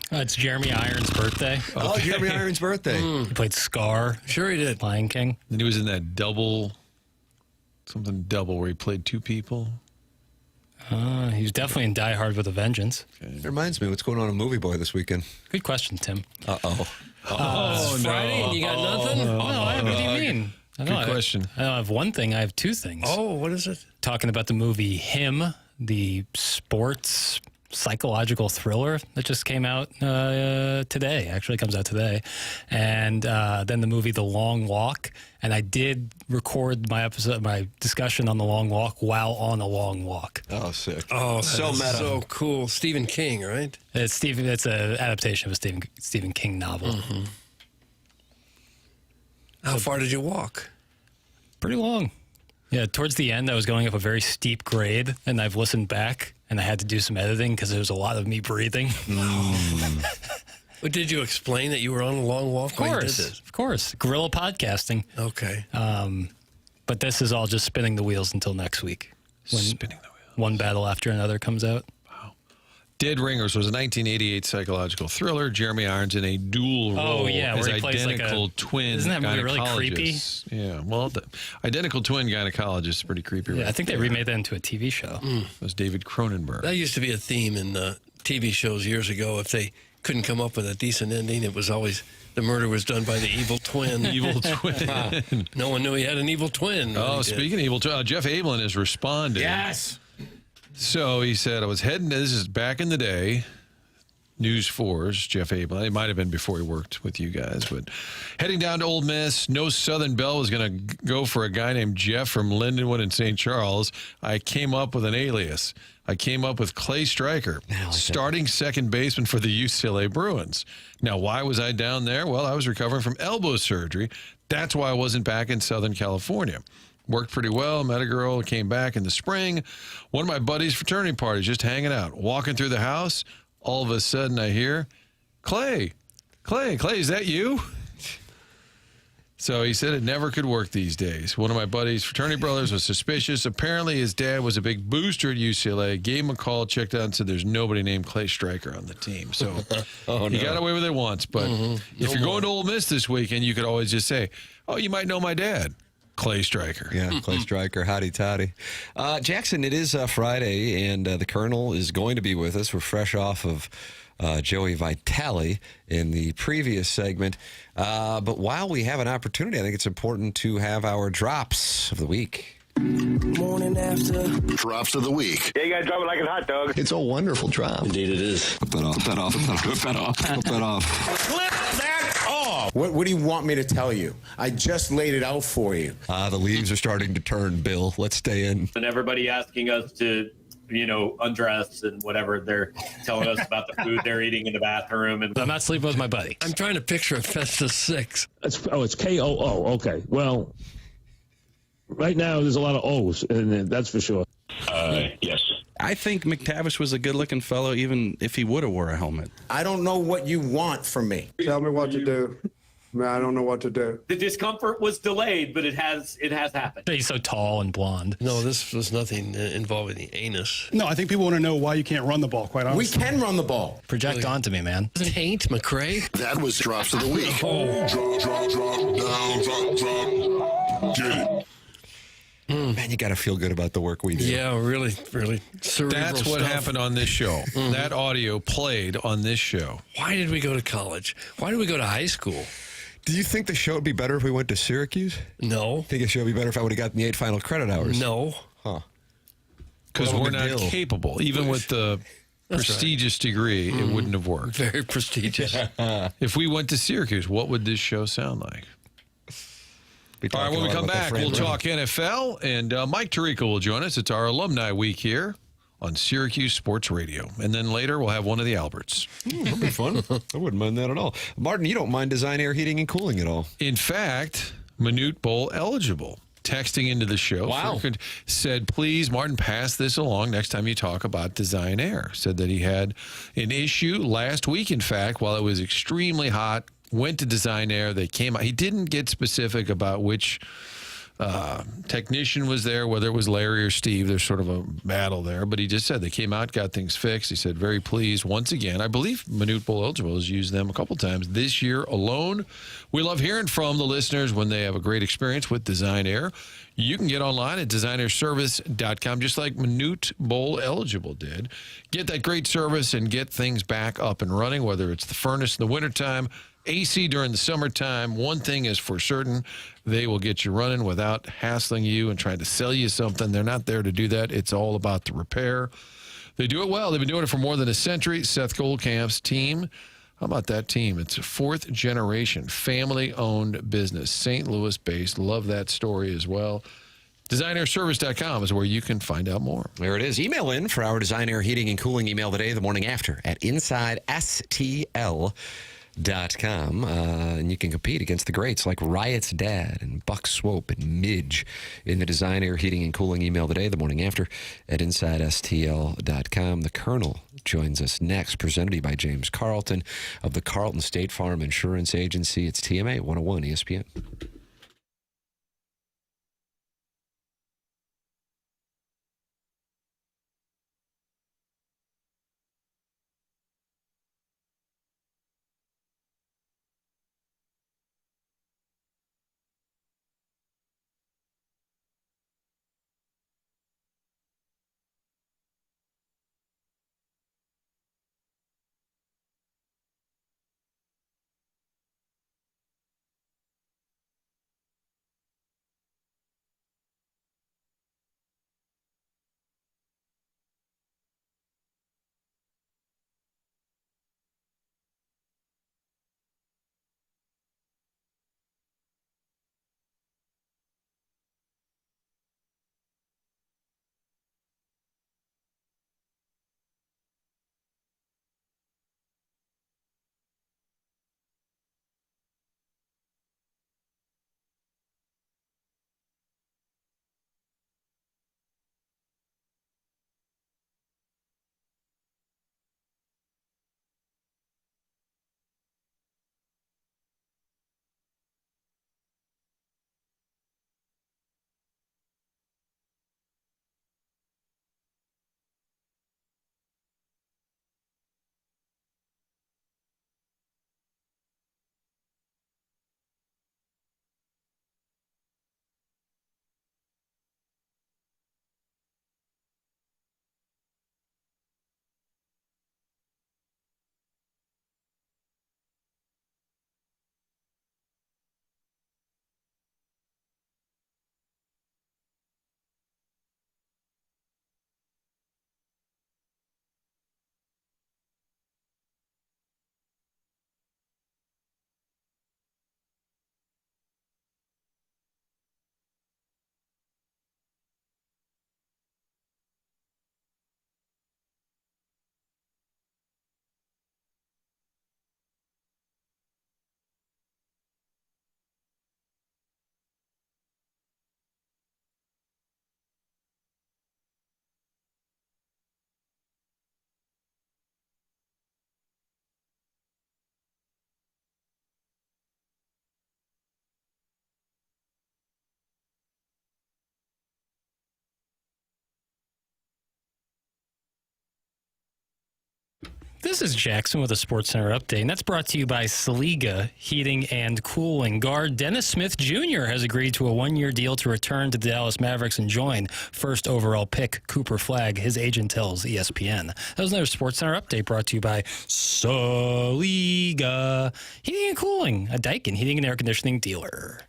It's Jeremy Irons' birthday. Oh, Jeremy Irons' birthday. He played Scar. Sure he did. Lion King. and he was in that something double where he played 2 people. He was definitely in Die Hard with a Vengeance. It reminds me, what's going on in Movie Boy this weekend? Good question, Tim. Uh-oh. It's Friday and you got nothing? What do you mean? Good question. I don't have one thing. I have 2 things. Oh, what is it? Talking about the movie Him, the sports psychological thriller that just came out today. Actually comes out today. And then the movie The Long Walk. And I did record my discussion on The Long Walk while on a long walk. Oh, sick. Oh, so meta. So cool. Stephen King, right? It's an adaptation of a Stephen King novel. Mm-hmm. How far did you walk? Pretty long. Yeah, towards the end, I was going up a very steep grade, and I've listened back, and I had to do some editing because there was a lot of me breathing. But did you explain that you were on a long walk? Of course. Guerrilla podcasting. Okay. But this is all just spinning the wheels until next week. When Spinning the wheels. One Battle After Another comes out. Dead Ringers was a 1988 psychological thriller. Jeremy Irons in a dual role Oh, yeah, as where he plays identical twin Isn't that movie really creepy? gynecologist. Yeah, well, the identical twin gynecologist is pretty creepy. Yeah, right I think they there. remade that into a TV show. It was David Cronenberg. That used to be a theme in TV shows years ago. If they couldn't come up with a decent ending, it was always the murder was done by the evil twin. Evil twin. No one knew he had an evil twin. Oh, speaking of evil twin, Jeff Ablin has responded. Yes. So he said, I was heading, this is back in the day, News 4's Jeff Ablin. It might have been before he worked with you guys, but heading down to Ole Miss, no Southern Belle was going to go for a guy named Jeff from Lindenwood in St. Charles. I came up with an alias. I came up with Clay Stryker, starting second baseman for the UCLA Bruins. Now, why was I down there? Well, I was recovering from elbow surgery. That's why I wasn't back in Southern California. Worked pretty well, met a girl, came back in the spring. One of my buddies' fraternity parties, just hanging out, walking through the house. All of a sudden I hear, Clay, is that you? So he said it never could work these days. One of my buddies' fraternity brothers was suspicious. Apparently his dad was a big booster at UCLA, gave him a call, checked out, and said there's nobody named Clay Stryker on the team. So he got away with it once. But if you're going to Ole Miss this weekend, you could always just say, oh, you might know my dad. Clay Stryker. Yeah, Clay Stryker. Howdy toddy. Jackson, it is Friday, and the Colonel is going to be with us. We're fresh off of Joey Vitale in the previous segment. But while we have an opportunity, I think it's important to have our drops of the week. Morning after. Drops of the week. Yeah, you gotta drop it like a hot dog. It's a wonderful drop. Indeed it is. Flip that off. Flip that off. Flip that off. Flip that off. Flip that off. What do you want me to tell you? I just laid it out for you. The leaves are starting to turn, Bill. Let's stay in. And everybody asking us to, undress and whatever. They're telling us about the food they're eating in the bathroom. And I'm not sleeping with my buddy. I'm trying to picture a Festus 6. It's KOO. Okay. Well, right now there's a lot of O's, and that's for sure. Yes. I think McTavish was a good-looking fellow, even if he would have wore a helmet. I don't know what you want from me. Tell me what to do. Man, I don't know what to do. the discomfort was delayed, but it has happened. He's so tall and blonde. No, this was nothing involving the anus. No, I think people want to know why you can't run the ball, quite honestly. We can run the ball. Project onto me, man. Taint, McRae. That was drops of the week. Drop, get it. Man, you got to feel good about the work we do. Yeah, really, really cerebral That's what stuff. happened on this show. That audio played on this show. Why did we go to college? Why did we go to high school? Do you think the show would be better if we went to Syracuse? No. Think the show would be better if I would have gotten the 8 final credit hours? No. Huh. Because Well, we're big not deal. capable. Even with the prestigious degree, it wouldn't have worked. Very prestigious. If we went to Syracuse, what would this show sound like? All right, when we come back, we'll talk NFL, and Mike Tirico will join us. It's our alumni week here on Syracuse Sports Radio. And then later, we'll have one of the Alberts. That'll be fun. I wouldn't mind that at all. Martin, you don't mind design air heating and cooling at all. In fact, Minute Bowl eligible. Texting into the show. Wow. Said, please, Martin, pass this along next time you talk about Design Air. Said that he had an issue last week, in fact, while it was extremely hot went to Design Air. They came out. He didn't get specific about which technician was there, whether it was Larry or Steve. There's sort of a battle there, but he just said they came out, got things fixed. He said very pleased once again. I believe Minute Bowl Eligible has used them a couple times this year alone. We love hearing from the listeners when they have a great experience with Design Air. You can get online at designairservice.com, just like Minute Bowl Eligible did. Get that great service and get things back up and running, whether it's the furnace in the wintertime, AC during the summertime. One thing is for certain, they will get you running without hassling you and trying to sell you something. They're not there to do that. It's all about the repair. They do it well. They've been doing it for more than a century. Seth Goldcamp's team, how about that team? It's a fourth generation, family-owned business, St. Louis-based. Love that story as well. DesignairService.com is where you can find out more. There it is. Email in for our Design Air Heating and Cooling email today, the morning after, at InsideSTL.com. And you can compete against the greats like Riot's dad and Buck Swope and Midge in the Design Air Heating and Cooling email today, the morning after, at InsideSTL.com. The Colonel joins us next, presented to you by James Carlton of the Carlton State Farm Insurance Agency. It's TMA 101 ESPN. This is Jackson with a SportsCenter update, and that's brought to you by Saliga Heating and Cooling. Guard Dennis Smith Jr. has agreed to a one-year deal to return to the Dallas Mavericks and join first overall pick Cooper Flagg, his agent tells ESPN. That was another SportsCenter update brought to you by Saliga Heating and Cooling, a Daikin heating and air conditioning dealer.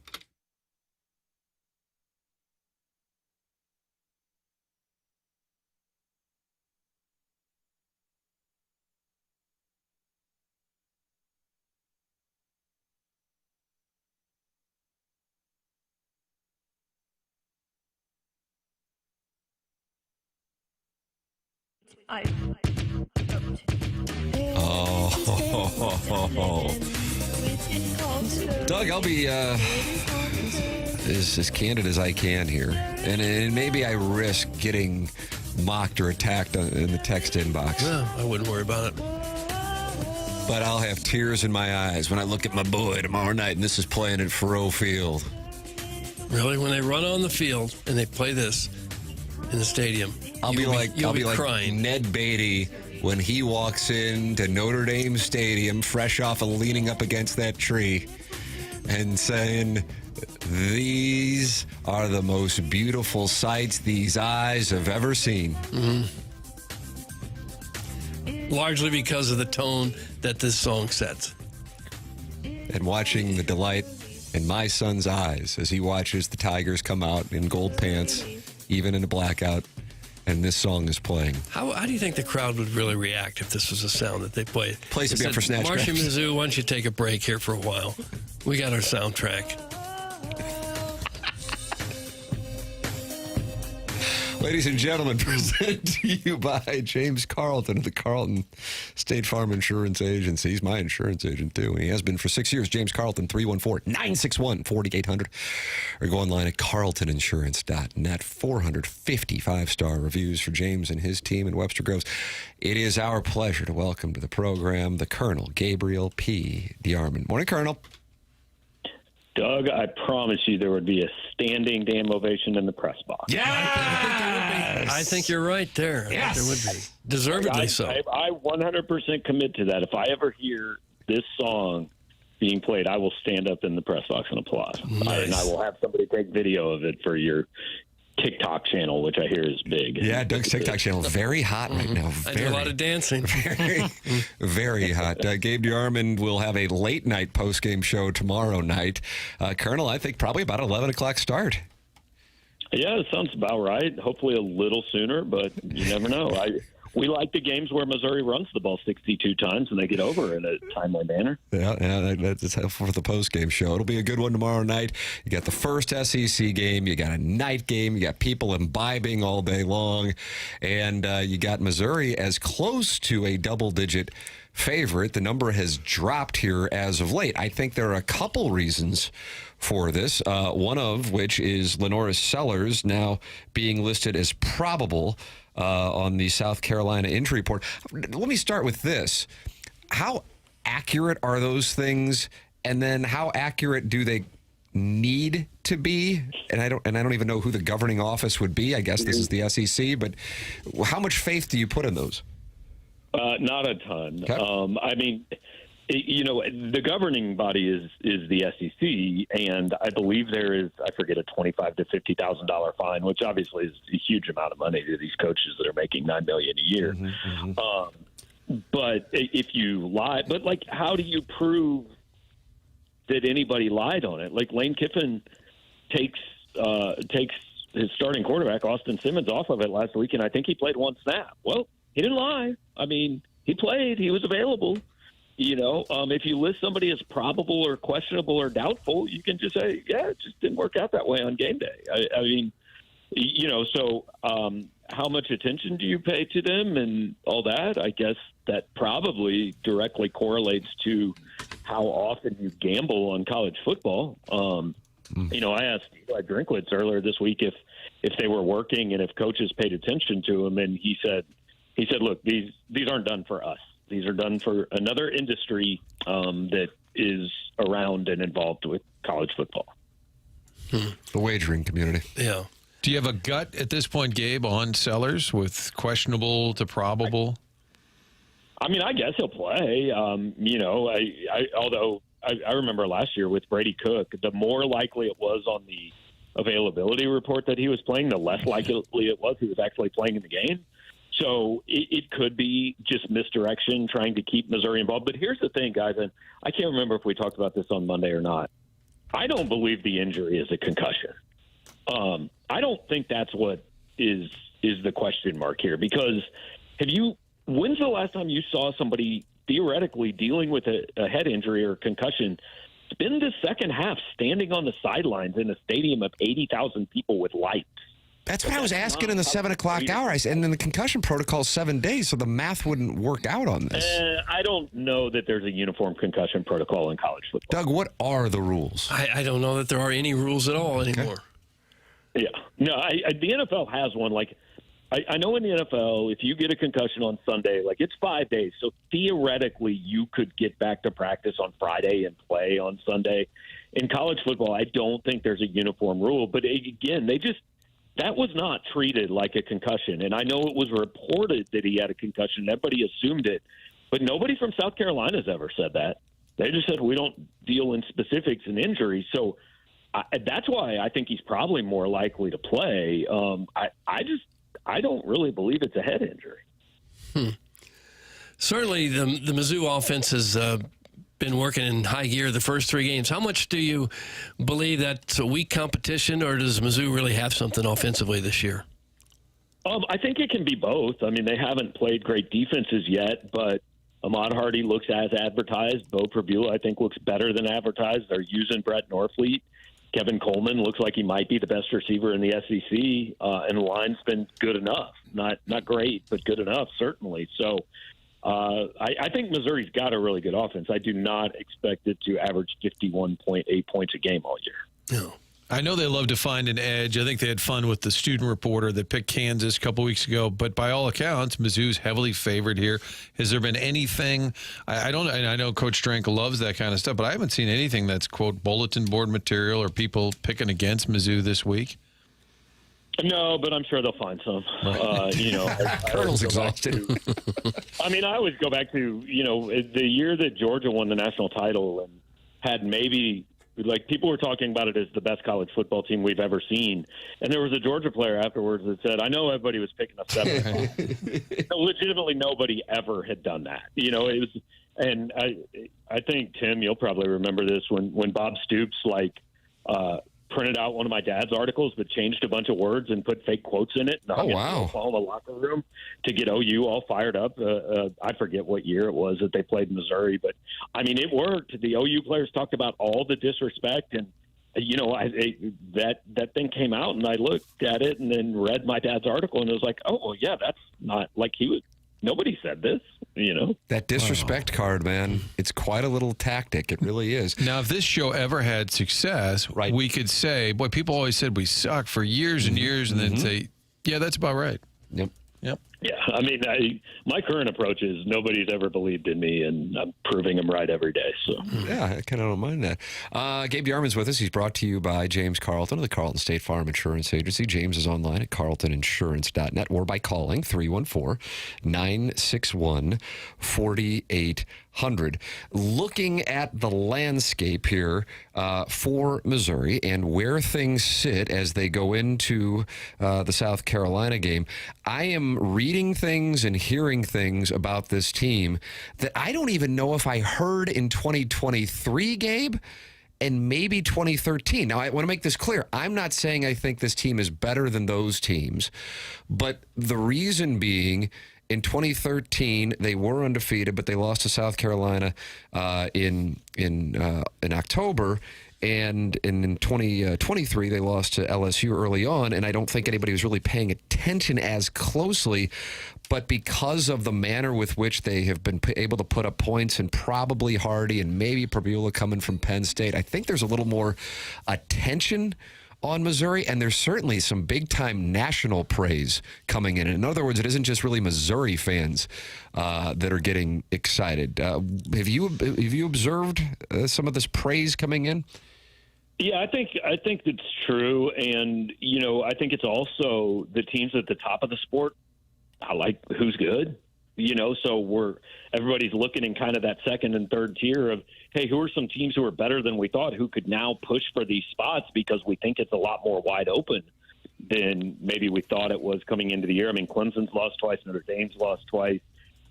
Doug, I'll be as candid as I can here. And maybe I risk getting mocked or attacked in the text inbox. No, I wouldn't worry about it. but I'll have tears in my eyes when I look at my boy tomorrow night, and this is playing at Faroe Field. Really, when they run on the field and they play this in the stadium, I'll be like crying. Ned Beatty when he walks into Notre Dame Stadium, fresh off of leaning up against that tree, and saying, "These are the most beautiful sights these eyes have ever seen." Mm-hmm. Largely because of the tone that this song sets. And watching the delight in my son's eyes as he watches the Tigers come out in gold pants, even in a blackout, and this song is playing. How do you think the crowd would really react if this was a sound that they played? Place would be up for snatch Marcia grabs. Mizzou, why don't you take a break here for a while? We got our soundtrack. Ladies and gentlemen, presented to you by James Carlton of the Carlton State Farm Insurance Agency. He's my insurance agent, too, and he has been for 6 years. James Carlton, 314-961-4800. Or go online at carltoninsurance.net. 455-star reviews for James and his team in Webster Groves. It is our pleasure to welcome to the program the Colonel, Gabriel P. DeArmond. Morning, Colonel. Doug, I promise you there would be a standing damn ovation in the press box. Yeah, I think you're right there. Yes. There would be. Deservedly so. I 100% commit to that. If I ever hear this song being played, I will stand up in the press box and applaud. Nice. And I will have somebody take video of it for your TikTok channel, which I hear is big. Yeah, Doug's TikTok channel is very hot right now. I do a lot of dancing. Very hot. Gabe DeArmond will have a late-night post-game show tomorrow night. Colonel, I think probably about 11 o'clock start. Yeah, it sounds about right. Hopefully a little sooner, but you never know. We like the games where Missouri runs the ball 62 times and they get over in a timely manner. Yeah, that's helpful for the post-game show. It'll be a good one tomorrow night. You got the first SEC game. You got a night game. You got people imbibing all day long. And you got Missouri as close to a double-digit favorite. The number has dropped here as of late. I think there are a couple reasons for this, one of which is LaNorris Sellers now being listed as probable on the South Carolina injury report. Let me start with this. How accurate are those things? And then how accurate do they need to be? And I don't even know who the governing office would be. I guess this is the SEC, but how much faith do you put in those? Not a ton. Okay. I mean, the governing body is the SEC, and I believe there is, I forget, a $25,000 to $50,000 fine, which obviously is a huge amount of money to these coaches that are making $9 million a year. But if you lie, but like, how do you prove that anybody lied on it? Like Lane Kiffin takes his starting quarterback Austin Simmons off of it last week, and I think he played one snap. Well, he didn't lie. I mean, he played. He was available. If you list somebody as probable or questionable or doubtful, you can just say, yeah, it just didn't work out that way on game day. I mean, so how much attention do you pay to them and all that? I guess that probably directly correlates to how often you gamble on college football. I asked Eli Drinkwitz earlier this week if they were working and if coaches paid attention to them, and he said, look, these aren't done for us. These are done for another industry that is around and involved with college football. The wagering community. Yeah. Do you have a gut at this point, Gabe, on Sellers with questionable to probable? I mean, I guess he'll play. Although I remember last year with Brady Cook, the more likely it was on the availability report that he was playing, the less likely it was he was actually playing in the game. So it could be just misdirection, trying to keep Missouri involved. But here's the thing, guys, and I can't remember if we talked about this on Monday or not. I don't believe the injury is a concussion. I don't think that's what is the question mark here, because when's the last time you saw somebody theoretically dealing with a head injury or concussion spend the second half standing on the sidelines in a stadium of 80,000 people with lights? That's what I was asking in the 7 o'clock hour. And then the concussion protocol is 7 days, so the math wouldn't work out on this. I don't know that there's a uniform concussion protocol in college football. Doug, what are the rules? I don't know that there are any rules at all anymore. Yeah. No, the NFL has one. Like, I know in the NFL, if you get a concussion on Sunday, like it's 5 days. So theoretically, you could get back to practice on Friday and play on Sunday. In college football, I don't think there's a uniform rule. But again, that was not treated like a concussion. And I know it was reported that he had a concussion. Everybody assumed it. But nobody from South Carolina has ever said that. They just said we don't deal in specifics and injuries. So that's why I think he's probably more likely to play. I don't really believe it's a head injury. Certainly, the Mizzou offense has been working in high gear the first 3 games. How much do you believe that's a weak competition, or does Mizzou really have something offensively this year? I think it can be both. I mean, they haven't played great defenses yet, but Ahmad Hardy looks as advertised. Bo Prabula, I think, looks better than advertised. They're using Brett Norfleet. Kevin Coleman looks like he might be the best receiver in the SEC, and the line's been good enough. Not great, but good enough, certainly. So I think Missouri's got a really good offense. I do not expect it to average 51.8 points a game all year. No. I know they love to find an edge. I think they had fun with the student reporter that picked Kansas a couple weeks ago. But by all accounts, Mizzou's heavily favored here. Has there been anything? I know Coach Drank loves that kind of stuff, but I haven't seen anything that's, quote, bulletin board material or people picking against Mizzou this week. No, but I'm sure they'll find some. Colonel's exhausted. I always go back to, the year that Georgia won the national title and had maybe – like people were talking about it as the best college football team we've ever seen. And there was a Georgia player afterwards that said, I know everybody was picking up 7. Legitimately nobody ever had done that. It was, and I think, Tim, you'll probably remember this when Bob Stoops, printed out one of my dad's articles but changed a bunch of words and put fake quotes in it. And wow. All the locker room to get OU all fired up. I forget what year it was that they played Missouri, but it worked. The OU players talked about all the disrespect, and that thing came out, and I looked at it and then read my dad's article, and it was like, oh, well, yeah, that's not like nobody said this, That disrespect card, man, it's quite a little tactic. It really is. Now, if this show ever had success, we could say, boy, people always said we suck for years and years, and then say, yeah, that's about right. Yep. Yeah, my current approach is nobody's ever believed in me, and I'm proving them right every day. So yeah, I kind of don't mind that. Gabe DeArmond's with us. He's brought to you by James Carlton of the Carlton State Farm Insurance Agency. James is online at carltoninsurance.net or by calling 314-961-4800. Looking at the landscape here for Missouri and where things sit as they go into the South Carolina game, I am reading things and hearing things about this team that I don't even know if I heard in 2023, Gabe, and maybe 2013. Now, I want to make this clear. I'm not saying I think this team is better than those teams, but the reason being, in 2013, they were undefeated, but they lost to South Carolina in October. And in 2023, they lost to LSU early on, and I don't think anybody was really paying attention as closely. But because of the manner with which they have been able to put up points, and probably Hardy and maybe Prabula coming from Penn State, I think there's a little more attention on Missouri, and there's certainly some big-time national praise coming in. In other words, it isn't just really Missouri fans that are getting excited. Have you observed some of this praise coming in? Yeah, I think it's true, and I think it's also the teams at the top of the sport. I like who's good, so everybody's looking in kind of that second and third tier of, hey, who are some teams who are better than we thought, who could now push for these spots because we think it's a lot more wide open than maybe we thought it was coming into the year. Clemson's lost twice, Notre Dame's lost twice,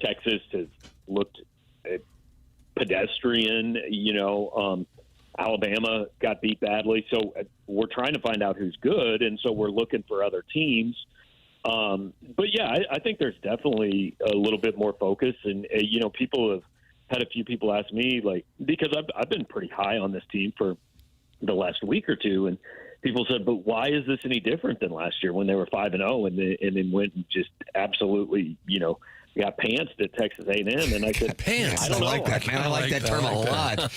Texas has looked pedestrian, Alabama got beat badly. So we're trying to find out who's good, and so we're looking for other teams. But yeah, I think there's definitely a little bit more focus, and people have had a few people ask me, because I've been pretty high on this team for the last week or two, and people said, but why is this any different than last year when they were 5-0 and then went and just absolutely, got pantsed at Texas A&M? And I said, pants. I don't know. Like that, man. I like that term a lot.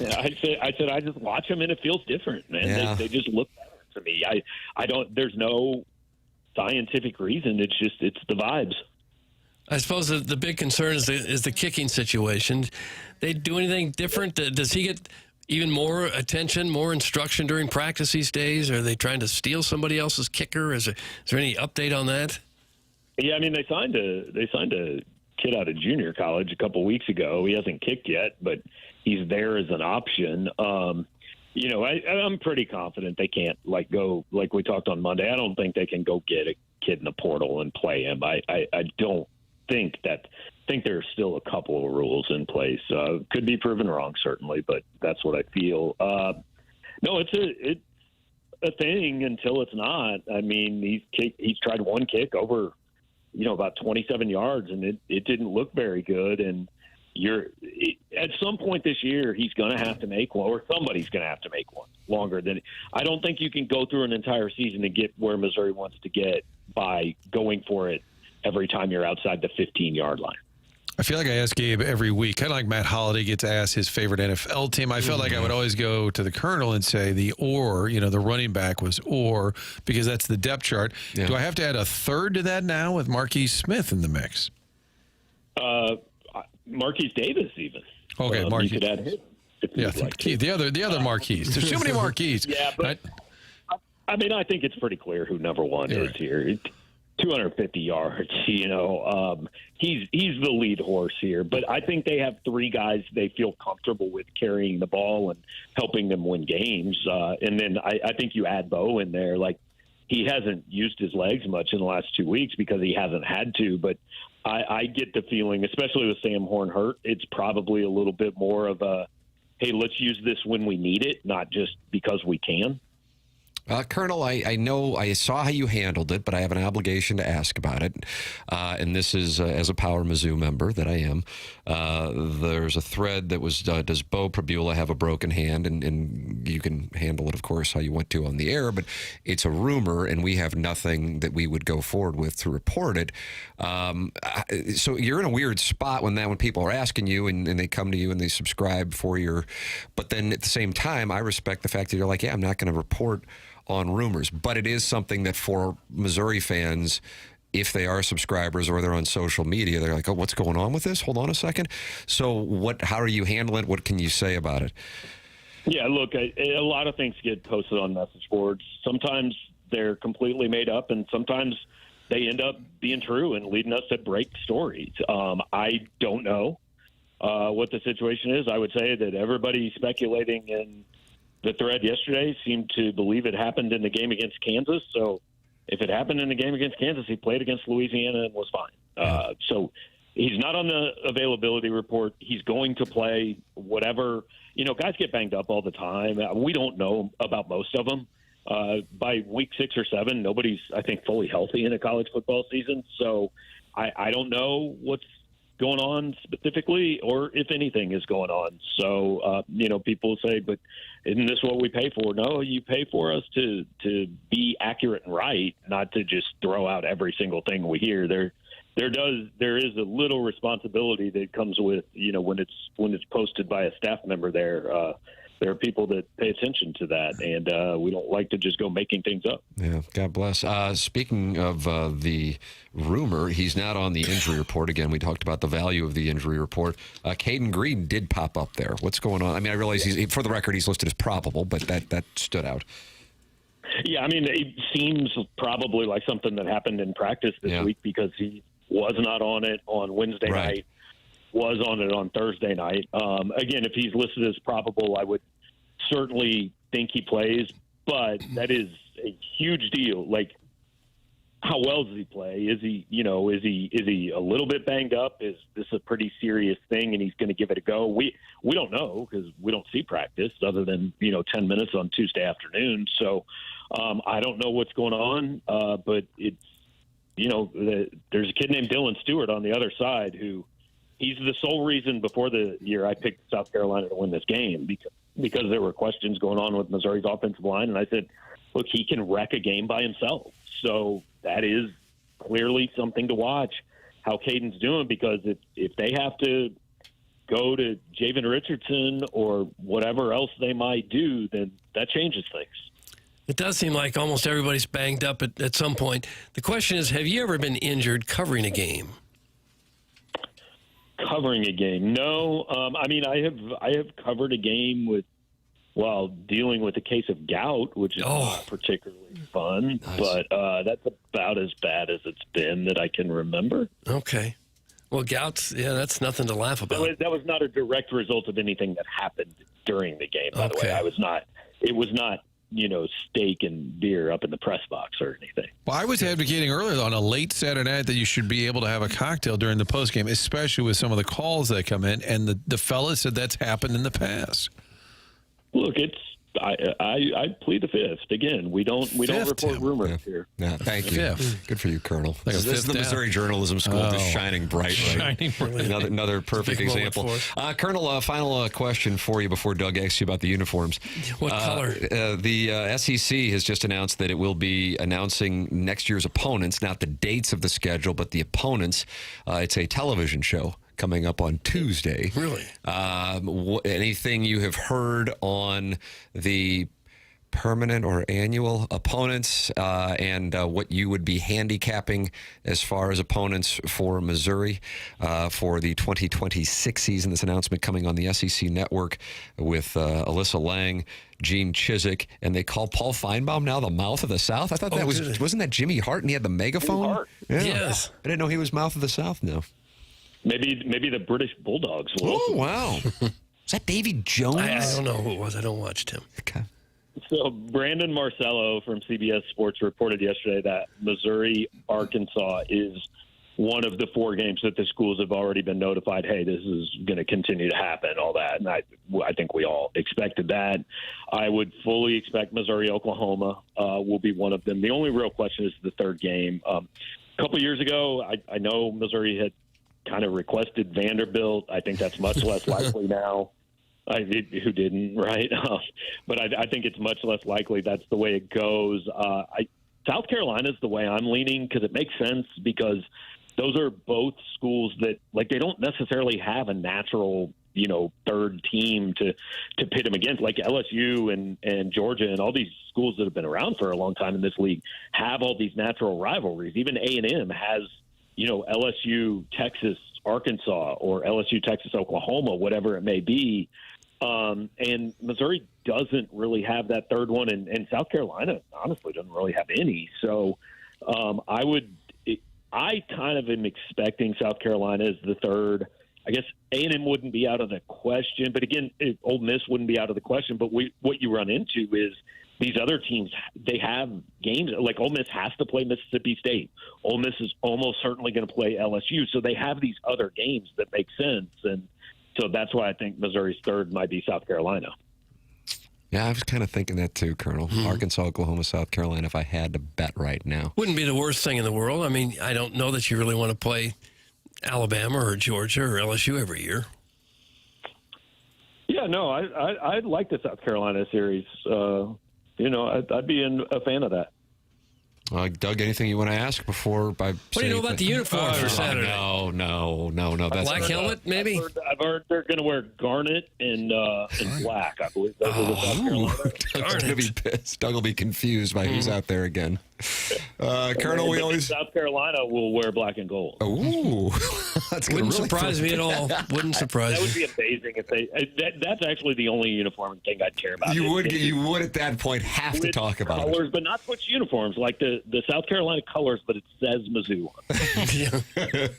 I said, I just watch them and it feels different, man. Yeah. They just look better to me. I don't. There's no scientific reason. It's the vibes. I suppose the big concern is the kicking situation. They do anything different? Does he get even more attention, more instruction during practice these days? Are they trying to steal somebody else's kicker? Is there any update on that? Yeah, I mean, they signed a kid out of junior college a couple weeks ago. He hasn't kicked yet, but he's there as an option. You know, I'm pretty confident they can't go like we talked on Monday. I don't think they can go get a kid in the portal and play him. I don't think there's still a couple of rules in place. Could be proven wrong, certainly, but that's what I feel. No, it's a thing until it's not. I mean, he's tried one kick over, about 27 yards, and it didn't look very good. And at some point this year, he's going to have to make one, or somebody's going to have to make one longer than. I don't think you can go through an entire season to get where Missouri wants to get by going for it every time you're outside the 15-yard line. I feel like I ask Gabe every week, kind of like Matt Holliday gets asked his favorite NFL team. I felt like I would always go to the Colonel and say the running back was because that's the depth chart. Yeah. Do I have to add a third to that now with Marquise Smith in the mix? Marquise Davis even. Okay, Marquise. You could add him. The other Marquise. There's too many Marquise. Yeah, but I mean, I think it's pretty clear who number one is here. 250 yards, he's the lead horse here. But I think they have three guys they feel comfortable with carrying the ball and helping them win games. And then I think you add Bo in there. Like, he hasn't used his legs much in the last 2 weeks because he hasn't had to. But I get the feeling, especially with Sam Horn hurt, it's probably a little bit more of a, hey, let's use this when we need it, not just because we can. Colonel, I know I saw how you handled it, but I have an obligation to ask about it. And this is, as a Power Mizzou member that I am, there's a thread that was, does Bo Prabula have a broken hand? And you can handle it, of course, how you want to on the air, but it's a rumor, and we have nothing that we would go forward with to report it. So you're in a weird spot when people are asking you and they come to you and they subscribe for your, but then at the same time, I respect the fact that you're like, yeah, I'm not going to report on rumors, but it is something that for Missouri fans, if they are subscribers or they're on social media, they're like, oh, what's going on with this? Hold on a second. So how are you handling it? What can you say about it? Yeah, look, a lot of things get posted on message boards. Sometimes they're completely made up, and sometimes they end up being true and leading us to break stories. I don't know what the situation is. I would say that everybody speculating in the thread yesterday seemed to believe it happened in the game against Kansas. So if it happened in the game against Kansas, he played against Louisiana and was fine. So he's not on the availability report. He's going to play whatever. Guys get banged up all the time. We don't know about most of them. By week 6 or 7, nobody's, I think, fully healthy in a college football season. So I don't know what's going on specifically, or if anything is going on. So, people say, but isn't this what we pay for? No, you pay for us to be accurate and right, not to just throw out every single thing we hear. There is a little responsibility that comes with, when it's posted by a staff member there. There are people that pay attention to that, and we don't like to just go making things up. Yeah, God bless. Speaking of the rumor, he's not on the injury report. Again, we talked about the value of the injury report. Caden Green did pop up there. What's going on? I mean, I realize for the record, he's listed as probable, but that stood out. Yeah, I mean, it seems probably like something that happened in practice this week because he was not on it on Wednesday night. Was on it on Thursday night. Again, if he's listed as probable, I would certainly think he plays, but that is a huge deal. Like, how well does he play? Is he a little bit banged up? Is this a pretty serious thing and he's going to give it a go? We don't know because we don't see practice other than, 10 minutes on Tuesday afternoon. So I don't know what's going on, but it's, there's a kid named Dylan Stewart on the other side who, he's the sole reason before the year I picked South Carolina to win this game because there were questions going on with Missouri's offensive line. And I said, look, he can wreck a game by himself. So that is clearly something to watch how Caden's doing, because if they have to go to Javen Richardson or whatever else they might do, then that changes things. It does seem like almost everybody's banged up at some point. The question is, have you ever been injured covering a game? Covering a game? No. I mean, I have covered a game while dealing with a case of gout, which is not particularly fun, but that's about as bad as it's been that I can remember. Okay. Well, gout's, that's nothing to laugh about. That was not a direct result of anything that happened during the game, by the way. It was not, steak and beer up in the press box or anything. Well, I was advocating earlier on a late Saturday night that you should be able to have a cocktail during the postgame, especially with some of the calls that come in, and the fellas said that's happened in the past. Look, I plead the fifth. Again, we don't report rumors here. Yeah, thank you. Good for you, Colonel. This is the Missouri Journalism School just shining bright. Another perfect example. Colonel, final question for you before Doug asks you about the uniforms. What color? The SEC has just announced that it will be announcing next year's opponents, not the dates of the schedule, but the opponents. It's a television show coming up on Tuesday. Really? Anything you have heard on the permanent or annual opponents and what you would be handicapping as far as opponents for Missouri for the 2026 season? This announcement coming on the SEC Network with Alyssa Lang, Gene Chizik, and they call Paul Feinbaum now the mouth of the South. I thought wasn't that Jimmy Hart and he had the megaphone? Yeah. Yes. I didn't know he was mouth of the South now. Maybe the British Bulldogs will. Oh, wow. Is that Davy Jones? I don't know who it was. I don't watch Tim. Okay. So Brandon Marcello from CBS Sports reported yesterday that Missouri-Arkansas is one of the 4 games that the schools have already been notified, hey, this is going to continue to happen, all that. And I think we all expected that. I would fully expect Missouri-Oklahoma will be one of them. The only real question is the third game. A couple years ago, I know Missouri had kind of requested Vanderbilt. I think that's much less likely now. Who didn't, right? But I think it's much less likely that's the way it goes. South Carolina is the way I'm leaning because it makes sense because those are both schools that, like, they don't necessarily have a natural, third team to pit them against. Like LSU and Georgia and all these schools that have been around for a long time in this league have all these natural rivalries. Even A&M has LSU, Texas, Arkansas, or LSU, Texas, Oklahoma, whatever it may be. And Missouri doesn't really have that third one, and South Carolina honestly doesn't really have any. So I kind of am expecting South Carolina as the third. I guess A&M wouldn't be out of the question, but again, Ole Miss wouldn't be out of the question. But what you run into is these other teams, they have games. Like Ole Miss has to play Mississippi State. Ole Miss is almost certainly going to play LSU. So they have these other games that make sense. And so that's why I think Missouri's third might be South Carolina. Yeah, I was kind of thinking that too, Colonel. Arkansas, Oklahoma, South Carolina, if I had to bet right now. Wouldn't be the worst thing in the world. I mean, I don't know that you really want to play Alabama or Georgia or LSU every year. Yeah, no, I'd like the South Carolina series. I'd be a fan of that. Doug, anything you want to ask before? What do you know about the uniform for Saturday? No. That's black helmet, maybe? I've heard they're going to wear garnet and black, I believe. Those are the South Carolina. Doug's going to be pissed. Doug will be confused by who's out there again. Colonel, we always... South Carolina will wear black and gold. Ooh. Wouldn't surprise me at all. Wouldn't surprise me. That would be amazing if they... That's actually the only uniform thing I'd care about. You would at that point have to talk about colors, it. But not switch uniforms, like the South Carolina colors, but it says Mizzou on it.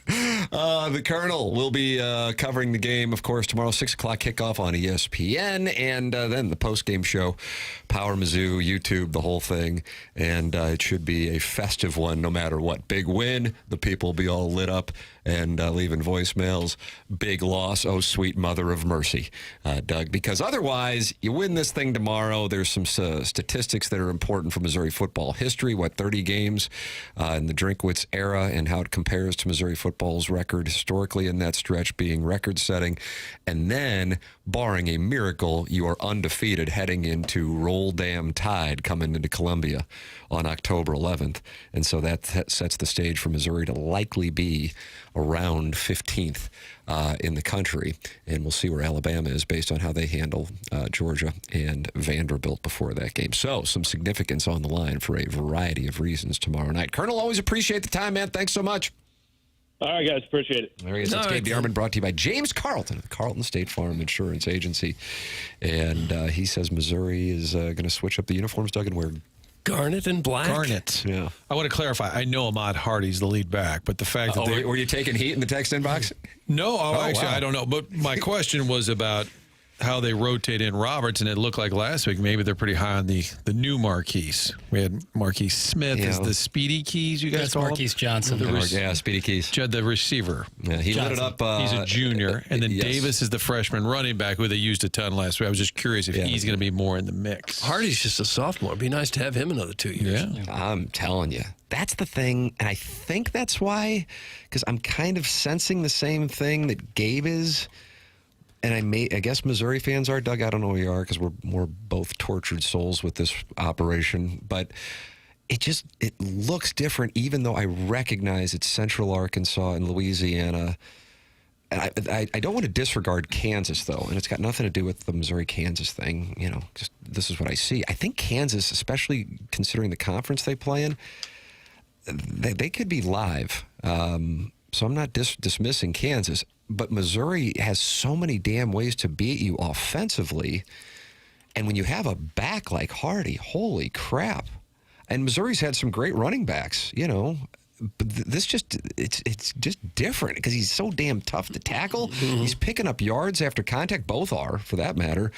The Colonel will be covering the game, of course, tomorrow, 6 o'clock kickoff on ESPN, and then the post-game show, Power Mizzou, YouTube, the whole thing, and it should be a festive one no matter what. Big win, the people will be all lit up and leaving voicemails. Big loss, oh sweet mother of mercy, Doug, because otherwise you win this thing tomorrow. There's some statistics that are important for Missouri football history, 30 games in the Drinkwitz era, and how it compares to Missouri football's record historically in that stretch being record-setting. And then, barring a miracle, you are undefeated heading into Roll Damn Tide coming into Columbia on October 11th. And so that sets the stage for Missouri to likely be around 15th in the country. And we'll see where Alabama is based on how they handle Georgia and Vanderbilt before that game. So some significance on the line for a variety of reasons tomorrow night. Colonel, always appreciate the time, man. Thanks so much. All right, guys. Appreciate it. There he is. That's Gabe DeArmond, brought to you by James Carlton of the Carlton State Farm Insurance Agency. And he says Missouri is going to switch up the uniforms, Doug, and wear garnet and black. Garnet. Yeah. I want to clarify. I know Ahmad Hardy's the lead back, but the fact that were you taking heat in the text inbox? No, actually, I don't know. But my question was about how they rotate in Roberts, and it looked like last week maybe they're pretty high on the new Marquise. We had Marquise Smith as the Speedy Keys, you guys That's call him? Marquise Johnson. Speedy Keys. Judd, the receiver. Yeah, he lit it up. He's a junior. And then yes. Davis is the freshman running back who they used a ton last week. I was just curious if he's going to be more in the mix. Hardy's just a sophomore. It'd be nice to have him another 2 years. Yeah. I'm telling you. That's the thing, and I think that's why, because I'm kind of sensing the same thing that Gabe is. And I guess Missouri fans are, Doug. I don't know where you are because we're both tortured souls with this operation. But it looks different, even though I recognize it's Central Arkansas and Louisiana. And I don't want to disregard Kansas, though, and it's got nothing to do with the Missouri-Kansas thing. You know, just this is what I see. I think Kansas, especially considering the conference they play in, they could be live. So I'm not dismissing Kansas. But Missouri has so many damn ways to beat you offensively. And when you have a back like Hardy, holy crap. And Missouri's had some great running backs, you know. But it's just different because he's so damn tough to tackle. Mm-hmm. He's picking up yards after contact. Both are, for that matter.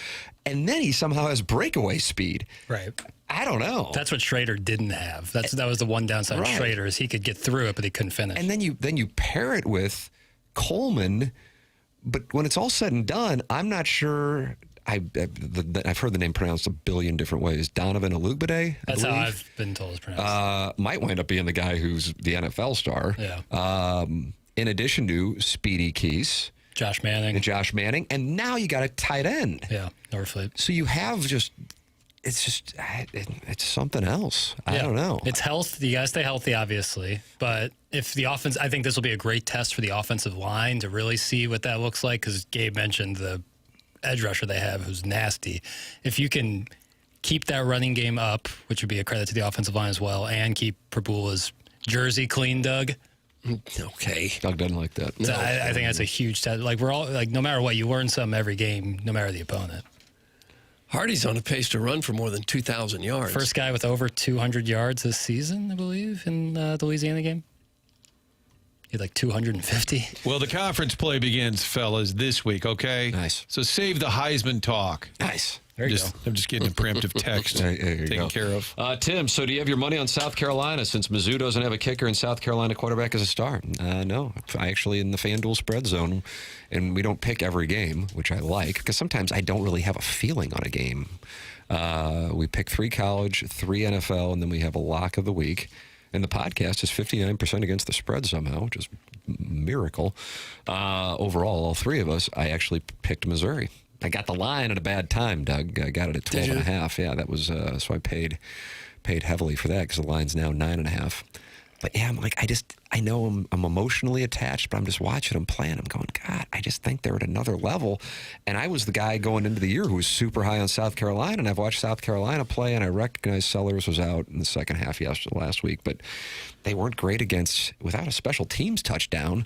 And then he somehow has breakaway speed. Right. I don't know. That's what Schrader didn't have. That was the one downside of Schrader is he could get through it, but he couldn't finish. And then you pair it with Coleman, but when it's all said and done, I'm not sure. I've heard the name pronounced a billion different ways. Donovan Olugbade. That's how I've been told it's pronounced. Might wind up being the guy who's the NFL star. Yeah. In addition to Speedy Keys, Josh Manning, and now you got a tight end. Yeah, Norfleet. So you have it's something else. I don't know. It's health. You got to stay healthy, obviously. But if the offense, I think this will be a great test for the offensive line to really see what that looks like. Because Gabe mentioned the edge rusher they have who's nasty. If you can keep that running game up, which would be a credit to the offensive line as well, and keep Prabula's jersey clean, Doug. Okay. Doug doesn't like that. So I think that's a huge test. Like, we're all, like, no matter what, you learn something every game, no matter the opponent. Hardy's on a pace to run for more than 2,000 yards. First guy with over 200 yards this season, I believe, in the Louisiana game. He had like 250. Well, the conference play begins, fellas, this week, okay? Nice. So save the Heisman talk. Nice. There you go. I'm just getting a preemptive text taken care of. Tim, so do you have your money on South Carolina since Mizzou doesn't have a kicker and South Carolina quarterback as a star? No. I actually in the FanDuel spread zone, and we don't pick every game, which I like, because sometimes I don't really have a feeling on a game. We pick 3 college, 3 NFL, and then we have a lock of the week. And the podcast is 59% against the spread somehow, which is a miracle. Overall, all 3 of us, I actually picked Missouri. I got the line at a bad time, Doug. I got it at 12.5. Yeah, that was so I paid heavily for that because the line's now 9.5. But yeah, I'm like, I know I'm emotionally attached, but I'm just watching them play, and I'm going, God, I just think they're at another level. And I was the guy going into the year who was super high on South Carolina, and I've watched South Carolina play, and I recognize Sellers was out in the second half last week, but they weren't great without a special teams touchdown.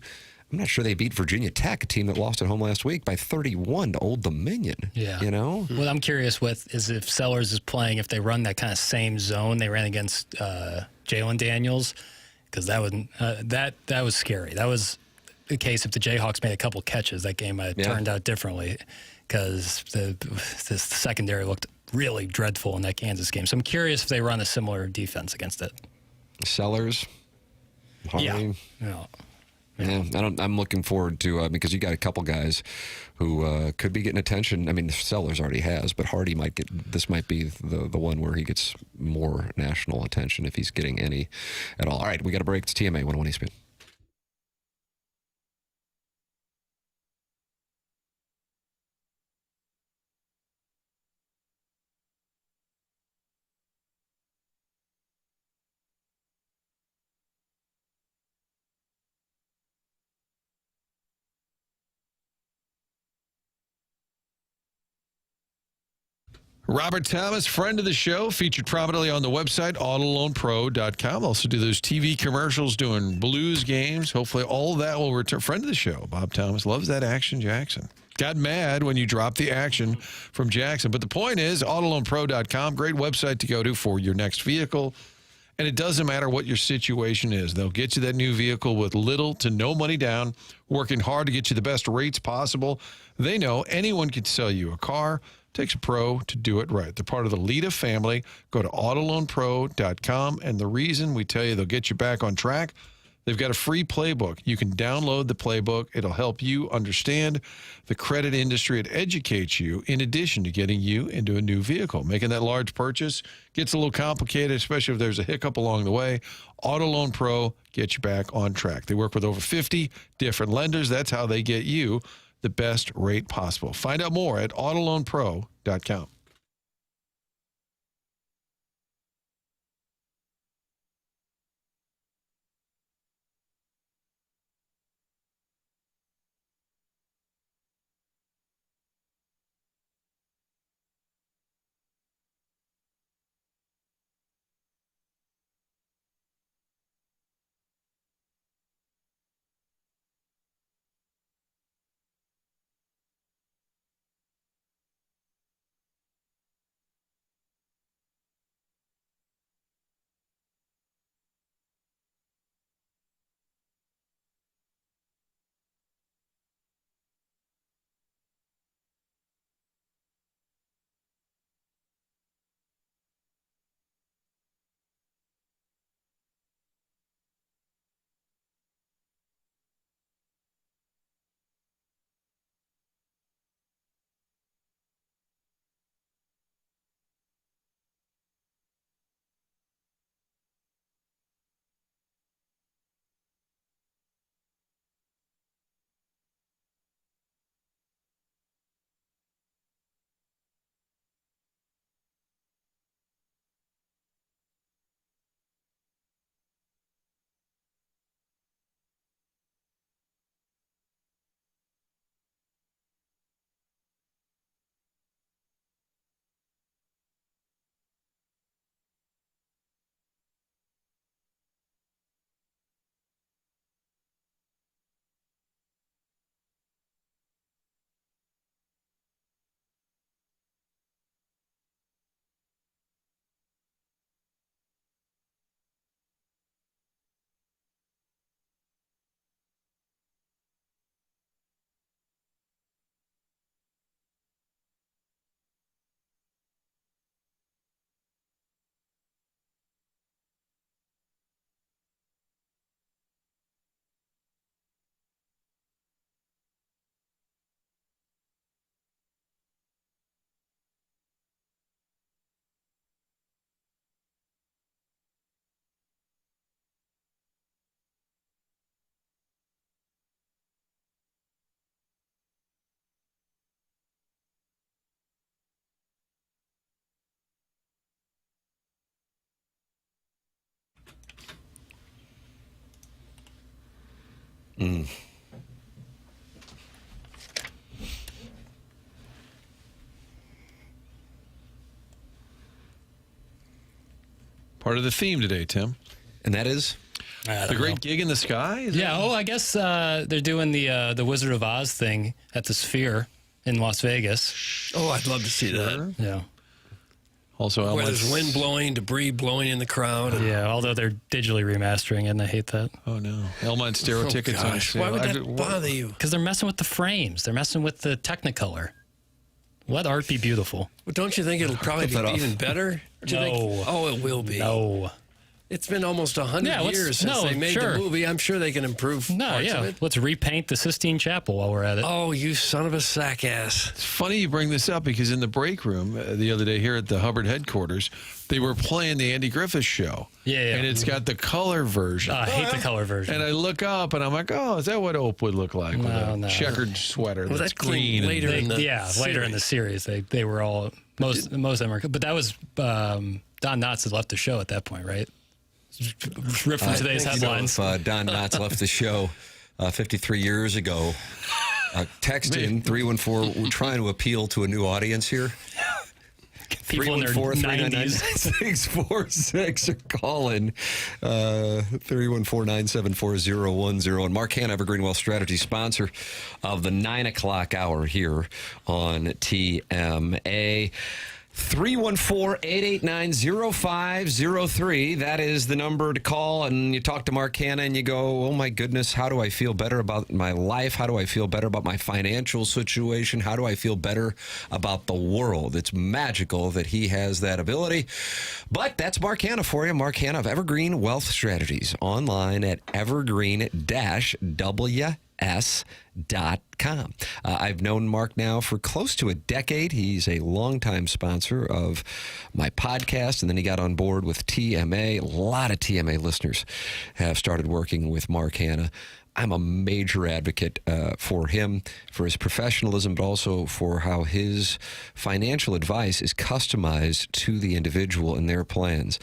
I'm not sure they beat Virginia Tech, a team that lost at home last week, by 31 to Old Dominion. Yeah. You know? What I'm curious with is if Sellers is playing, if they run that kind of same zone they ran against Jalen Daniels, because that was scary. That was the case if the Jayhawks made a couple catches, that game might have turned out differently because the secondary looked really dreadful in that Kansas game. So I'm curious if they run a similar defense against it. Sellers? Hardy? Yeah. Yeah, I'm looking forward to because you got a couple guys who could be getting attention. I mean, Sellers already has, but Hardy might get. This might be the one where he gets more national attention if he's getting any at all. All right, we got a break. It's TMA 101 ESPN. Robert Thomas, friend of the show, featured prominently on the website, autoloanpro.com. Also do those TV commercials doing Blues games. Hopefully all that will return. Friend of the show, Bob Thomas, loves that Action Jackson. Got mad when you dropped the action from Jackson. But the point is, autoloanpro.com, great website to go to for your next vehicle. And it doesn't matter what your situation is. They'll get you that new vehicle with little to no money down, working hard to get you the best rates possible. They know anyone can sell you a car. It takes a pro to do it right. They're part of the Lita family. Go to autoloanpro.com. And the reason we tell you they'll get you back on track, they've got a free playbook. You can download the playbook. It'll help you understand the credit industry. It educates you in addition to getting you into a new vehicle. Making that large purchase gets a little complicated, especially if there's a hiccup along the way. Auto Loan Pro gets you back on track. They work with over 50 different lenders. That's how they get you the best rate possible. Find out more at autoloanpro.com. Part of the theme today, Tim. And that is? The Great Gig in the Sky? I guess they're doing the Wizard of Oz thing at the Sphere in Las Vegas. Oh, I'd love to see that. Yeah. Also, where there's wind blowing, debris blowing in the crowd. Yeah, although they're digitally remastering it, and I hate that. Oh, no. Elmont Stereo tickets on sale. Why would that bother you? Because they're messing with the frames. They're messing with the Technicolor. Let art be beautiful. Well, don't you think it'll probably be even better? Oh, it will be. No. It's been almost 100 years since they made the movie. I'm sure they can improve parts of it. Let's repaint the Sistine Chapel while we're at it. Oh, you son of a sack ass. It's funny you bring this up because in the break room the other day here at the Hubbard headquarters, they were playing the Andy Griffith Show. Yeah. And it's got the color version. I hate the color version. And I look up and I'm like, oh, is that what Ope would look like with a checkered sweater that's green? Later in the series. They were all, most of them are, but that was Don Knotts had left the show at that point, right? Ripped from today's headlines. Don Knotts left the show 53 years ago. Text in 314. We're trying to appeal to a new audience here. People in their 314-399-9646 or call in 314-974-0101. And Mark Hanna, Evergreen Wealth Strategy, sponsor of the 9 o'clock hour here on TMA. 314-889-0503. That is the number to call. And you talk to Mark Hanna and you go, oh, my goodness, how do I feel better about my life? How do I feel better about my financial situation? How do I feel better about the world? It's magical that he has that ability. But that's Mark Hanna for you. Mark Hanna of Evergreen Wealth Strategies. Online at evergreen-ws.com. I've known Mark now for close to a decade. He's a longtime sponsor of my podcast, and then he got on board with TMA. A lot of TMA listeners have started working with Mark Hanna. I'm a major advocate for him, for his professionalism, but also for how his financial advice is customized to the individual and their plans.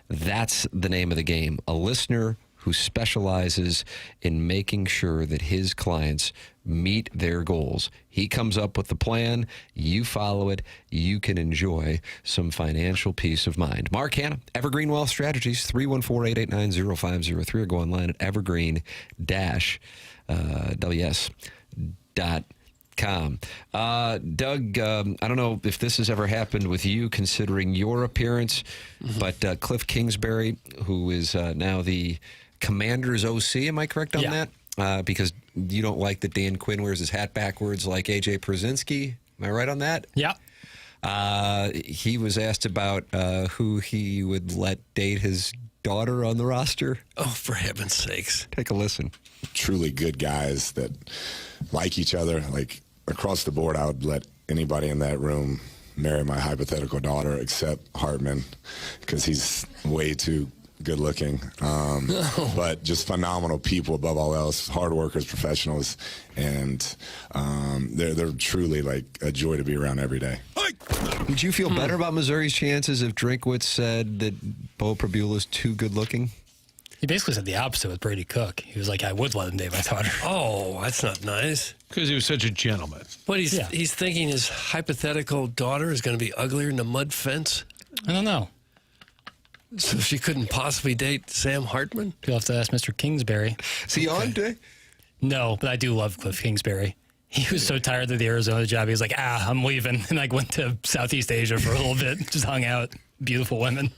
That's the name of the game. A listener who specializes in making sure that his clients meet their goals. He comes up with the plan, you follow it, you can enjoy some financial peace of mind. Mark Hanna, Evergreen Wealth Strategies, 314-889-0503, or go online at evergreen-ws.com. Doug, I don't know if this has ever happened with you considering your appearance, but Cliff Kingsbury, who is now the Commander's OC, am I correct on that? Because you don't like that Dan Quinn wears his hat backwards like A.J. Przinsky. Am I right on that? Yeah. He was asked about who he would let date his daughter on the roster. Oh, for heaven's sakes. Take a listen. Truly good guys that like each other. Like, across the board, I would let anybody in that room marry my hypothetical daughter except Hartman, because he's way too good looking, but just phenomenal people above all else, hard workers, professionals, and they're truly like a joy to be around every day. Did you feel better about Missouri's chances if Drinkwitz said that Bo Prabula's too good looking? He basically said the opposite with Brady Cook. He was like, I would let him date my daughter. Oh, that's not nice. Because he was such a gentleman. What, he's thinking his hypothetical daughter is going to be uglier than a mud fence? I don't know. So she couldn't possibly date Sam Hartman? You'll have to ask Mr. Kingsbury. Is he on today? No, but I do love Cliff Kingsbury. He was so tired of the Arizona job. He was like, I'm leaving. And like went to Southeast Asia for a little bit. Just hung out. Beautiful women.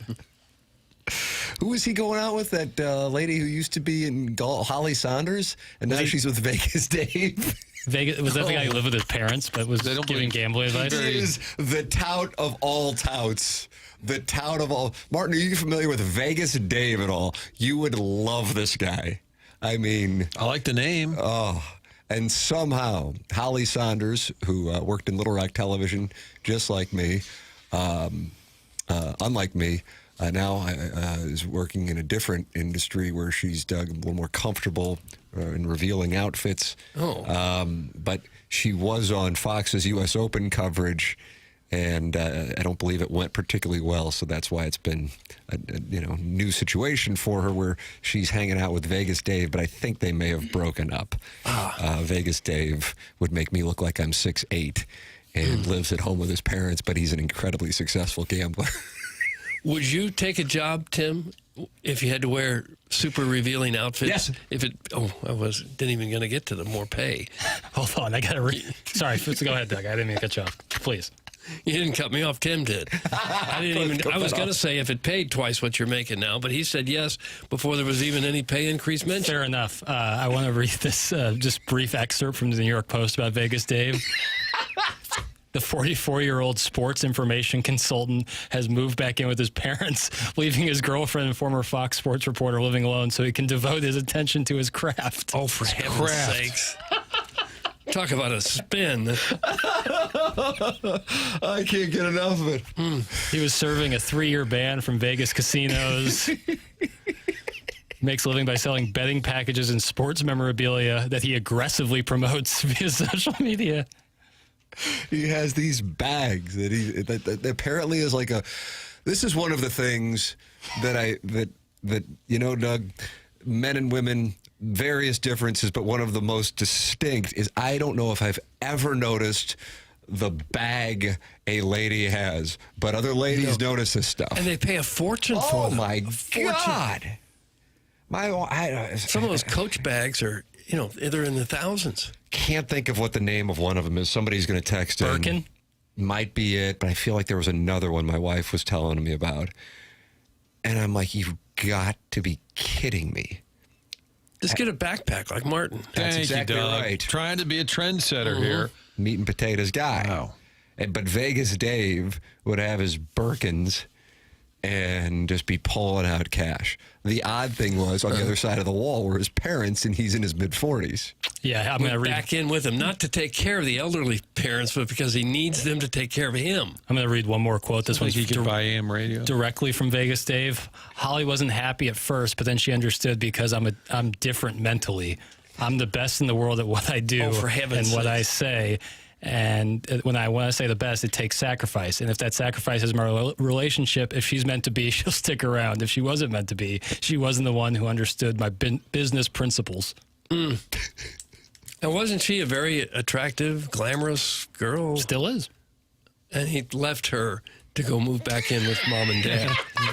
Who was he going out with? That lady who used to be in Holly Saunders? And now she's with Vegas Dave? Vegas, was that the guy who lived with his parents but was giving gambling advice? He is the tout of all touts. The tout of all. Martin, are you familiar with Vegas Dave at all? You would love this guy. I mean, I like the name. Oh, and somehow Holly Saunders, who worked in Little Rock Television, just like me, unlike me, now is working in a different industry where she's a little more comfortable in revealing outfits. But she was on Fox's U.S. Open coverage. And I don't believe it went particularly well, so that's why it's been a new situation for her where she's hanging out with Vegas Dave, but I think they may have broken up. Vegas Dave would make me look like I'm 6'8" and lives at home with his parents, but he's an incredibly successful gambler. Would you take a job, Tim, if you had to wear super revealing outfits? Yes. I didn't even going to get to the more pay. Hold on, I got to Sorry, go ahead, Doug. I didn't mean to cut you off. Please. You didn't cut me off. Tim did. I was going to say if it paid twice what you're making now, but he said yes before there was even any pay increase mentioned. Fair enough. I want to read this just brief excerpt from the New York Post about Vegas Dave. The 44-year-old sports information consultant has moved back in with his parents, leaving his girlfriend and former Fox Sports reporter living alone so he can devote his attention to his craft. Oh, for heaven's sakes. Talk about a spin. I can't get enough of it. He was serving a 3-year ban from Vegas casinos. Makes a living by selling betting packages and sports memorabilia that he aggressively promotes via social media. He has these bags that apparently is like this is one of the things that Doug, men and women, various differences, but one of the most distinct is I don't know if I've ever noticed the bag a lady has, but other ladies notice this stuff. And they pay a fortune for them. Oh, my God. Some of those Coach bags are, they're in the thousands. Can't think of what the name of one of them is. Somebody's going to text in. Birkin? Might be it, but I feel like there was another one my wife was telling me about. And I'm like, you've got to be kidding me. Just get a backpack like Martin. That's exactly right. Trying to be a trendsetter here. Meat and potatoes guy. Wow. But Vegas Dave would have his Birkins and just be pulling out cash. The odd thing was on the other side of the wall were his parents, and he's in his mid-40s. Yeah, I'm going to back in with him, not to take care of the elderly parents, but because he needs them to take care of him. I'm going to read one more quote. This one's he could buy AM radio directly from Vegas Dave. Holly wasn't happy at first, but then she understood because I'm different mentally. I'm the best in the world at what I do for heaven's and what I sakes. say. And when I say the best, it takes sacrifice. And if that sacrifice is my relationship, if she's meant to be, she'll stick around. If she wasn't meant to be, she wasn't the one who understood my business principles. And wasn't she a very attractive, glamorous girl? Still is. And he left her to go move back in with mom and dad.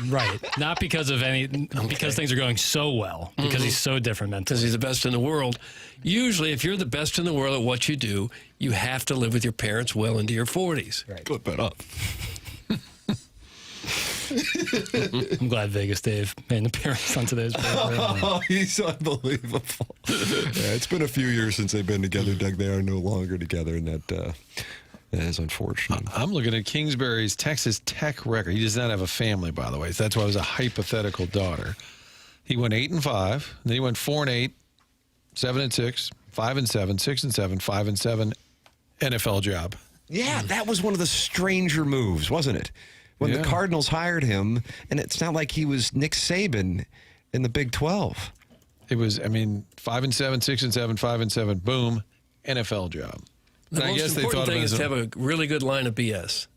Right. Not because of because things are going so well, because he's so different mentally. Because he's the best in the world. Usually, if you're the best in the world at what you do, you have to live with your parents well into your 40s. Right. Clip it up. I'm glad Vegas Dave made an appearance on today's program. Oh, he's unbelievable. Yeah, it's been a few years since they've been together, Doug. They are no longer together, and that is unfortunate. I'm looking at Kingsbury's Texas Tech record. He does not have a family, by the way. So that's why it was a hypothetical daughter. He went 8-5, then he went 4-8, 7-6, 5-7, 6-7, 5-7. NFL job. Yeah, that was one of the stranger moves, wasn't it? When the Cardinals hired him, and it's not like he was Nick Saban in the Big 12. It was, 5-7, 6-7, 5-7, boom, NFL job. The And most important thing is to have a really good line of BS.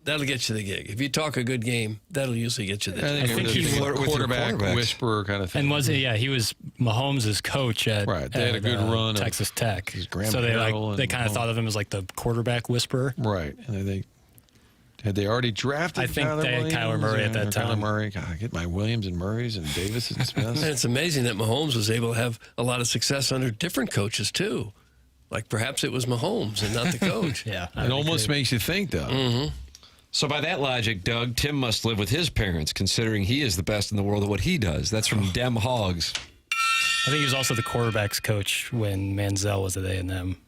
That'll get you the gig. If you talk a good game, that'll usually get you the I gig. think he was a quarterback whisperer kind of thing. And he was Mahomes' coach at They had a good run. Texas Tech. Graham So Harrell they and kind of thought of him as like the quarterback whisperer. Right. And had they already drafted I think Kyler they had Williams Kyler Murray at that time. Kyler Murray. God, get my Williams and Murrays and Davis and And Smith. it's amazing that Mahomes was able to have a lot of success under different coaches, too. Like perhaps it was Mahomes and not the coach. Yeah. It almost makes you think, though. So by that logic, Doug, Tim must live with his parents, considering he is the best in the world at what he does. That's from Dem Hogs. I think he was also the quarterback's coach when Manziel was at A&M.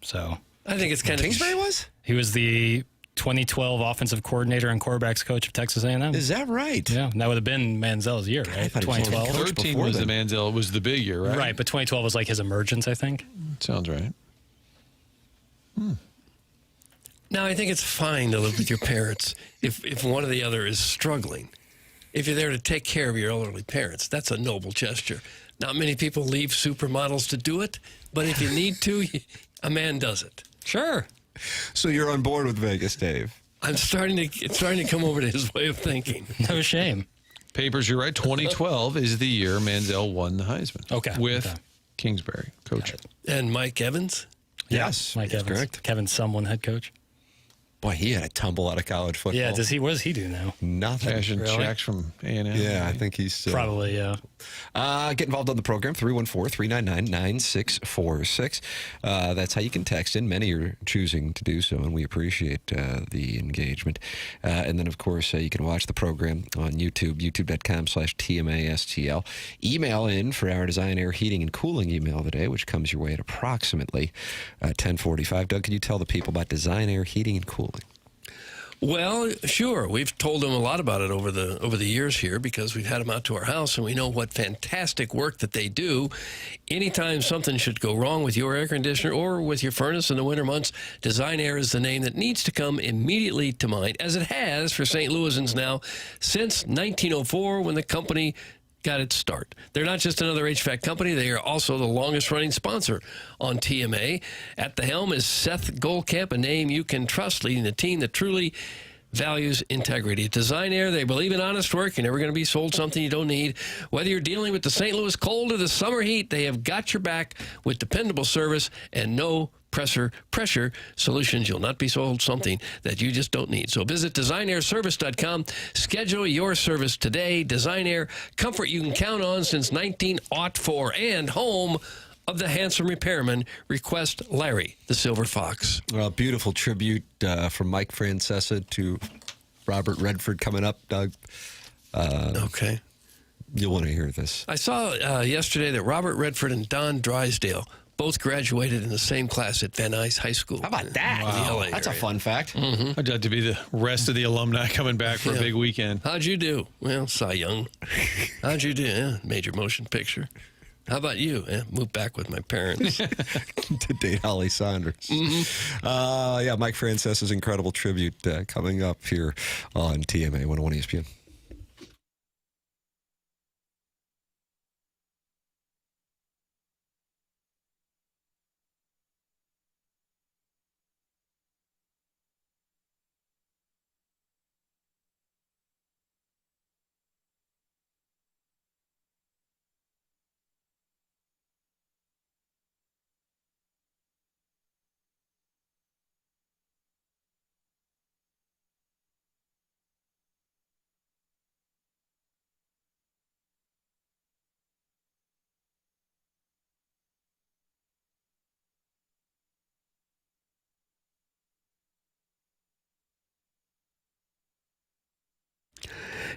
So I think it's kind of... Kingsbury was? He was the 2012 offensive coordinator and quarterbacks coach of Texas A&M. Is that right? Yeah, that would have been Manziel's year, right? 2012. 13 was the Manziel. It was the big year, right? Right, but 2012 was like his emergence, I think. Sounds right. Now, I think it's fine to live with your parents if one or the other is struggling. If you're there to take care of your elderly parents, that's a noble gesture. Not many people leave supermodels to do it, but if you need to, a man does it. Sure. So you're on board with Vegas, Dave? It's starting to come over to his way of thinking. No shame. Papers, you're right. 2012 is the year Manziel won the Heisman. Okay. With Kingsbury, coach. And Mike Evans? Yes. Mike Evans. Correct. Kevin Sumlin, head coach. Boy, he had a tumble out of college football. Yeah, what does he do now? Nothing. Cashing checks from A&M. Yeah, I think he's... Probably, yeah. Get involved on the program, 314-399-9646. That's how you can text in. Many are choosing to do so, and we appreciate the engagement. And then, of course, you can watch the program on YouTube, youtube.com/TMASTL. Email in for our Design, Air, Heating, and Cooling email of the day, which comes your way at approximately 10:45. Doug, can you tell the people about Design, Air, Heating, and Cooling? Well, sure. We've told them a lot about it over the years here because we've had them out to our house and we know what fantastic work that they do. Anytime something should go wrong with your air conditioner or with your furnace in the winter months, Design Air is the name that needs to come immediately to mind, as it has for St. Louisans now since 1904 when the company got its start. They're not just another HVAC company. They are also the longest-running sponsor on TMA. At the helm is Seth Goldcamp, a name you can trust, leading the team that truly values integrity. At Design Air, they believe in honest work. You're never going to be sold something you don't need. Whether you're dealing with the St. Louis cold or the summer heat, they have got your back with dependable service and no pressure solutions. You'll not be sold something that you just don't need. So visit designairservice.com. Schedule your service today. Design Air, comfort you can count on since 1904, and home of the handsome repairman. Request Larry, the Silver Fox. Well, beautiful tribute from Mike Francesa to Robert Redford coming up, Doug. Okay. You'll want to hear this. I saw yesterday that Robert Redford and Don Drysdale both graduated in the same class at Van Nuys High School. How about that? Wow. That's a fun fact. Mm-hmm. I'd like to be the rest of the alumni coming back for a big weekend. How'd you do? Well, Cy Young. How'd you do? Yeah, major motion picture. How about you? Yeah, moved back with my parents. To date Holly Saunders. Mm-hmm. Mike Francesa's incredible tribute coming up here on TMA 101 ESPN.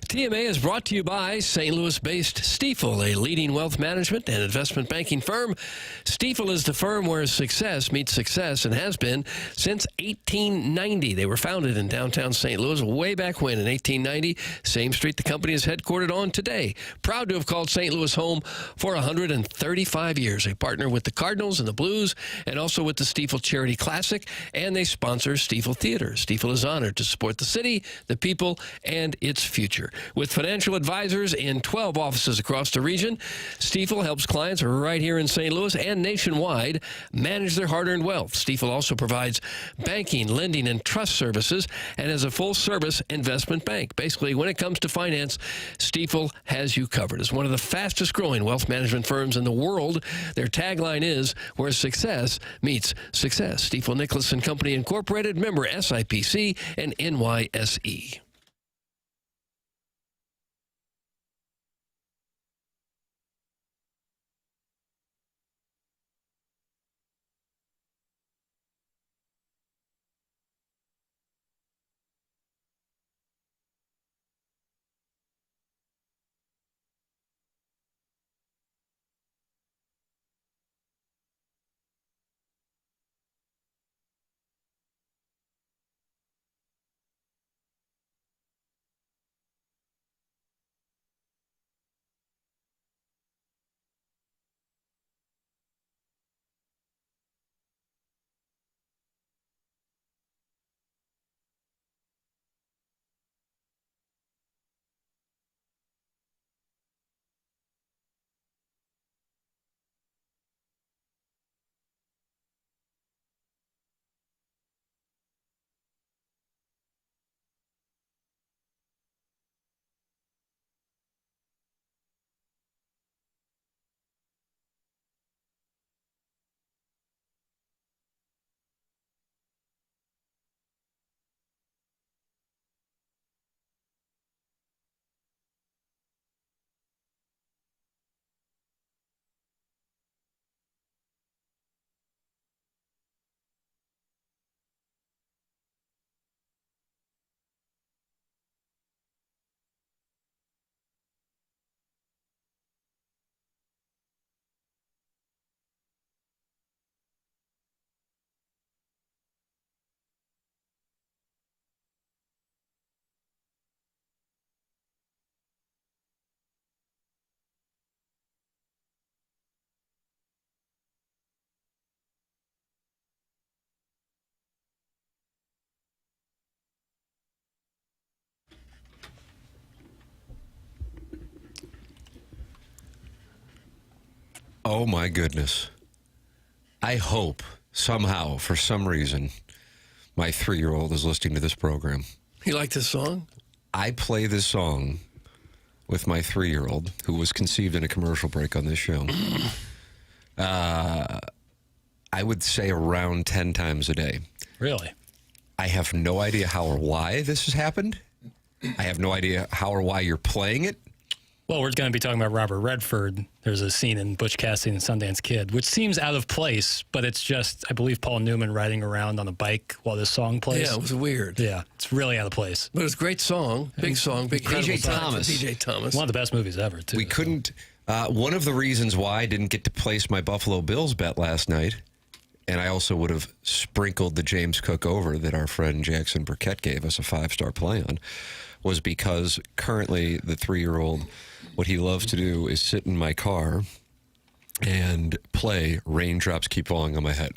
TMA is brought to you by St. Louis-based Stifel, a leading wealth management and investment banking firm. Stifel is the firm where success meets success and has been since 1890. They were founded in downtown St. Louis way back when in 1890. Same street the company is headquartered on today. Proud to have called St. Louis home for 135 years. They partner with the Cardinals and the Blues and also with the Stifel Charity Classic, and they sponsor Stifel Theater. Stifel is honored to support the city, the people, and its future. With financial advisors in 12 offices across the region, Stifel helps clients right here in St. Louis and nationwide manage their hard-earned wealth. Stifel also provides banking, lending, and trust services and is a full-service investment bank. Basically, when it comes to finance, Stifel has you covered. As one of the fastest-growing wealth management firms in the world, their tagline is, where success meets success. Stifel Nicholas & Company Incorporated, member SIPC and NYSE. Oh, my goodness. I hope somehow, for some reason, my 3-year-old is listening to this program. You like this song? I play this song with my 3-year-old, who was conceived in a commercial break on this show. I would say around 10 times a day. Really? I have no idea how or why this has happened. I have no idea how or why you're playing it. Well, we're going to be talking about Robert Redford. There's a scene in Butch Cassidy and the Sundance Kid, which seems out of place, but it's just, I believe, Paul Newman riding around on a bike while this song plays. Yeah, it was weird. Yeah, it's really out of place. But it's a great song, big DJ Thomas. DJ Thomas. One of the best movies ever, too. We couldn't. One of the reasons why I didn't get to place my Buffalo Bills bet last night, and I also would have sprinkled the James Cook over that our friend Jackson Burkett gave us a 5-star play on, was because currently the 3-year-old, what he loves to do is sit in my car and play Raindrops Keep Falling on My Head.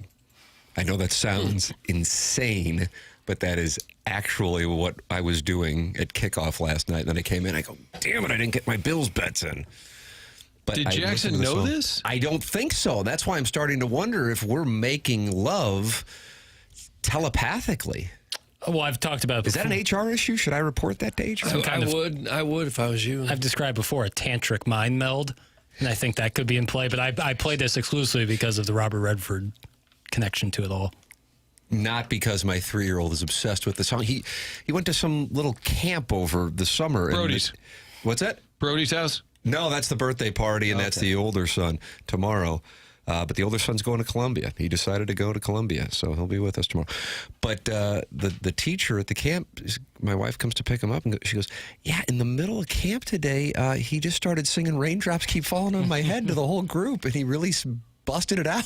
I know that sounds insane, but that is actually what I was doing at kickoff last night. And then I came in, I go, damn it, I didn't get my Bills bets in. But Did Jackson know this? I don't think so. That's why I'm starting to wonder if we're making love telepathically. Well, I've talked about it Is that before. an HR issue? Should I report that to HR? I would if I was you. I've described before a tantric mind meld, and I think that could be in play. But I played this exclusively because of the Robert Redford connection to it all. Not because my 3-year-old is obsessed with the song. He went to some little camp over the summer. Brody's. What's that? Brody's house? No, that's the birthday party, and that's the older son tomorrow. But the older son's going to Columbia. He decided to go to Columbia, so he'll be with us tomorrow. But the teacher at the camp, my wife comes to pick him up, and she goes, yeah, in the middle of camp today, he just started singing Raindrops Keep Falling on My Head to the whole group, and he really busted it out.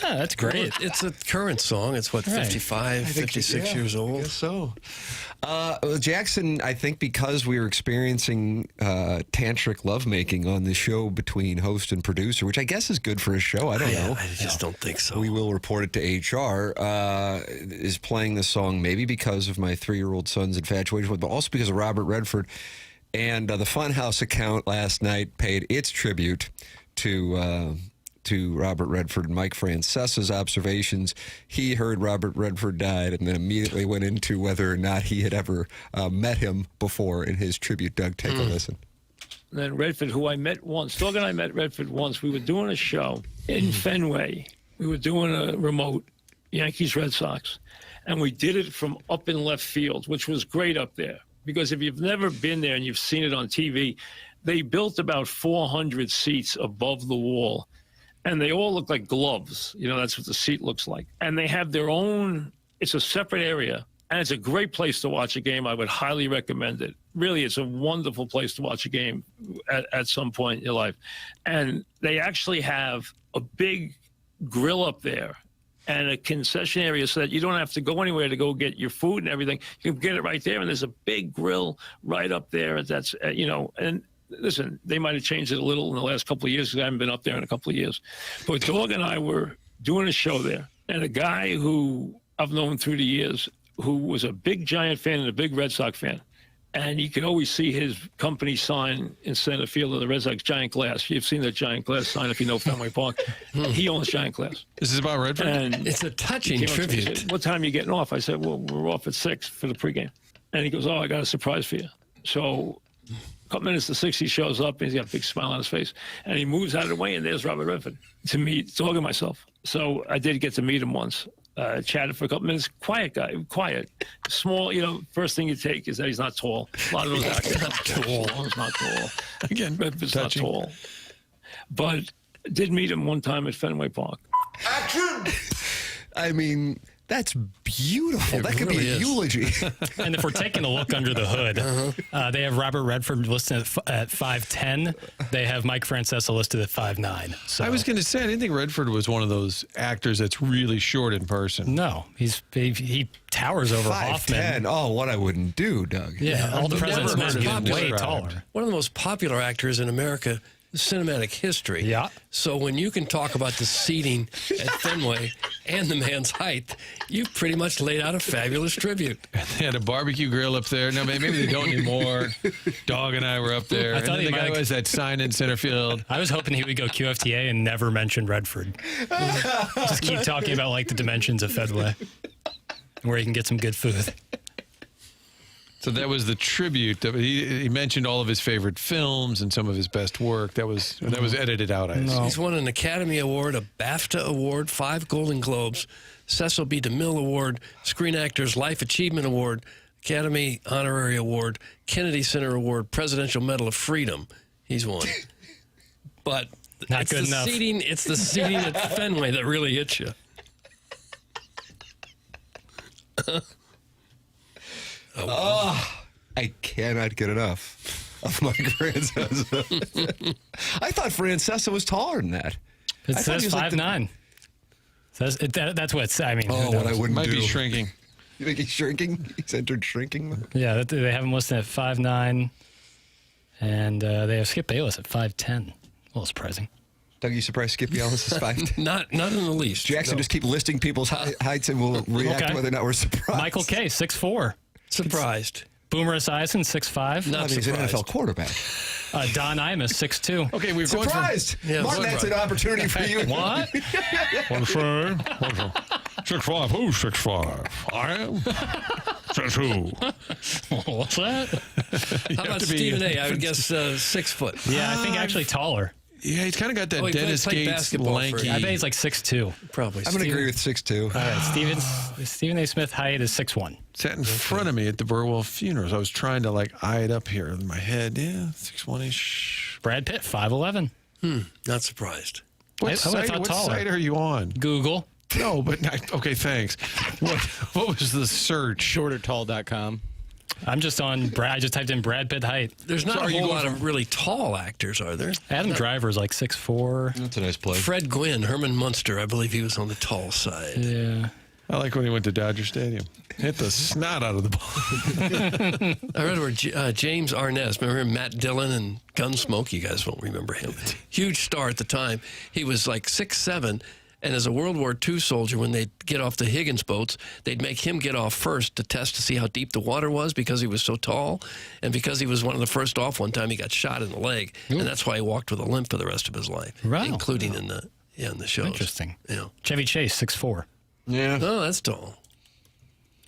That's great. It's a current song. It's, 55, 56 years old? I guess so. Jackson, I think because we were experiencing tantric lovemaking on the show between host and producer, which I guess is good for a show. I don't know. I just don't think so. We will report it to HR, is playing this song maybe because of my 3-year-old son's infatuation with, but also because of Robert Redford. And the Funhouse account last night paid its tribute to Robert Redford and Mike Francesa's observations. He heard Robert Redford died and then immediately went into whether or not he had ever met him before in his tribute. Doug, take a listen. And then Redford, who I met once, Doug and I met Redford once. We were doing a show in Fenway. We were doing a remote Yankees-Red Sox. And we did it from up in left field, which was great up there. Because if you've never been there and you've seen it on TV, they built about 400 seats above the wall. And they all look like gloves. That's what the seat looks like. And they have their own, it's a separate area. And it's a great place to watch a game. I would highly recommend it. Really, it's a wonderful place to watch a game at some point in your life. And they actually have a big grill up there and a concession area so that you don't have to go anywhere to go get your food and everything. You can get it right there. And there's a big grill right up there. That's, and listen, they might have changed it a little in the last couple of years because I haven't been up there in a couple of years. But Dog and I were doing a show there, and a guy who I've known through the years who was a big Giant fan and a big Red Sox fan, and you could always see his company sign in center field of the Red Sox, Giant Glass. You've seen that Giant Glass sign if you know Fenway Park. He owns Giant Glass. This is about Redford? And it's a touching tribute. He said, what time are you getting off? I said, well, we're off at 6 for the pregame. And he goes, oh, I got a surprise for you. So a couple minutes to 6, he shows up, and he's got a big smile on his face. And he moves out of the way, and there's Robert Redford to meet Dog and myself. So I did get to meet him once. Chatted for a couple minutes. Quiet guy, quiet. Small, first thing you take is that he's not tall. A lot of those actors not tall. He's not tall. Again, Redford's not tall. But did meet him one time at Fenway Park. Action! I mean, that's beautiful. It that could really be a is. eulogy. And if we're taking a look under the hood, they have Robert Redford listed at 5'10". They have Mike Francesa listed at 5'9". So I was going to say, I didn't think Redford was one of those actors that's really short in person. no, he towers over Hoffman. 5'10". Oh, what I wouldn't do, Doug. Yeah, all the president's men Never get way popular. taller. One of the most popular actors in America, cinematic history. Yeah. So when you can talk about the seating at Fenway and the man's height, you've pretty much laid out a fabulous tribute. They had a barbecue grill up there. No, maybe they don't anymore. Dog and I were up there. I thought and then he the guy might- was that sign in center field. I was hoping he would go QFTA and never mention Redford. Just keep talking about the dimensions of Fenway, where you can get some good food. So that was the tribute. He mentioned all of his favorite films and some of his best work. That was edited out, I assume. He's won an Academy Award, a BAFTA Award, 5 Golden Globes, Cecil B. DeMille Award, Screen Actors Life Achievement Award, Academy Honorary Award, Kennedy Center Award, Presidential Medal of Freedom. He's won. But Not good enough. It's the seating at Fenway that really hits you. I cannot get enough of Mike Francesa. I thought Francesa was taller than that. It I thought he says was like 5'9". That's what it's, I mean. Oh, what I wouldn't Might do. be shrinking. You think he's shrinking? He's entered shrinking. Yeah, they have him listed at 5'9", and they have Skip Bayless at 5'10". A little surprising. Doug, you surprised Skip Bayless is 5'10"? Not in the least. Jackson, just keep listing people's heights and we'll react Okay. whether or not we're surprised. Michael Kay, 6'4". Surprised. Boomer Esiason, 6'5". Not He's an surprised. NFL quarterback. Don Imus, 6'2". Okay, we've Surprised! Yeah, Martin, that's an opportunity for you. What? 6'5". Who's 6'5"? I am. Says who? What's that? How about Stephen A? I would guess 6 foot. Yeah, I think actually taller. Yeah, he's kind of got that he Dennis played Gates basketball for- lanky. I bet he's like 6'2". Probably. I'm going to agree with 6'2". All right, Stephen A. Smith height is 6'1". Sat in front of me at the Burwell funerals. I was trying to eye it up here in my head. Yeah, 6'1"-ish. Brad Pitt, 5'11". Not surprised. What I site? thought What taller. site are you on? Google. No, but okay, thanks. What was the search? Shortertall.com. I'm just on I just typed in Brad Pitt height. There's not So are a you whole going lot of really tall actors, are there? Adam Driver's like 6'4". That's a nice play. Fred Gwynn, Herman Munster, I believe he was on the tall side. Yeah. I like when he went to Dodger Stadium. Hit the snot out of the ball. I read where James Arness, remember him, Matt Dillon and Gunsmoke? You guys won't remember him. Huge star at the time. He was like 6'7", and as a World War II soldier, when they'd get off the Higgins boats, they'd make him get off first to test to see how deep the water was because he was so tall. And because he was one of the first off one time, he got shot in the leg. And that's why he walked with a limp for the rest of his life, Wow. including in the shows. Interesting. Yeah. Chevy Chase, 6'4". Yeah. Oh, that's tall.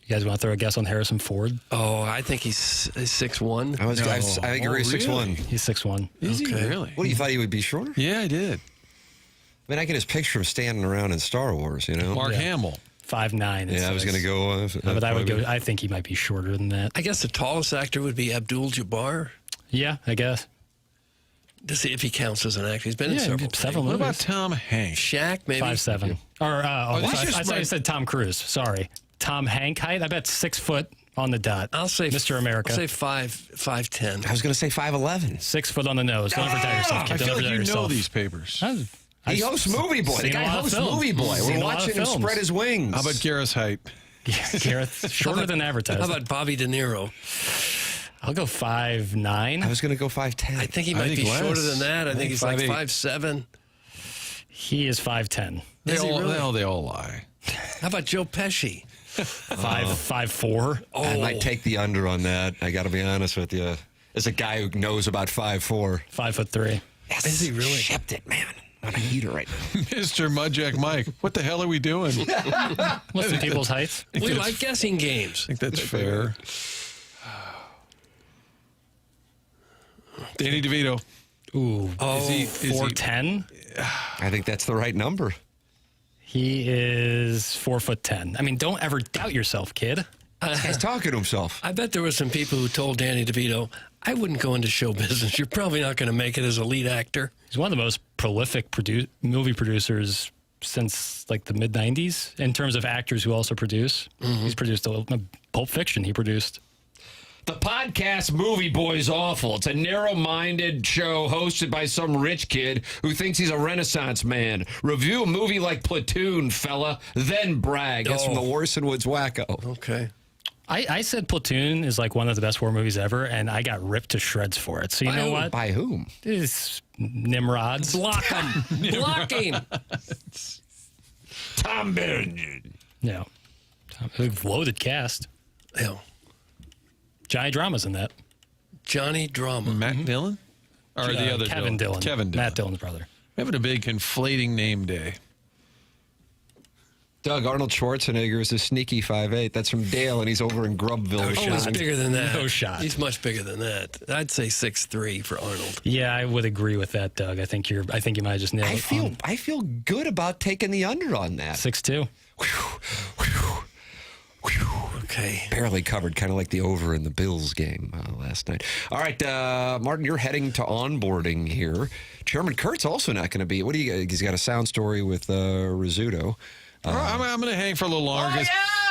You guys want to throw a guess on Harrison Ford? Oh, I think he's 6'1". I think you're 6'1". He's 6'1". Is he Okay. really? What, you thought he would be shorter? Yeah, I did. I mean, I can just picture him standing around in Star Wars, you know? Mark Yeah. Hamill. 5'9". Yeah, I was going to go. But I would go. I think he might be shorter than that. I guess the tallest actor would be Abdul-Jabbar. Yeah, I guess. To see if he counts as an actor. He's been in several things. What movies. about Tom Hanks? Shaq, maybe? 5'7". Or I just thought you said Tom Cruise. Sorry, Tom Hanks height. I bet 6 foot on the dot. I'll say Mr. America. I'll say 5'10". I was going to say 5'11". 6 foot on the nose. Don't ever doubt yourself, kid. I Don't feel ever like doubt you know yourself. these papers. He hosts Movie Boy. The Seen a guy lot of hosts films. Movie Boy. Seen We're a lot watching of him films. spread his wings. How about Gareth's height? Gareth, shorter than advertised. How about Bobby De Niro? I'll go 5'9". I was going to go 5'10". I think he might be less. shorter than that. I think he's like 5'8". 5'7". He is 5'10". They Is he really? all lie. How about Joe Pesci? 5'4". Oh, I might take the under on that. I got to be honest with you. As a guy who knows about 5'4". 5'3". Yes. Is he really? Shipped it, man. On a heater right now. Mr. Mudjack Mike, what the hell are we doing? Listen, people's heights. we like guessing games. I think that's fair. Danny DeVito. Ooh. Oh, is he 4'10"? I think that's the right number. He is 4'10". I mean, don't ever doubt yourself, kid. He's talking to himself. I bet there were some people who told Danny DeVito, I wouldn't go into show business. You're probably not going to make it as a lead actor. He's one of the most prolific movie producers since like the mid-'90s in terms of actors who also produce. He's produced Pulp Fiction. He produced. The podcast Movie Boy is awful. It's a narrow-minded show hosted by some rich kid who thinks he's a Renaissance man. Review a movie like Platoon, fella, then brag. That's from the Orson Woods Wacko. Okay. I said Platoon is like one of the best war movies ever, and I got ripped to shreds for it. So you know what? By whom? It's Nimrods. Block him. Blocking. Tom Berenger. Yeah. Loaded cast. Yeah. Johnny Drama's in that. Johnny Drama. Matt Dillon? Or the other Kevin Dillon. Kevin Dillon. Matt Dillon's brother. Having a big conflating name day. Doug, Arnold Schwarzenegger is a sneaky 5'8". That's from Dale, and he's over in Grubville. He's bigger than that. No shot. He's much bigger than that. I'd say 6'3" for Arnold. Yeah, I would agree with that, Doug. I think you might have just nailed it. I feel good about taking the under on that. 6'2". Okay. Barely covered, kind of like the over in the Bills game last night. All right, Martin, you're heading to onboarding here. Chairman Kurt's also not going to be. What do you? He's got a sound story with Rizzuto. I'm going to hang for a little longer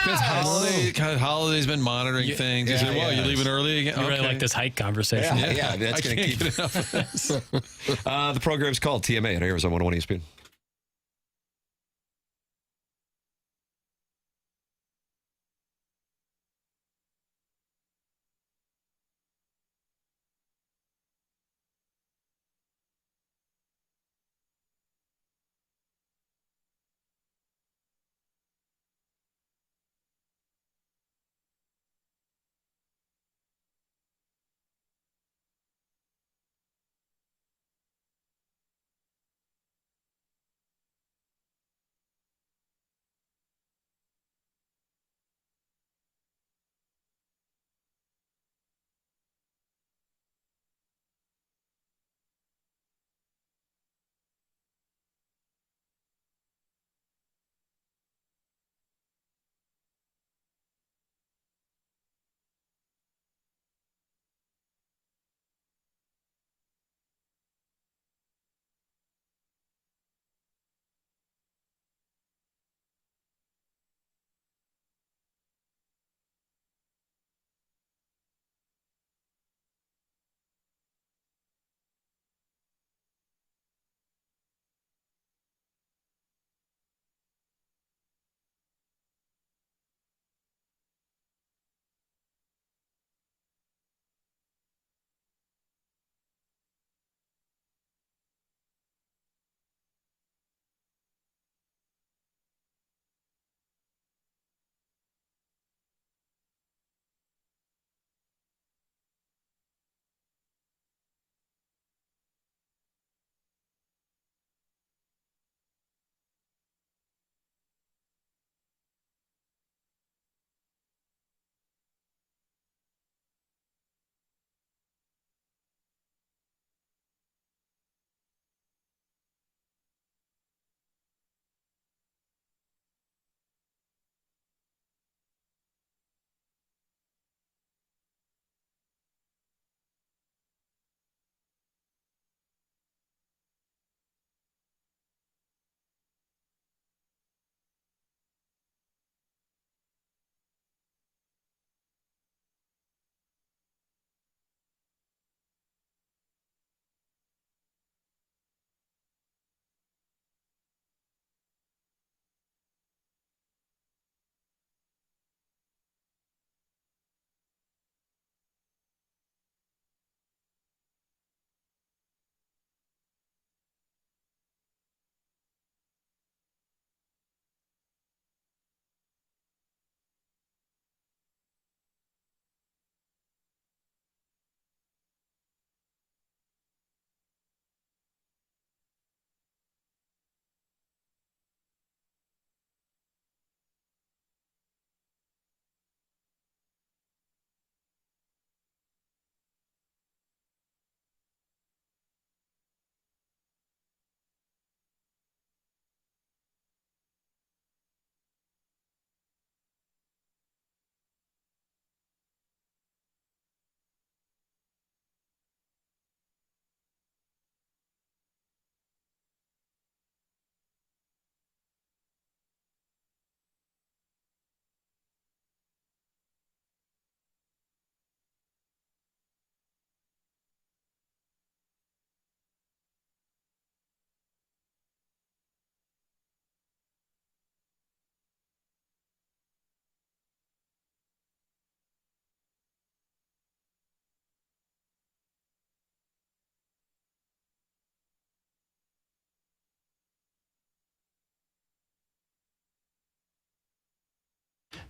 because Holiday's been monitoring things. He said, "Well, you're leaving early again." You really like this hike conversation. Yeah, that's going to keep it up. The program's called TMA. It airs on 101 ESPN.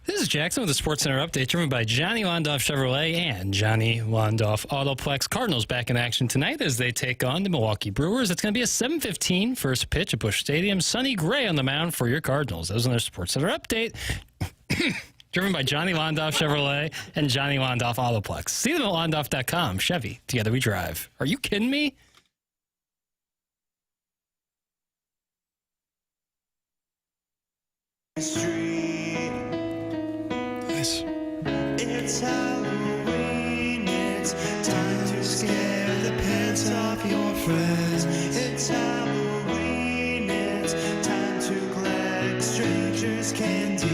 This is Jackson with the Sports Center update, driven by Johnny Londoff Chevrolet and Johnny Londoff Autoplex. Cardinals back in action tonight as they take on the Milwaukee Brewers. It's going to be a 7:15 first pitch at Busch Stadium. Sonny Gray on the mound for your Cardinals. That was another Sports Center update, driven by Johnny Londoff Chevrolet and Johnny Londoff Autoplex. See them at londoff.com. Chevy, together we drive. Are you kidding me? Nice. It's Halloween, it's time to scare the pants off your friends. It's Halloween, it's time to collect strangers' candy.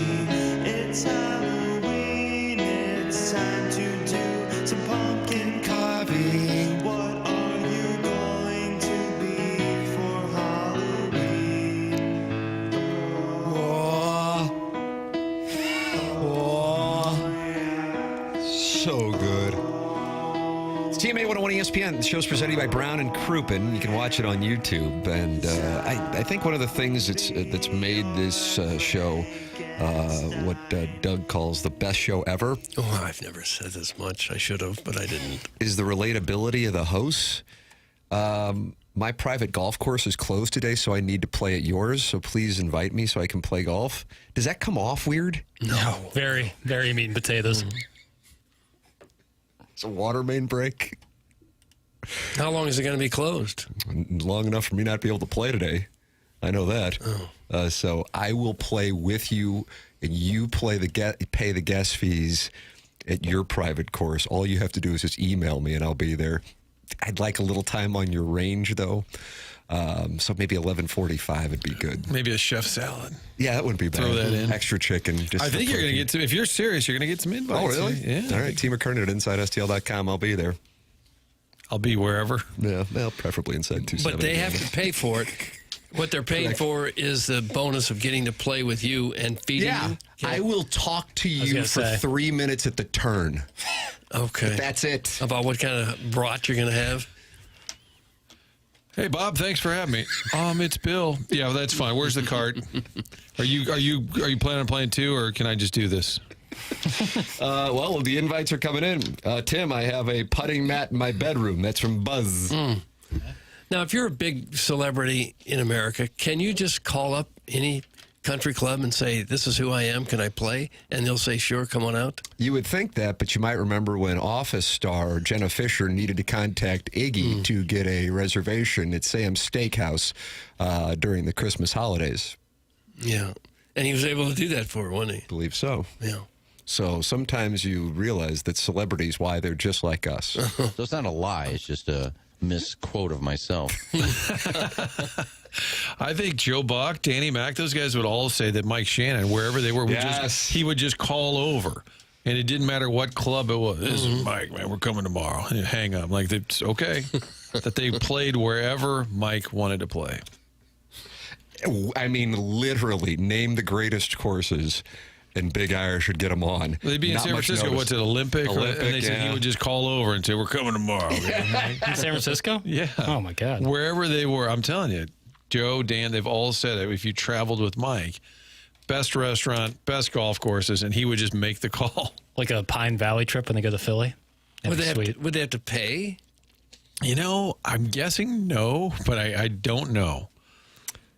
It's Halloween, it's time to do some pumpkin carving. What are you going to be for Halloween? So good. It's TMA 101 ESPN. The show's presented by Brown and Crouppen. You can watch it on YouTube. And I think one of the things that's made this show what Doug calls the best show ever. Oh, I've never said this much. I should have, but I didn't. Is the relatability of the hosts. My private golf course is closed today, so I need to play at yours. So please invite me so I can play golf. Does that come off weird? No. Very, very meat and potatoes. It's a water main break. How long is it going to be closed? Long enough for me not to be able to play today. I know that. Oh. So I will play with you, and you pay the guest fees at your private course. All you have to do is just email me, and I'll be there. I'd like a little time on your range, though. So maybe 11:45 would be good. Maybe a chef salad. Yeah, that wouldn't be bad. Throw that in. Extra chicken. Just I think you're going to get some. If you're serious, you're going to get some invites. Oh, really? Yeah. All right. T. McKernan at InsideSTL.com. I'll be there. I'll be wherever. Yeah, well, preferably inside 270. But they have to pay for it. What they're paying for is the bonus of getting to play with you and feeding you. I will talk to you for 3 minutes at the turn. Okay. But that's it. About what kind of brat you're going to have? Hey, Bob, thanks for having me. It's Bill. Yeah, well, that's fine. Where's the cart? Are you planning on playing too, or can I just do this? Well, the invites are coming in. Tim, I have a putting mat in my bedroom. That's from Buzz. Now, if you're a big celebrity in America, can you just call up any country club and say, this is who I am, can I play? And they'll say, sure, come on out. You would think that, but you might remember when Office star Jenna Fisher needed to contact Iggy to get a reservation at Sam's Steakhouse during the Christmas holidays. Yeah. And he was able to do that for her, wasn't he? Believe so. Yeah. So sometimes you realize that celebrities, why they're just like us. So it's not a lie. It's just a misquote of myself. I think Joe Buck, Danny Mac, those guys would all say that Mike Shannon, wherever they were, he would just call over. And it didn't matter what club it was. This is Mike, man, we're coming tomorrow. And hang up. Like, it's okay. That they played wherever Mike wanted to play. I mean, literally, name the greatest courses, and Big Irish would get them on. They'd be in San Francisco, what's it, Olympic? And they said he would just call over and say, we're coming tomorrow. In San Francisco? Yeah. Oh, my God. Wherever they were, I'm telling you, Joe, Dan, they've all said it. If you traveled with Mike, best restaurant, best golf courses, and he would just make the call. Like a Pine Valley trip when they go to Philly? Would they have to pay? You know, I'm guessing no, but I don't know.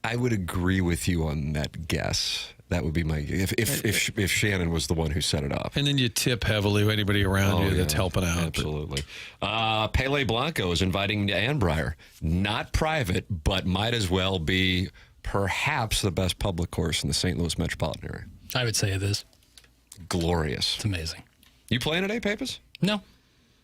I would agree with you on that guess. That would be my if Shannon was the one who set it up. And then you tip heavily with anybody around you that's helping out. Absolutely. Pele Blanco is inviting Ann Breyer. Not private, but might as well be perhaps the best public course in the St. Louis metropolitan area. I would say it is. Glorious. It's amazing. You playing today, Pappas? No.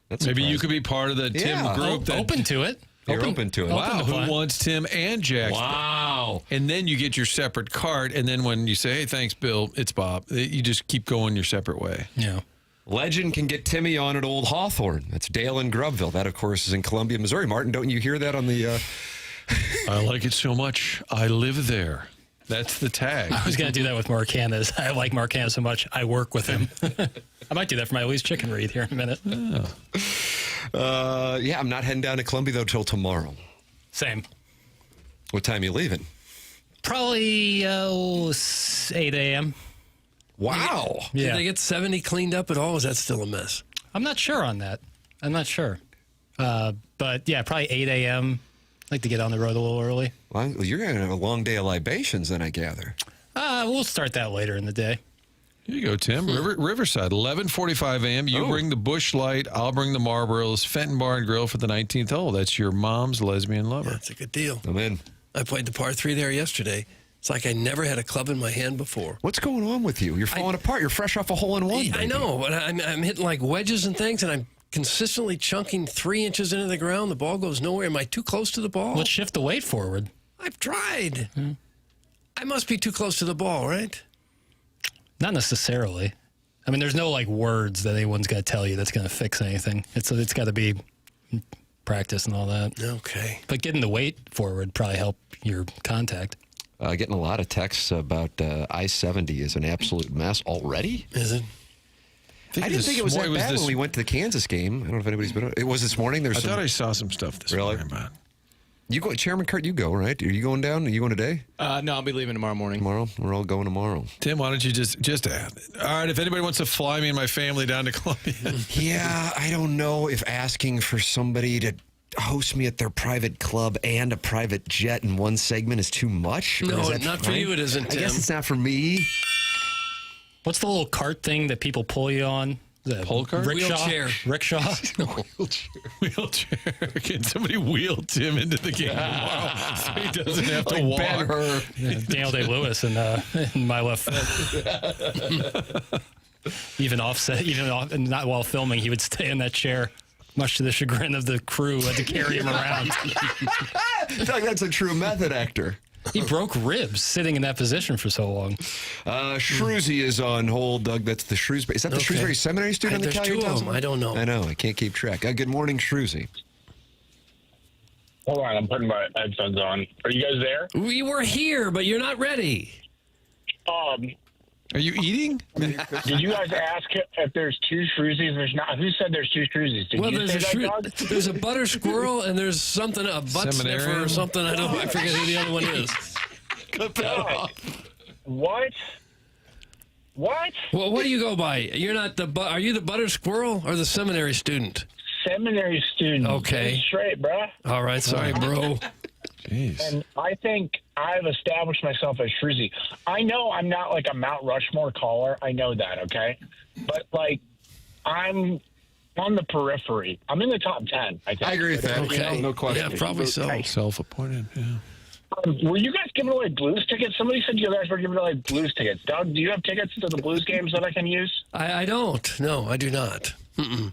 That's maybe surprising. you could be part of the Tim group. Open to it. You're open to it. Wow, who wants Tim and Jackson? Wow. And then you get your separate card, and then when you say, hey, thanks, Bill, it's Bob, you just keep going your separate way. Yeah. Legend can get Timmy on at Old Hawthorne. That's Dale in Grubville. That, of course, is in Columbia, Missouri. Martin, don't you hear that on the... I like it so much. I live there. That's the tag. I was going to do that with Mark Hanna. I like Mark Hanna so much, I work with him. I might do that for my Louise Chicken Read here in a minute. Yeah, I'm not heading down to Columbia, though, till tomorrow. Same. What time are you leaving? Probably 8 a.m. Wow. Did they get 70 cleaned up at all? Or is that still a mess? I'm not sure on that. I'm not sure. But yeah, probably 8 a.m. Like to get on the road a little early. Well, you're going to have a long day of libations, then, I gather. We'll start that later in the day. Here you go, Tim. Riverside, 11:45 a.m. You bring the Busch Light. I'll bring the Marlboros. Fenton Bar and Grill for the 19th hole. That's your mom's lesbian lover. That's a good deal. I'm in. I played the par 3 there yesterday. It's like I never had a club in my hand before. What's going on with you? You're falling apart. You're fresh off a hole-in-one. I know, but I'm hitting like wedges and things, and I'm consistently chunking 3 inches into the ground. The ball goes nowhere. Am I too close to the ball? Let's shift the weight forward. I've tried. I must be too close to the ball, right? Not necessarily. I mean, there's no like words that anyone's got to tell you that's going to fix anything. It's got to be practice and all that. Okay. But getting the weight forward probably help your contact. Getting a lot of texts about I-70 is an absolute mess already. Is it? I didn't think it was that bad when we went to the Kansas game. I don't know if anybody's been. It was this morning. I thought I saw some stuff this morning about it. You go, Chairman Kurt. You go, right? Are you going down? Are you going today? No, I'll be leaving tomorrow morning. Tomorrow, we're all going tomorrow. Tim, why don't you just add? All right, if anybody wants to fly me and my family down to Columbia. Yeah, I don't know if asking for somebody to host me at their private club and a private jet in one segment is too much. No, is that not for fine? you. It isn't. I Tim. guess it's not for me. What's the little cart thing that people pull you on? The pole cart? Rickshaw? Rickshaw? Wheelchair. Can somebody wheel Tim into the game tomorrow so he doesn't have to walk? Yeah, Daniel Day-Lewis in my left foot. Not while filming, he would stay in that chair, much to the chagrin of the crew who had to carry him around. I feel like that's a true method actor. He broke ribs sitting in that position for so long. Shrewsbury is on hold, Doug. That's the Shrewsbury. Is that the Shrewsbury Seminary student? There's two of them. I don't know. I know. I can't keep track. Good morning, Shrewsbury. Hold on, I'm putting my headphones on. Are you guys there? We were here, but you're not ready. Are you eating? Did you guys ask if there's two Shrewsbury's? There's not. Who said there's two Shrewsbury's? Did you say that, Doug? There's a butter squirrel and there's something, a butt sniffer or something. I forget who the other one is. Cut that off. What? What? Well, what do you go by? You're not the. Are you the butter squirrel or the seminary student? Seminary student. Okay. Get it straight, bruh. All right. Sorry, bro. Jeez. And I think I've established myself as Shrewsbury. I know I'm not like a Mount Rushmore caller. I know that, okay? But, like, I'm on the periphery. I'm in the top 10, I think. I agree with that. Okay. No question. Yeah, probably so. Self-appointed, yeah. Were you guys giving away Blues tickets? Somebody said you guys were giving away Blues tickets. Doug, do you have tickets to the Blues games that I can use? I don't. No, I do not. Mm-mm.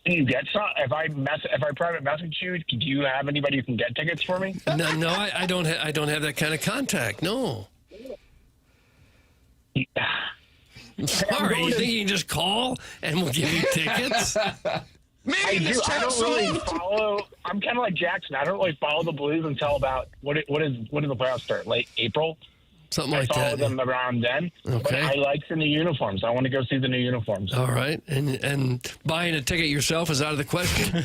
Can you get some? If I private message you, do you have anybody who can get tickets for me? No, I don't. I don't have that kind of contact. No. Sorry, you think you can just call and we'll give you tickets? I do. I don't really follow. I'm kind of like Jackson. I don't really follow the Blues until about when do the playoffs start? Late April. Something like that. I follow them around then. Okay. But I like the new uniforms. I want to go see the new uniforms. All right, and buying a ticket yourself is out of the question.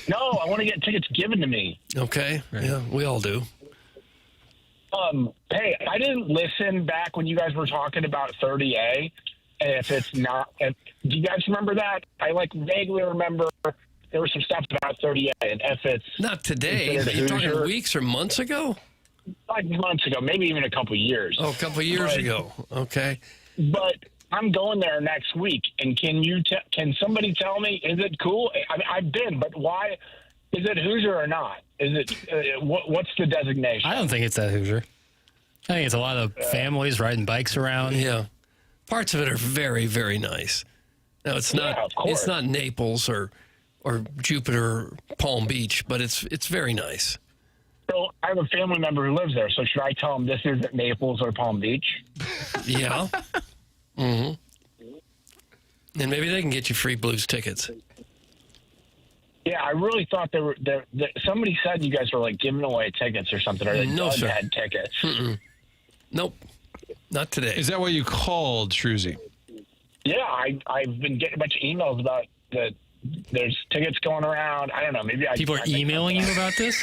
No, I want to get tickets given to me. Okay. Right. Yeah, we all do. Hey, I didn't listen back when you guys were talking about 30A. And if it's not, do you guys remember that? I vaguely remember there was some stuff about 30A, and if it's not today, you're talking weeks or months ago. Like months ago, maybe even a couple years. Oh, a couple years ago. Okay. But I'm going there next week, and can somebody tell me, is it cool? I mean, I've been, but why? Is it Hoosier or not? Is it what's the designation? I don't think it's that Hoosier. I think it's a lot of families riding bikes around. Yeah. Parts of it are very, very nice. Now it's not. Yeah, of course. It's not Naples or Jupiter or Palm Beach, but it's very nice. So I have a family member who lives there. So should I tell him this isn't Naples or Palm Beach? Yeah. Mm-hmm. And maybe they can get you free Blues tickets. Yeah, I really thought somebody said you guys were giving away tickets or something, or that No, Doug sir. had tickets. Mm-mm. Nope. Not today. Is that why you called, Shrewsbury? Yeah, I've been getting a bunch of emails about that. There's tickets going around. I don't know. Maybe people are emailing you about this.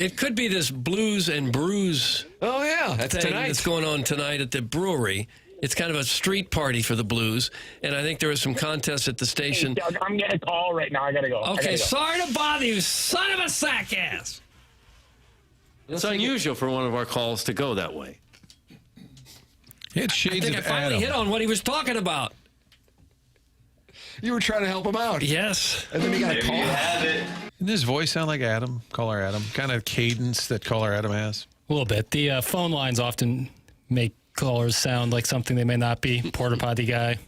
It could be this Blues and Brews. Oh yeah, that's thing tonight. that's going on tonight at the brewery. It's kind of a street party for the Blues, and I think there was some contest at the station. Hey, Doug, I'm getting a call right now. I got to go. Okay, sorry to bother you, son of a sack ass. It's unusual for one of our calls to go that way. It shades I think I finally hit on what he was talking about. You were trying to help him out. Yes. And then he got a call. Doesn't his voice sound like Adam? Caller Adam. Kind of cadence that Caller Adam has. A little bit. The phone lines often make callers sound like something they may not be. Porta potty guy,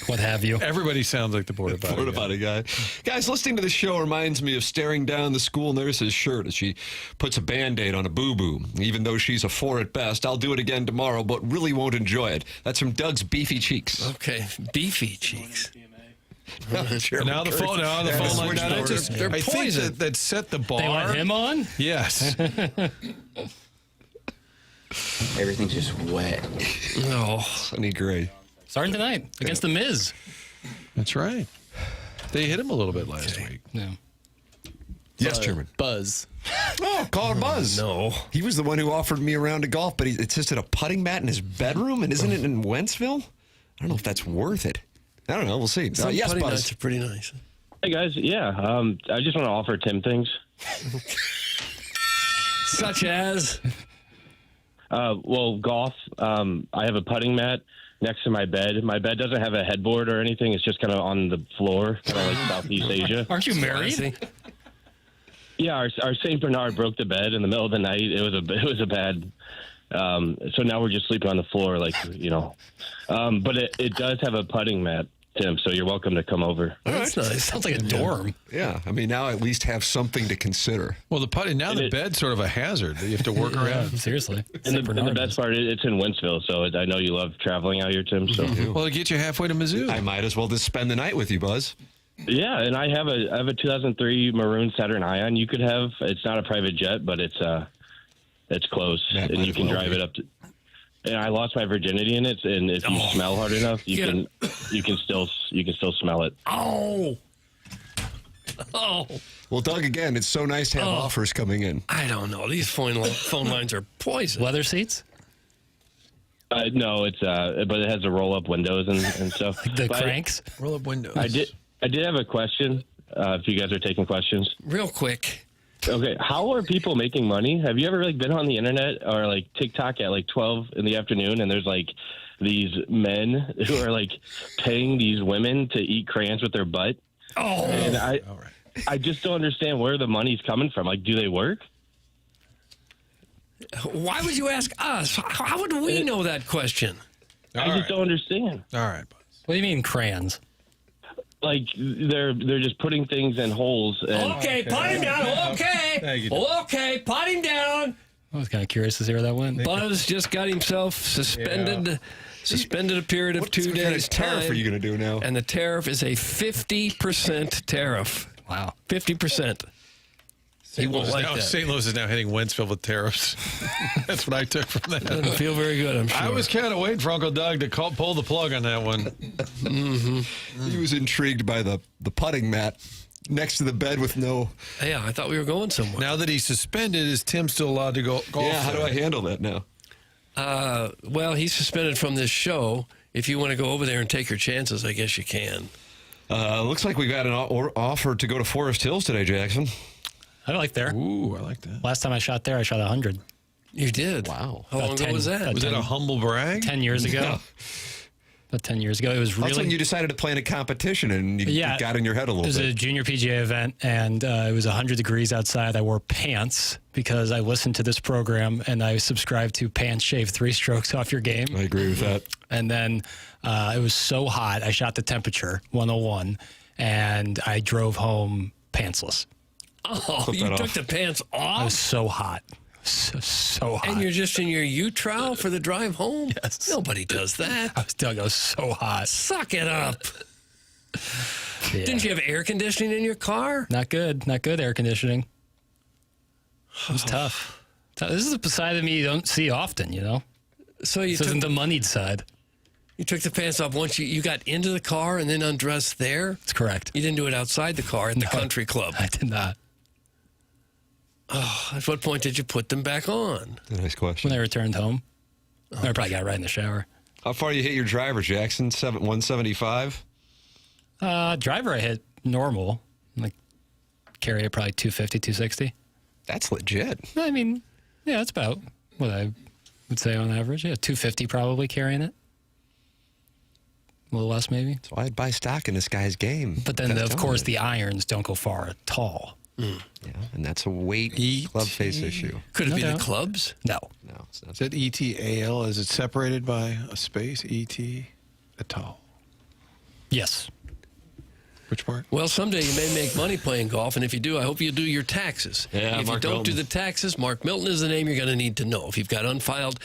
what have you. Everybody sounds like the porta potty guy. Guys, listening to the show reminds me of staring down the school nurse's shirt as she puts a Band-Aid on a boo-boo. Even though she's a 4 at best, I'll do it again tomorrow, but really won't enjoy it. That's from Doug's Beefy Cheeks. Okay, Beefy Cheeks. Now the phone line. They're I think poison. that set the bar. They want him on? Yes. Everything's just wet. Oh, Sonny Gray. Starting tonight against the Miz. That's right. They hit him a little bit last week. Yeah. Yes, Chairman. Buzz. Oh, call him Buzz. No. He was the one who offered me a round of golf, but he insisted a putting mat in his bedroom, and isn't it in Wentzville? I don't know if that's worth it. I don't know. We'll see. Some Yes, putting Buzz. mats are pretty nice. Hey guys, yeah. I just want to offer Tim things. Such as? Well, golf. I have a putting mat next to my bed. My bed doesn't have a headboard or anything. It's just kind of on the floor, kind of like Southeast Asia. Aren't you married? Yeah, our Saint Bernard broke the bed in the middle of the night. It was a bad. So now we're just sleeping on the floor, like but it does have a putting mat, Tim. So you're welcome to come over. Oh, that's nice. Sounds like a dorm. Yeah, I mean, now I at least have something to consider. Well, the bed's sort of a hazard that you have to work around. Seriously. And the best part, it's in Wentzville, so I know you love traveling out here, Tim. So Well, to get you halfway to Mizzou. I might as well just spend the night with you, Buzz. yeah, and I have a 2003 maroon Saturn Ion. You could have. It's not a private jet, but it's close, That and might you as can well drive be. it up to. And I lost my virginity in it, and if you smell hard enough, you can still smell it. Oh. Well, Doug, again, it's so nice to have offers coming in. I don't know. These phone lines are poison. Leather seats? No, it's but it has the roll up windows and stuff. Like the But cranks? Roll up windows. I did have a question. If you guys are taking questions, Real quick. okay. How are people making money? Have you ever been on the internet or TikTok at 12 in the afternoon, and there's these men who are paying these women to eat crayons with their butt? Oh, and I just don't understand where the money's coming from. Do they work? why would you ask us? How would we know that question? I just don't understand. All right, Buzz. What do you mean crayons? They're just putting things in holes. And Okay, pot him down. Okay. Thank you. Okay, pot him down. I was kind of curious to see where that went. Buzz just got himself suspended. Suspended a period of 2 What kind days. of tariff time, are you going to do now? And the tariff is a 50% tariff. Wow. 50%. He won't like that. St. Louis is now hitting Wentzville with tariffs. That's what I took from that. Doesn't feel very good, I'm sure. I was kind of waiting for Uncle Doug to pull the plug on that one. He was intrigued by the putting mat next to the bed with no... Yeah, I thought we were going somewhere. Now that he's suspended, is Tim still allowed to go golf? Yeah, how do I handle that now? Well, he's suspended from this show. If you want to go over there and take your chances, I guess you can. Looks like we got an offer to go to Forest Hills today, Jackson. I like there. Ooh, I like that. Last time I shot there, I shot 100. You did? Wow. How long ago was that? Was that a humble brag? 10 years ago. Yeah. About 10 years ago. It was That's really... when you decided to play in a competition and you got in your head a little bit. It was a junior PGA event, and it was 100 degrees outside. I wore pants because I listened to this program, and I subscribed to Pants Shave 3 Strokes Off Your Game. I agree with that. And then it was so hot, I shot the temperature, 101, and I drove home pantsless. Oh, you took the pants off? It was so hot. So hot. And you're just in your U-Trowel for the drive home? Yes. Nobody does that. I was so hot. Suck it up. Yeah. Didn't you have air conditioning in your car? Not good. Not good air conditioning. It was tough. This is a side of me you don't see often, you know? So you this isn't the moneyed side. You took the pants off once you got into the car and then undressed there? That's correct. You didn't do it outside the car at the country club? I did not. Oh, at what point did you put them back on? Nice question. When I returned home. I probably got right in the shower. How far you hit your driver, Jackson? 175? Driver, I hit normal. Like, carry it probably 250, 260. That's legit. I mean, yeah, that's about what I would say on average. Yeah, 250 probably carrying it. A little less, maybe. So I'd buy stock in this guy's game. But then, of course, the irons don't go far at all. Yeah, and that's a weight club face issue. Could it be the doubt. clubs? No. No, it's not. Is it ETAL? Is it separated by a space? ET-ATAL. Yes. Which part? Well, someday you may make money playing golf, and if you do, I hope you do your taxes. Yeah, if Mark you don't do Milton. the taxes, Mark Milton is the name you're going to need to know. If you've got unfiled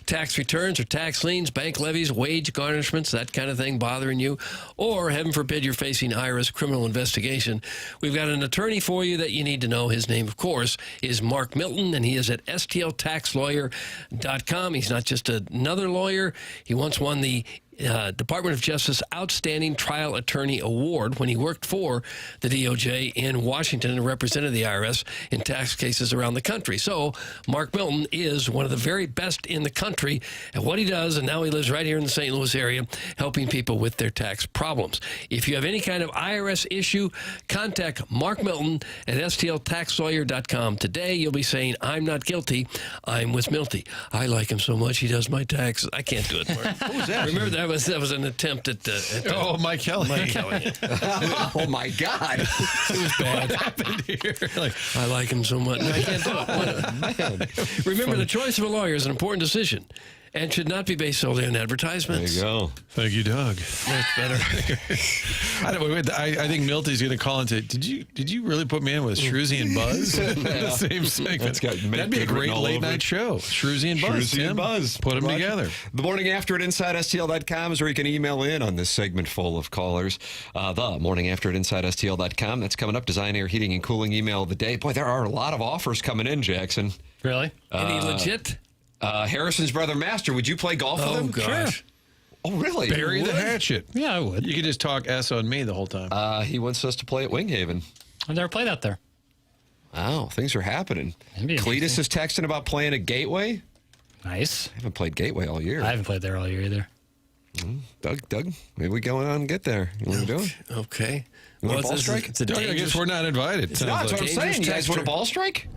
tax returns or tax liens, bank levies, wage garnishments, that kind of thing bothering you, or heaven forbid you're facing IRS criminal investigation, we've got an attorney for you that you need to know. His name, of course, is Mark Milton, and he is at stltaxlawyer.com. He's not just another lawyer. He once won the Department of Justice Outstanding Trial Attorney Award when he worked for the DOJ in Washington and represented the IRS in tax cases around the country. So Mark Milton is one of the very best in the country at what he does, and now he lives right here in the St. Louis area helping people with their tax problems. If you have any kind of IRS issue, contact Mark Milton at stltaxlawyer.com. Today you'll be saying, I'm not guilty, I'm with Milty. I like him so much he does my taxes. I can't do it, Mark. What was that? Remember that was an attempt at Mike Kelly. Mike Kelly. Oh, my God. It was bad. What happened here? I like him so much. I can't do it. Remember, the choice of a lawyer is an important decision and should not be based solely on advertisements. There you go. Thank you, Doug. That's better. I think Milty's going to call and say, did you really put me in with Shruzy and Buzz? The same segment. That'd be a great late night show. Shruzy and Buzz. Shruzy and Buzz. Put them Roger. together. The morning after at InsideSTL.com is where you can email in on this segment full of callers. The morning after at InsideSTL.com. That's coming up. Design, Air, Heating, and Cooling email of the day. Boy, there are a lot of offers coming in, Jackson. Really? Any legit? Harrison's brother Master, would you play golf with him? Gosh. Sure. Oh, really? Bury the hatchet. Yeah, I would. You could just talk S on me the whole time. He wants us to play at Winghaven. I've never played out there. Wow, things are happening. Cletus is texting about playing at Gateway. Nice. I haven't played Gateway all year. I haven't played there all year either. Doug, maybe we go on and get there. You want to do it? Okay. You want a ball strike? It's a Doug, I dangerous. guess we're not invited. It's not, that's what I'm saying. You guys want a texture. ball strike?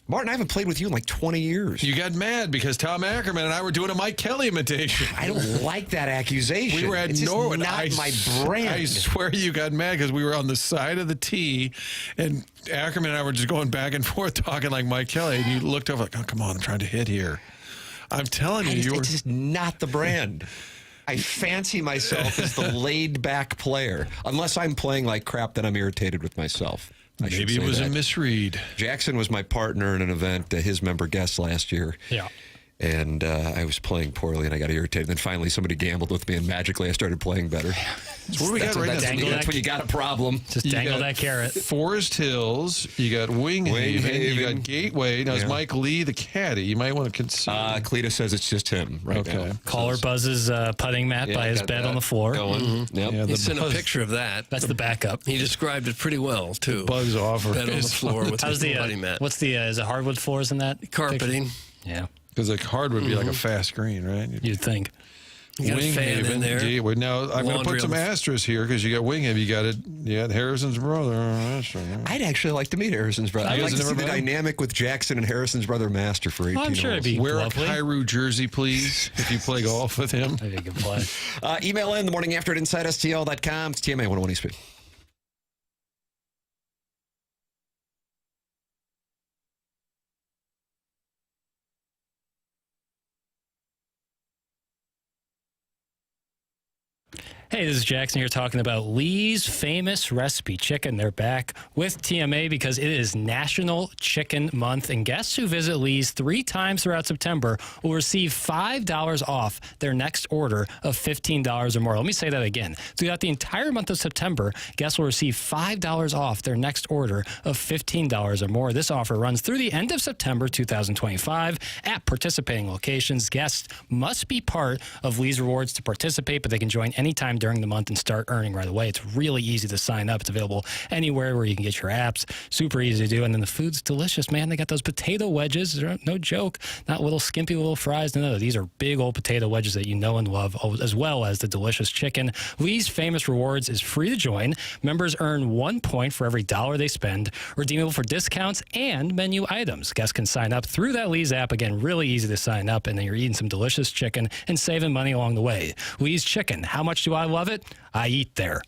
Martin, I haven't played with you in like 20 years. You got mad because Tom Ackerman and I were doing a Mike Kelly imitation. I don't like that accusation. We were at it's just Norwood. not my brand. I swear you got mad because we were on the side of the tee, and Ackerman and I were just going back and forth talking like Mike Kelly, and you looked over like, oh, come on, I'm trying to hit here. I'm telling you, It's just not the brand. I fancy myself as the laid-back player. Unless I'm playing like crap, then I'm irritated with myself. Maybe it was a misread. Jackson was my partner in an event, his member guest last year. Yeah. And I was playing poorly, and I got irritated. Then finally, somebody gambled with me, and magically, I started playing better. So what do we got right now? That's when you got a problem. Just dangle that carrot. Forest Hills, you got Winghaven, you got Gateway. Now, is Mike Lee the caddy? You might want to consider. Cletus says it's just him right now. Caller Buzz's putting mat by his bed on the floor. Going. Yep. Yeah, He sent a picture of that. That's the backup. He described it pretty well, too. Buzz offer. Bed on the floor with How's his the buddy mat. what's the is it hardwood floors in that Carpeting. picture? Yeah, Because a hard would be like a fast green, right? you'd think. You got a fan in there. Gateway. Now, I'm going to Laundry put some on the- asterisks here because you got Winghaven. You got Harrison's brother. I'd actually like to meet Harrison's brother. I'd like to see the dynamic with Jackson and Harrison's brother Master for 18 I'm sure it'd be Wear lovely. a Cairo jersey, please, if you play golf with him. That'd be a good play. Email in the morning after at InsideSTL.com. It's TMA 101 ESPN. Hey, this is Jackson here talking about Lee's Famous Recipe Chicken. They're back with TMA because it is National Chicken Month, and guests who visit Lee's 3 times throughout September will receive $5 off their next order of $15 or more. Let me say that again. Throughout the entire month of September, guests will receive $5 off their next order of $15 or more. This offer runs through the end of September 2025 at participating locations. Guests must be part of Lee's Rewards to participate, but they can join anytime during the month and start earning right away. It's really easy to sign up. It's available anywhere where you can get your apps. Super easy to do. And then the food's delicious, man. They got those potato wedges. They're no joke. Not little skimpy little fries. No, these are big old potato wedges that you know and love, as well as the delicious chicken. Lee's Famous Rewards is free to join. Members earn 1 point for every $1 they spend, redeemable for discounts and menu items. Guests can sign up through that Lee's app. Again, really easy to sign up, and then you're eating some delicious chicken and saving money along the way. Lee's Chicken. How much do I love it? I eat there.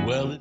Well,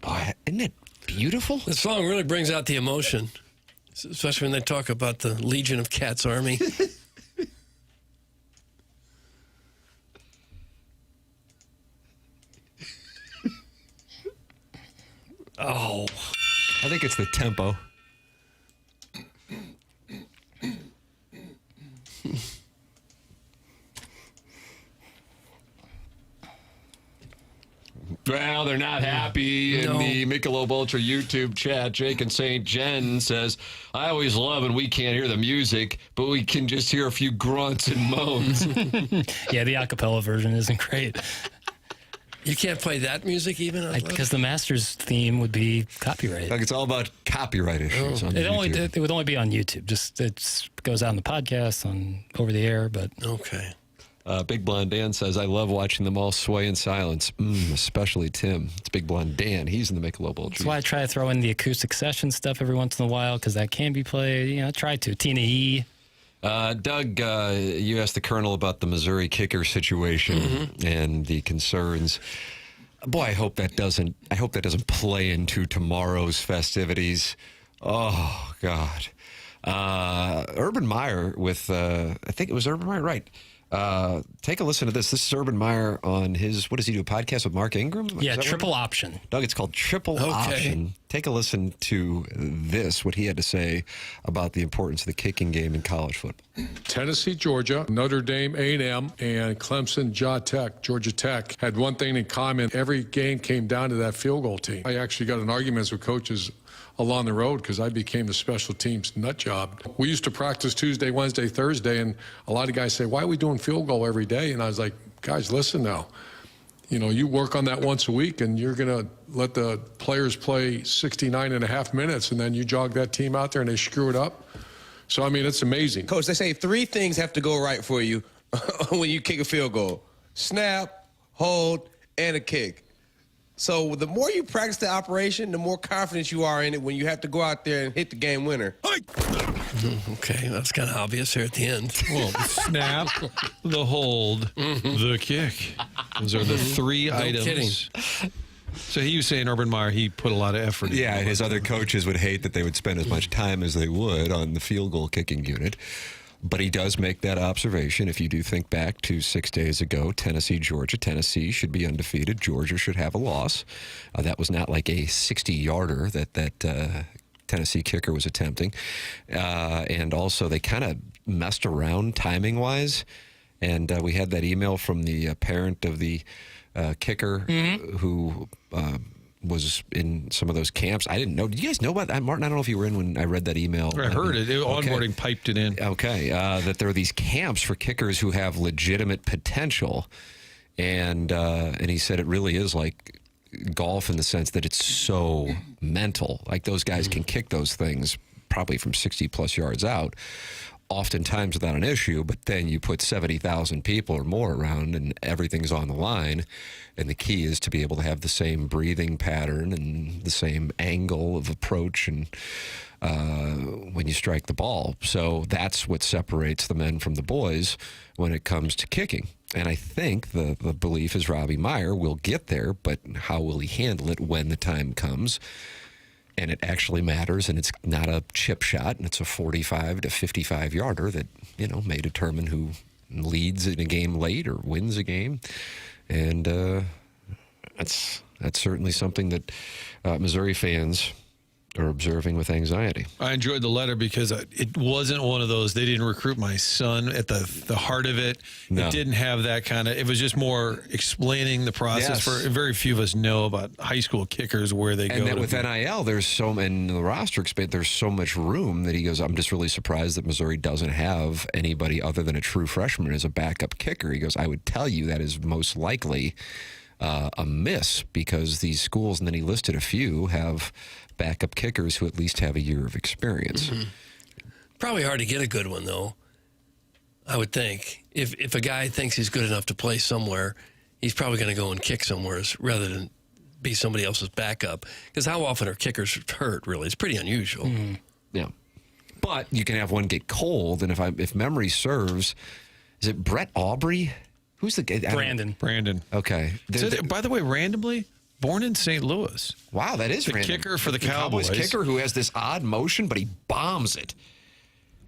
Boy, isn't it beautiful? The song really brings out the emotion, especially when they talk about the Legion of Cats Army. Oh, I think it's the tempo. Well, they're not happy in the Michelob Ultra YouTube chat. Jake in St. Jen says, I always love when we can't hear the music, but we can just hear a few grunts and moans. Yeah, the a cappella version isn't great. You can't play that music even? Because the Masters theme would be copyrighted. Like it's all about copyright issues. On YouTube. It would only be on YouTube. Just it goes out on the podcast, on over the air, but... Okay. Big Blonde Dan says, I love watching them all sway in silence, especially Tim. It's Big Blonde Dan. He's in the Michelob Ultra. That's why I try to throw in the acoustic session stuff every once in a while, because that can be played. You know, I try to. Tina E. Doug, you asked the Colonel about the Missouri kicker situation and the concerns. Boy, I hope that doesn't play into tomorrow's festivities. Oh, God. Urban Meyer with, I think it was Urban Meyer, right? Take a listen to this. This is Urban Meyer on his, what does he do, a podcast with Mark Ingram? Yeah, Triple Option. Doug, it's called Triple Option. Take a listen to this, what he had to say about the importance of the kicking game in college football. Tennessee, Georgia, Notre Dame, A&M, and Clemson, Georgia Tech had one thing in common. Every game came down to that field goal team. I actually got in arguments with coaches along the road because I became the special teams nut job. We used to practice Tuesday, Wednesday, Thursday, and a lot of guys say, why are we doing field goal every day? And I was like, guys, listen now. You know, you work on that once a week, and you're going to let the players play 69 and a half minutes, and then you jog that team out there, and they screw it up. So, I mean, it's amazing. Coach, they say 3 things have to go right for you when you kick a field goal. Snap, hold, and a kick. So the more you practice the operation, the more confidence you are in it when you have to go out there and hit the game winner. Okay, that's kind of obvious here at the end. Well, the snap, the hold, the kick. Those are the 3 items. Kidding. So he was saying, Urban Meyer, he put a lot of effort into it. Yeah, and his other coaches would hate that they would spend as much time as they would on the field goal kicking unit. But he does make that observation. If you do think back to 6 days ago, Tennessee, Georgia. Tennessee should be undefeated. Georgia should have a loss. That was not like a 60-yarder that Tennessee kicker was attempting. And also, they kind of messed around timing-wise. And we had that email from the parent of the kicker who was in some of those camps. I didn't know. Did you guys know about that, Martin? I don't know if you were in when I read that email. I heard it. Onboarding piped it in. Okay. That there are these camps for kickers who have legitimate potential. And he said it really is like golf in the sense that it's so mental. Like those guys can kick those things probably from 60-plus yards out, oftentimes without an issue, but then you put 70,000 people or more around and everything's on the line. And the key is to be able to have the same breathing pattern and the same angle of approach and when you strike the ball. So that's what separates the men from the boys when it comes to kicking. And I think the belief is Robbie Meyer will get there, but how will he handle it when the time comes? And it actually matters, and it's not a chip shot, and it's a 45 to 55 yarder that, you know, may determine who leads in a game late or wins a game. And that's certainly something that Missouri fans are observing with anxiety. I enjoyed the letter because it wasn't one of those, they didn't recruit my son at the heart of it. No. It didn't have that kind of, it was just more explaining the process. Yes. For very few of us know about high school kickers, where they go. And that with NIL, there's so, and the roster expand, there's so much room that he goes, I'm just really surprised that Missouri doesn't have anybody other than a true freshman as a backup kicker. He goes, I would tell you that is most likely a miss because these schools, and then he listed a few, have backup kickers who at least have a year of experience. Probably hard to get a good one, though, I would think. If a guy thinks he's good enough to play somewhere, he's probably going to go and kick somewhere rather than be somebody else's backup. Because how often are kickers hurt, really? It's pretty unusual. Yeah. But you can have one get cold, and if memory serves, is it Brett Aubrey? Who's the guy? Brandon. Okay. By the way, randomly, born in St. Louis. Wow, that is the random. kicker for the Cowboys kicker who has this odd motion, but he bombs it.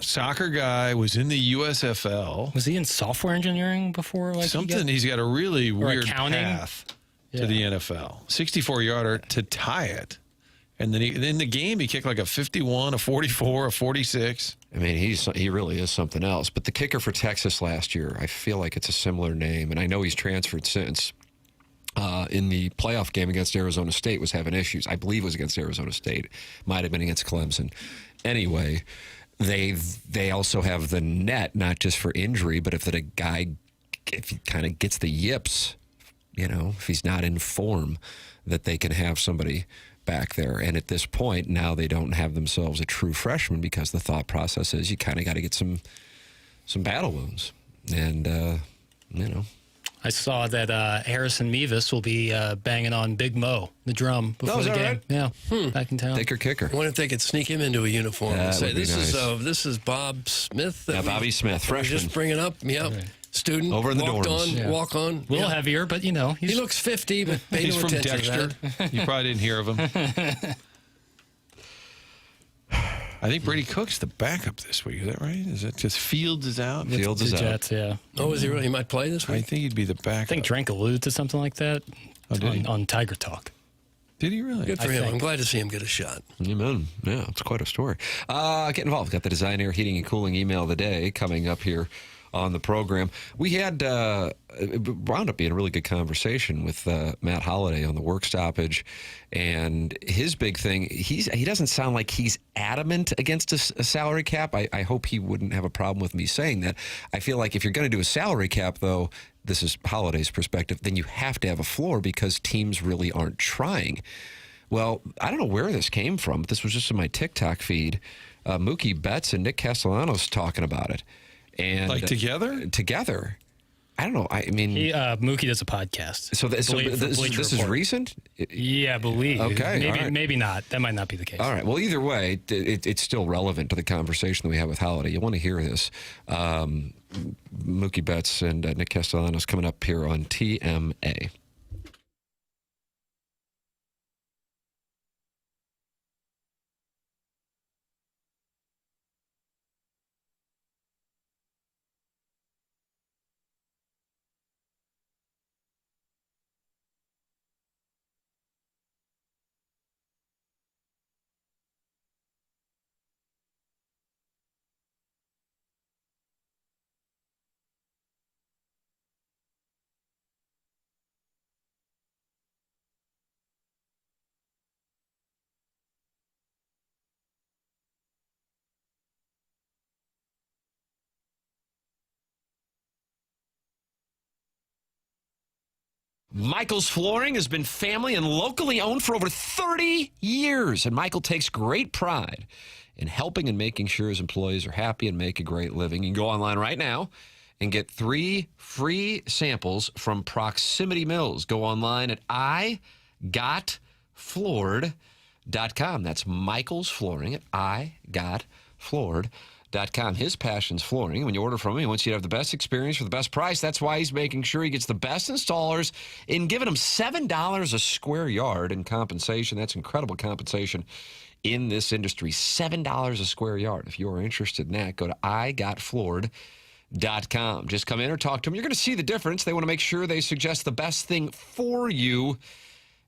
Soccer guy, was in the USFL. Was he in software engineering before? Like Something. He's got a really weird accounting path to the NFL. 64-yarder to tie it. And then in the game, he kicked like a 51, a 44, a 46. I mean, he really is something else. But the kicker for Texas last year, I feel like it's a similar name, and I know he's transferred since. In the playoff game against Arizona State was having issues. I believe it was against Arizona State. Might have been against Clemson. Anyway, they also have the net, not just for injury, but if he kind of gets the yips if he's not in form, that they can have somebody back there. And at this point, now they don't have themselves a true freshman because the thought process is you kind of got to get some battle wounds. And, I saw that Harrison Mevis will be banging on Big Mo, the drum, before the game. Right? Yeah, back in town. Kicker, kicker. I wonder if they could sneak him into a uniform and say, this is Bob Smith. Bobby Smith, freshman. Just bring it up. Yep. Right. Student. Over in the dorms. Walk on. A little heavier, but, he looks 50, but pay He's no from attention Dexter. to that. You probably didn't hear of him. I think Brady Cook's the backup this week. Is that right? Is it just Fields is out? Fields is out. Jets, yeah. Oh, is he really? He might play this week? I think he'd be the backup. I think Drank alluded to something like that on Tiger Talk. Did he really? Good for him. I'm glad to see him get a shot. Amen. Yeah, it's quite a story. Get involved. Got the Design Air Heating and Cooling email of the day coming up here on the program. We had it wound up being a really good conversation with Matt Holliday on the work stoppage, and his big thing, he doesn't sound like he's adamant against a salary cap. I hope he wouldn't have a problem with me saying that. I feel like if you're going to do a salary cap, though, this is Holliday's perspective, then you have to have a floor because teams really aren't trying. Well, I don't know where this came from, but this was just in my TikTok feed. Mookie Betts and Nick Castellanos talking about it. And together? Together. I don't know. I mean, Mookie does a podcast. So this is recent? Yeah, I believe. Okay. Maybe not. That might not be the case. All right. Well, either way, it's still relevant to the conversation that we have with Holliday. You want to hear this. Mookie Betts and Nick Castellanos coming up here on TMA. Michael's Flooring has been family and locally owned for over 30 years, and Michael takes great pride in helping and making sure his employees are happy and make a great living. You can go online right now and get 3 free samples from Proximity Mills. Go online at igotfloored.com. That's Michael's Flooring at igotfloored.com. His passion's flooring. When you order from him, he wants you to have the best experience for the best price. That's why he's making sure he gets the best installers and giving them $7 a square yard in compensation. That's incredible compensation in this industry. $7 a square yard. If you are interested in that, go to igotfloored.com. Just come in or talk to them. You're going to see the difference. They want to make sure they suggest the best thing for you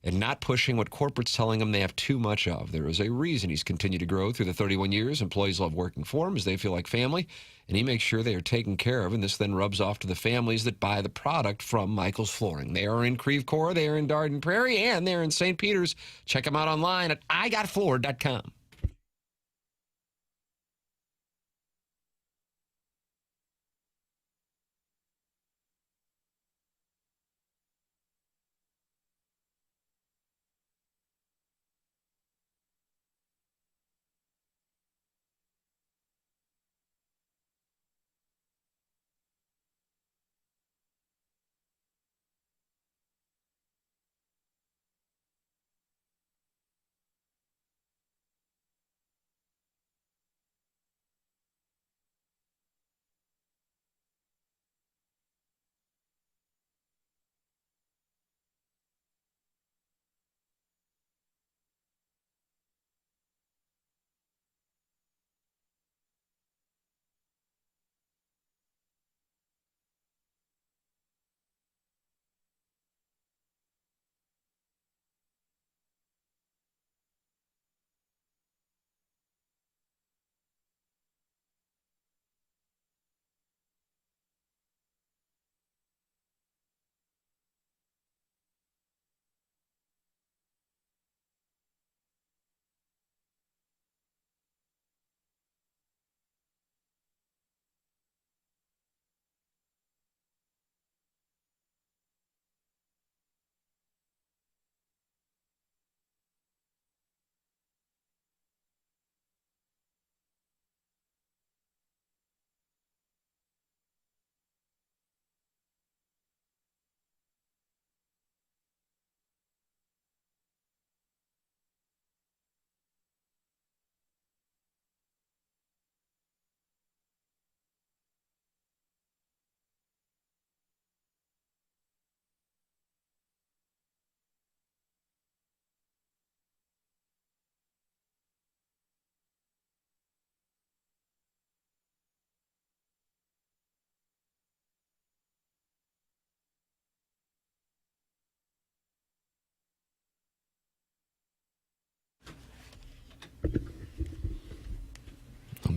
and not pushing what corporate's telling them they have too much of. There is a reason he's continued to grow through the 31 years. Employees love working for him as they feel like family, and he makes sure they are taken care of, and this then rubs off to the families that buy the product from Michael's Flooring. They are in Creve Coeur, they are in Darden Prairie, and they're in St. Peters. Check them out online at igotfloored.com.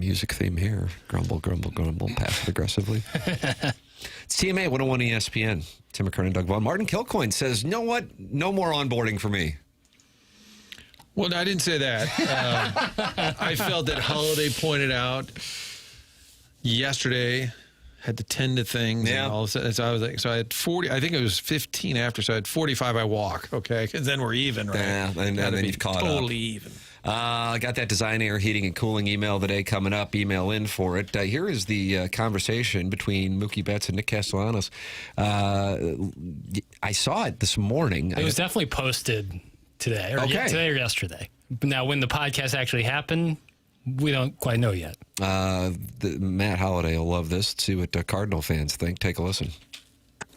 music theme here. Grumble, grumble, grumble, passive aggressively. It's TMA 101 ESPN. Tim McKernan, Doug Vaughn. Martin Kilcoyne says, you know what? No more onboarding for me. Well, no, I didn't say that. I felt that Holiday pointed out yesterday, had to tend to things. Yeah. And all of a sudden, so I was like, so I had 40, I think it was 15 after, so I had 45 I walk, okay? Because then we're even, right? Yeah, and then you've caught up. Totally even. I got that Design Air Heating and Cooling email today coming up. Email in for it. Here is the conversation between Mookie Betts and Nick Castellanos. I saw it this morning. It was definitely posted today, or today or yesterday. Now, when the podcast actually happened, we don't quite know yet. Matt Holliday will love this. See what Cardinal fans think. Take a listen.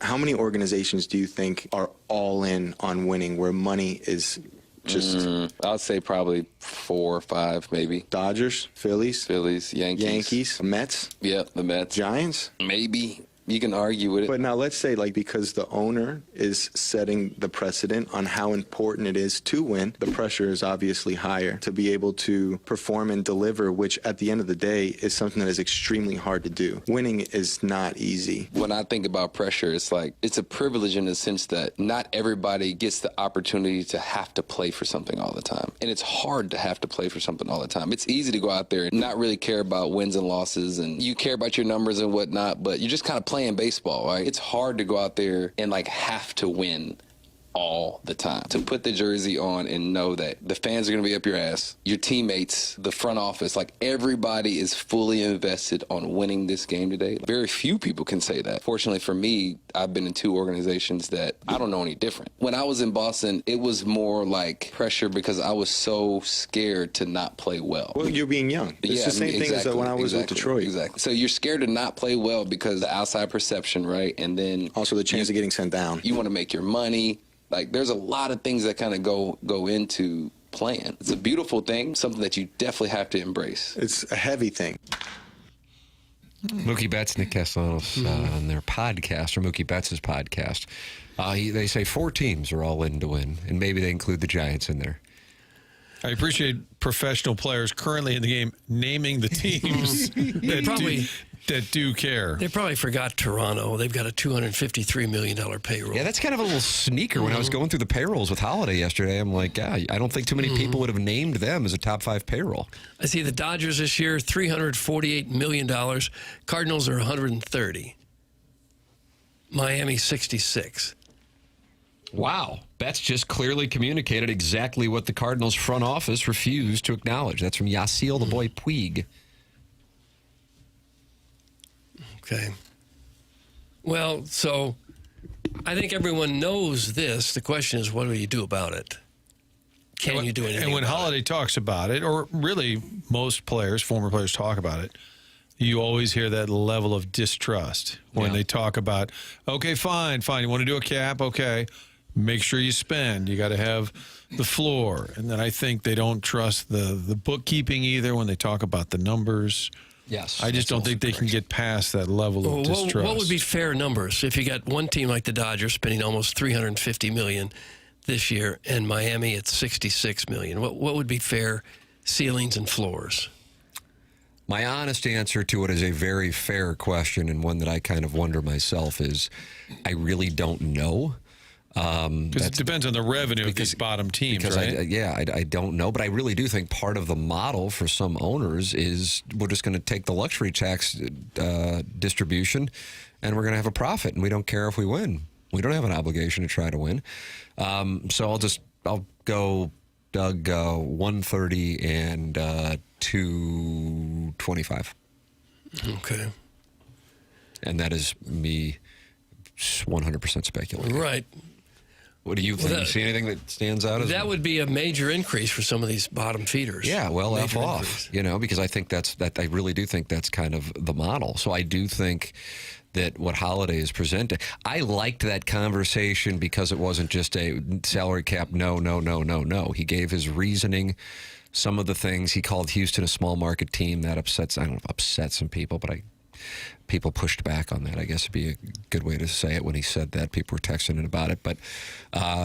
How many organizations do you think are all in on winning, where money is just... I'd say probably 4 or 5, maybe. Dodgers, Phillies, Yankees, Mets? Yep, the Mets. Giants? Maybe. You can argue with it. But now let's say, like, because the owner is setting the precedent on how important it is to win, the pressure is obviously higher to be able to perform and deliver, which at the end of the day is something that is extremely hard to do. Winning is not easy. When I think about pressure, it's like it's a privilege in the sense that not everybody gets the opportunity to have to play for something all the time. And it's hard to have to play for something all the time. It's easy to go out there and not really care about wins and losses, and you care about your numbers and whatnot, but you're just kind of playing baseball, right? It's hard to go out there and like have to win all the time. To put the jersey on and know that the fans are going to be up your ass, your teammates, the front office, like everybody is fully invested on winning this game today. Very few people can say that. Fortunately for me, I've been in 2 organizations that I don't know any different. When I was in Boston, it was more like pressure because I was so scared to not play well. Well, you're being young. It's the same thing as when I was with Detroit. Exactly. So you're scared to not play well because the outside perception, right? And then also the chance of getting sent down. You want to make your money. Like, there's a lot of things that kind of go into playing. It's a beautiful thing, something that you definitely have to embrace. It's a heavy thing. Mookie Betts, Nick Castellanos on their podcast, or Mookie Betts' podcast. They say 4 teams are all in to win, and maybe they include the Giants in there. I appreciate professional players currently in the game naming the teams that do care. They probably forgot Toronto. They've got a $253 million payroll. Yeah, that's kind of a little sneaker. When I was going through the payrolls with Holiday yesterday, I'm like, yeah, I don't think too many people would have named them as a top 5 payroll. I see the Dodgers this year, $348 million. Cardinals are $130. Miami, $66. Wow. Betts just clearly communicated exactly what the Cardinals front office refused to acknowledge. That's from Yasiel the Boy Puig. Okay. Well, so I think everyone knows this. The question is, what do you do about it? Can you do anything? And when Holiday talks about it, or really most players, former players talk about it, you always hear that level of distrust when they talk about, okay, fine, you want to do a cap? Okay. Make sure you spend. You got to have the floor. And then I think they don't trust the bookkeeping either when they talk about the numbers. Yes. I just don't think they can get past that level of distrust. What would be fair numbers if you got one team like the Dodgers spending almost $350 million this year and Miami at $66 million? What would be fair ceilings and floors? My honest answer to it is a very fair question, and one that I kind of wonder myself is I really don't know. Because it depends on the revenue of these bottom teams, right? I don't know, but I really do think part of the model for some owners is we're just going to take the luxury tax distribution and we're going to have a profit, and we don't care if we win. We don't have an obligation to try to win. So I'll go, Doug, 130 and 225. Okay. And that is me 100% speculating. Right. What do you think? You see anything that stands out? That would be a major increase for some of these bottom feeders. Yeah, well, major F off, because I think I really do think that's kind of the model. So I do think that what Holiday is presenting, I liked that conversation because it wasn't just a salary cap, no. He gave his reasoning, some of the things. He called Houston a small market team. That upsets, I don't know if upset some people, but people pushed back on that, I guess would be a good way to say it. When he said that, people were texting about it. But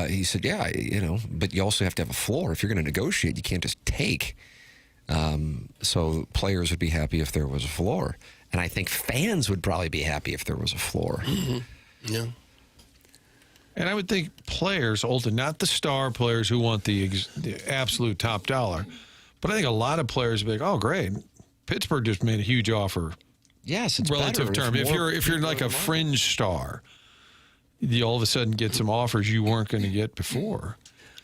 he said, but you also have to have a floor. If you're going to negotiate, you can't just take. So players would be happy if there was a floor. And I think fans would probably be happy if there was a floor. Mm-hmm. Yeah. And I would think players, not the star players who want the absolute top dollar, but I think a lot of players would be like, oh, great. Pittsburgh just made a huge offer. Yes, it's relative better term. If you're like a fringe star, you all of a sudden get some offers you weren't going to get before.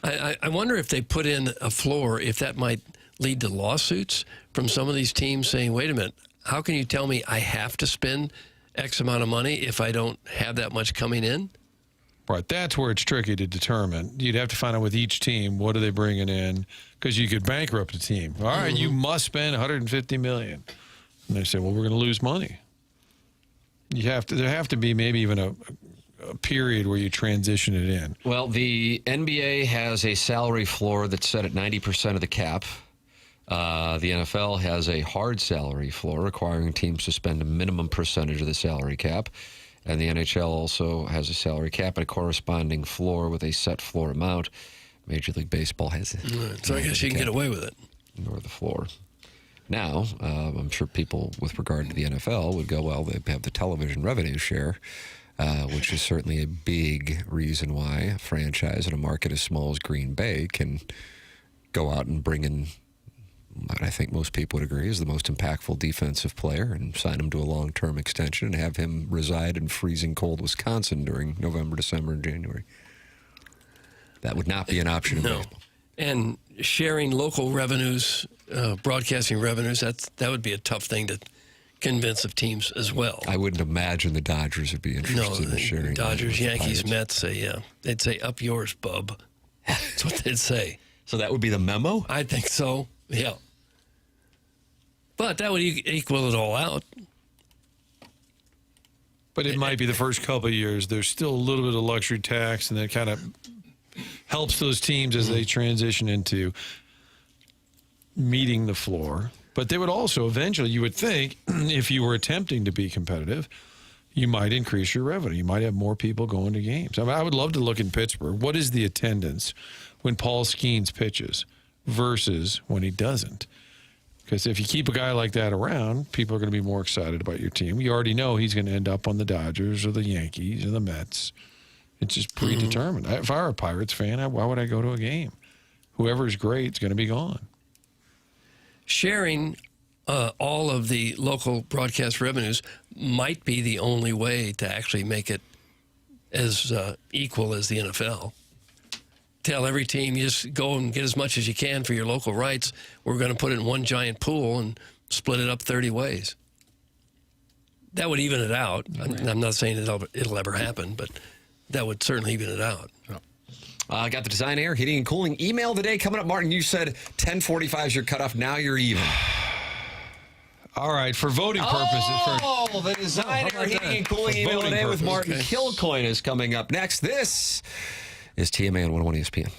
I wonder if they put in a floor, if that might lead to lawsuits from some of these teams saying, wait a minute, how can you tell me I have to spend X amount of money if I don't have that much coming in? Right, that's where it's tricky to determine. You'd have to find out with each team, what are they bringing in? Because you could bankrupt a team. All right, you must spend $150 million. And they say, well, we're going to lose money. There have to be maybe even a period where you transition it in. Well, the NBA has a salary floor that's set at 90% of the cap. The NFL has a hard salary floor requiring teams to spend a minimum percentage of the salary cap. And the NHL also has a salary cap and a corresponding floor with a set floor amount. Major League Baseball has it. Right, so I guess you can get away with it. Nor the floor. Now, I'm sure people with regard to the NFL would go, well, they have the television revenue share, which is certainly a big reason why a franchise in a market as small as Green Bay can go out and bring in what I think most people would agree is the most impactful defensive player and sign him to a long-term extension and have him reside in freezing cold Wisconsin during November, December, and January. That would not be an option in baseball. And sharing local revenues, broadcasting revenues, that would be a tough thing to convince of teams as well. I wouldn't imagine the Dodgers would be interested in sharing. Dodgers, Yankees, Mets say, they'd say, up yours, bub. That's what they'd say. So that would be the memo? I think so, yeah. But that would equal it all out. But it might be the first couple of years. There's still a little bit of luxury tax, and that kind of helps those teams as they transition into meeting the floor. But they would also eventually, you would think, if you were attempting to be competitive, you might increase your revenue. You might have more people going to games. I mean, I would love to look in Pittsburgh. What is the attendance when Paul Skeens pitches versus when he doesn't? Because if you keep a guy like that around, people are going to be more excited about your team. You already know he's going to end up on the Dodgers or the Yankees or the Mets. It's just predetermined. If I were a Pirates fan, why would I go to a game? Whoever's great is going to be gone. Sharing all of the local broadcast revenues might be the only way to actually make it as equal as the NFL. Tell every team, you just go and get as much as you can for your local rights. We're going to put it in one giant pool and split it up 30 ways. That would even it out. Right. I'm not saying it'll ever happen, but that would certainly even it out. I got the Design Air Heating and Cooling email today coming up. Martin, you said 10:45 is your cutoff. Now you're even. All right, for voting purposes. Oh, the Design Air Heating and Cooling email today with Martin Kilcoyne is coming up next. This is TMA on 101 ESPN.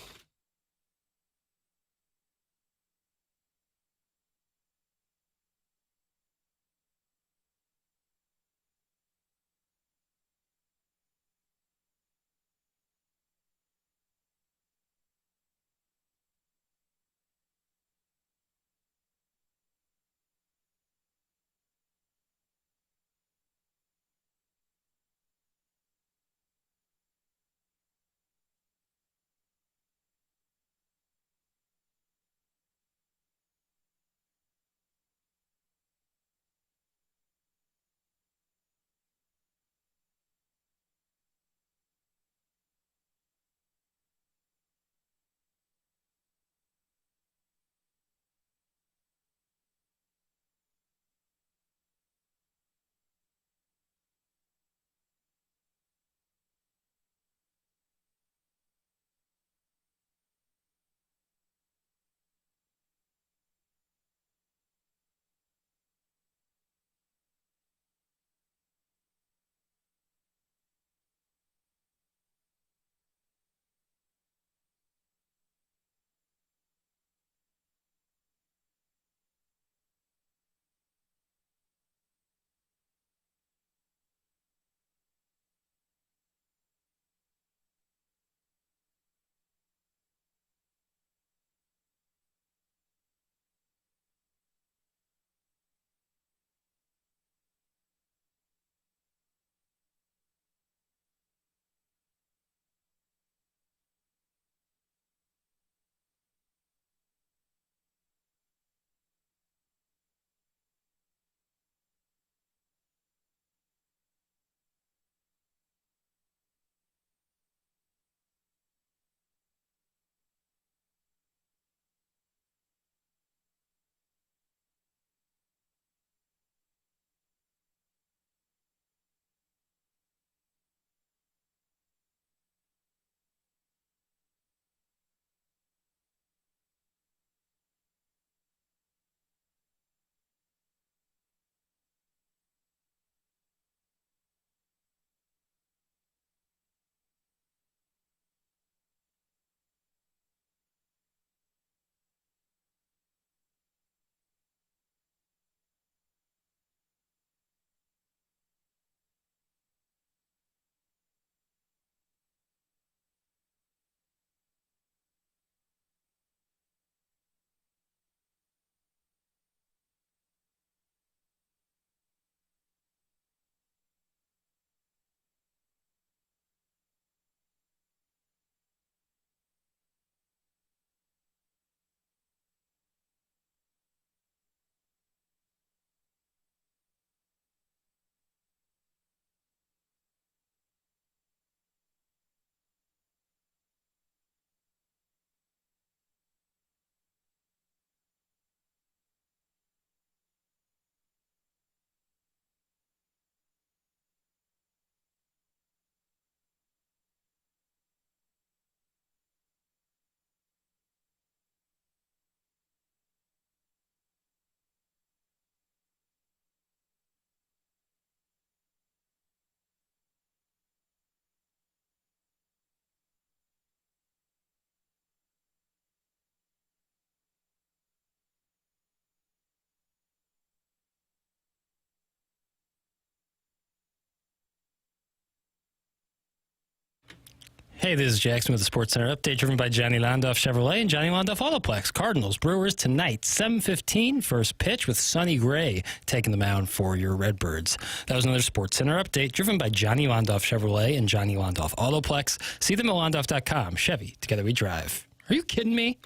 Hey, this is Jackson with the Sports Center update, driven by Johnny Londoff Chevrolet and Johnny Londoff Autoplex. Cardinals, Brewers tonight, 7:15, first pitch with Sonny Gray taking the mound for your Redbirds. That was another Sports Center update, driven by Johnny Londoff Chevrolet and Johnny Londoff Autoplex. See them at londoff.com. Chevy, together we drive. Are you kidding me?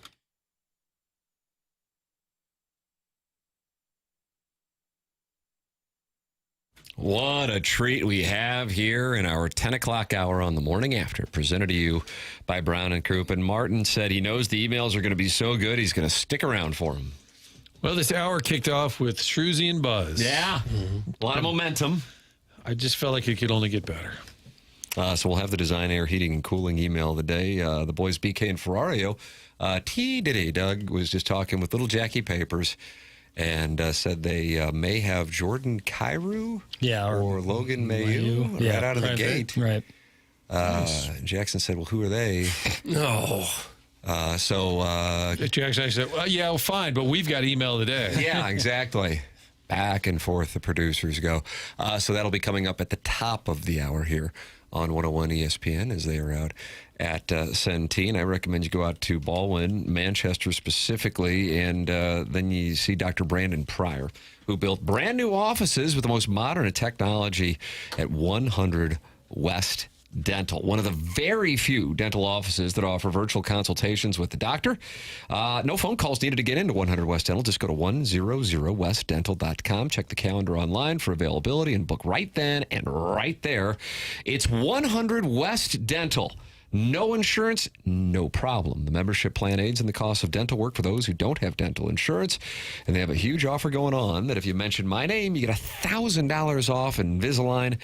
What a treat we have here in our 10 o'clock hour on the morning after, presented to you by Brown and Crouppen. Martin said he knows the emails are going to be so good, he's going to stick around for them. Well, this hour kicked off with Shruzy and Buzz. Yeah, a lot of momentum. I just felt like it could only get better. So we'll have the design, air, heating, and cooling email of the day. The boys, BK and Ferrario. Doug was just talking with little Jackie Papers and said they may have Jordan Kyrou or Logan Mayu right out of the gate. Right. Jackson said, well, who are they? No. Jackson said, well, fine, but we've got email today. Yeah, exactly. Back and forth the producers go. So that'll be coming up at the top of the hour here on 101 ESPN as they are out at Centene. I recommend you go out to Baldwin, Manchester specifically, and then you see Dr. Brandon Pryor, who built brand new offices with the most modern technology at 100 West Dental, one of the very few dental offices that offer virtual consultations with the doctor. No phone calls needed to get into 100 West Dental. Just go to 100westdental.com. Check the calendar online for availability and book right then and right there. It's 100 West Dental. No insurance, no problem. The membership plan aids in the cost of dental work for those who don't have dental insurance. And they have a huge offer going on that if you mention my name, you get $1,000 off Invisalign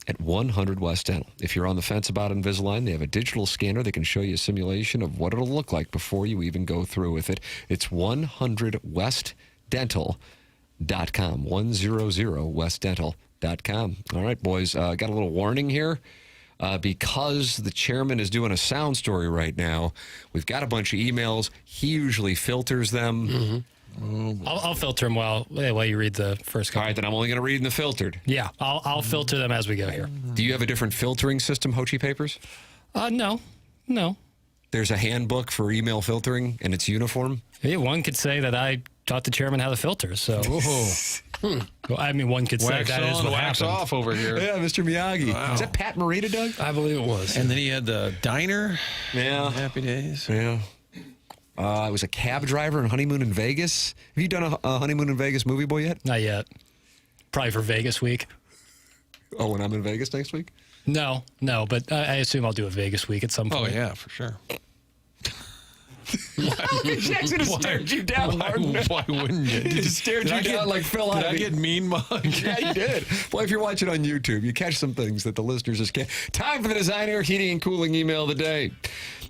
at 100 West Dental. If you're on the fence about Invisalign, they have a digital scanner that can show you a simulation of what it'll look like before you even go through with it. It's 100westdental.com. 100westdental.com. All right, boys, got a little warning here. Because the chairman is doing a sound story right now, we've got a bunch of emails. He usually filters them. Mm-hmm. I'll filter them while you read the first couple. All right, then I'm only going to read in the filtered. Yeah, I'll filter them as we go here. Do you have a different filtering system, Hochi Papers? No. There's a handbook for email filtering, and it's uniform? Yeah, one could say that I taught the chairman how to filter, so... Well, I mean, one could wax say that on, is what wax happened. off over here. Yeah, Mr. Miyagi. Wow. Is that Pat Morita, Doug? I believe it was. And then he had the diner. Yeah. Happy Days. Yeah. I was a cab driver in Honeymoon in Vegas. Have you done a Honeymoon in Vegas movie, boy, yet? Not yet. Probably for Vegas week. Oh, when I'm in Vegas next week? No, but I assume I'll do a Vegas week at some point. Oh, yeah, for sure. Jackson just stared you down hard. Why wouldn't you? He just stared you down like Phil Did I Ivey. get mean mugged? Yeah, you did. Well, if you're watching on YouTube, you catch some things that the listeners just can't. Time for the Design, Air, Heating, and Cooling email of the day.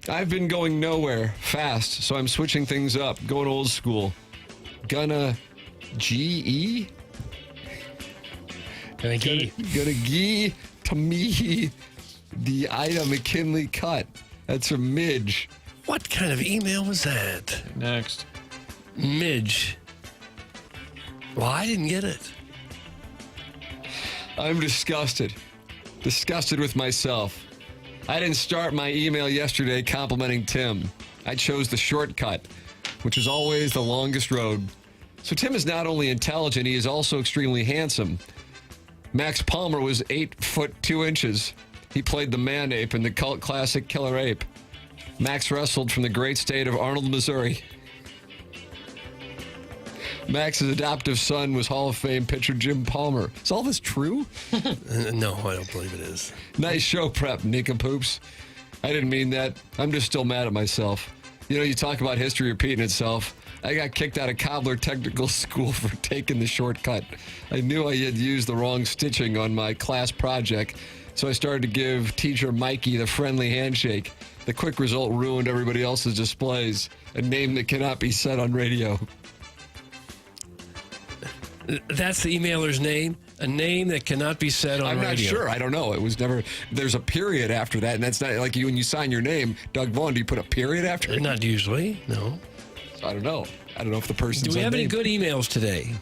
I've been going nowhere fast, so I'm switching things up, going old school. Gonna G-E? Gonna gee to me the Ida McKinley cut. That's from Midge. What kind of email was that? Next. Midge. Well, I didn't get it. I'm disgusted. Disgusted with myself. I didn't start my email yesterday complimenting Tim. I chose the shortcut, which is always the longest road. So Tim is not only intelligent, he is also extremely handsome. Max Palmer was 8'2". He played the man ape in the cult classic Killer Ape. Max wrestled from the great state of Arnold, Missouri. Max's adoptive son was Hall of Fame pitcher Jim Palmer. Is all this true? No, I don't believe it is. Nice show prep, nincompoops. I didn't mean that. I'm just still mad at myself. You know, you talk about history repeating itself. I got kicked out of Cobbler Technical School for taking the shortcut. I knew I had used the wrong stitching on my class project, so I started to give teacher Mikey the friendly handshake. The quick result ruined everybody else's displays. A name that cannot be said on radio. That's the emailer's name? A name that cannot be said on radio? I'm not sure. I don't know. It was never... There's a period after that, and that's not like when you sign your name, Doug Vaughn, do you put a period after it? Not usually, no. So I don't know. I don't know if the person's... Do we have any name. good emails today?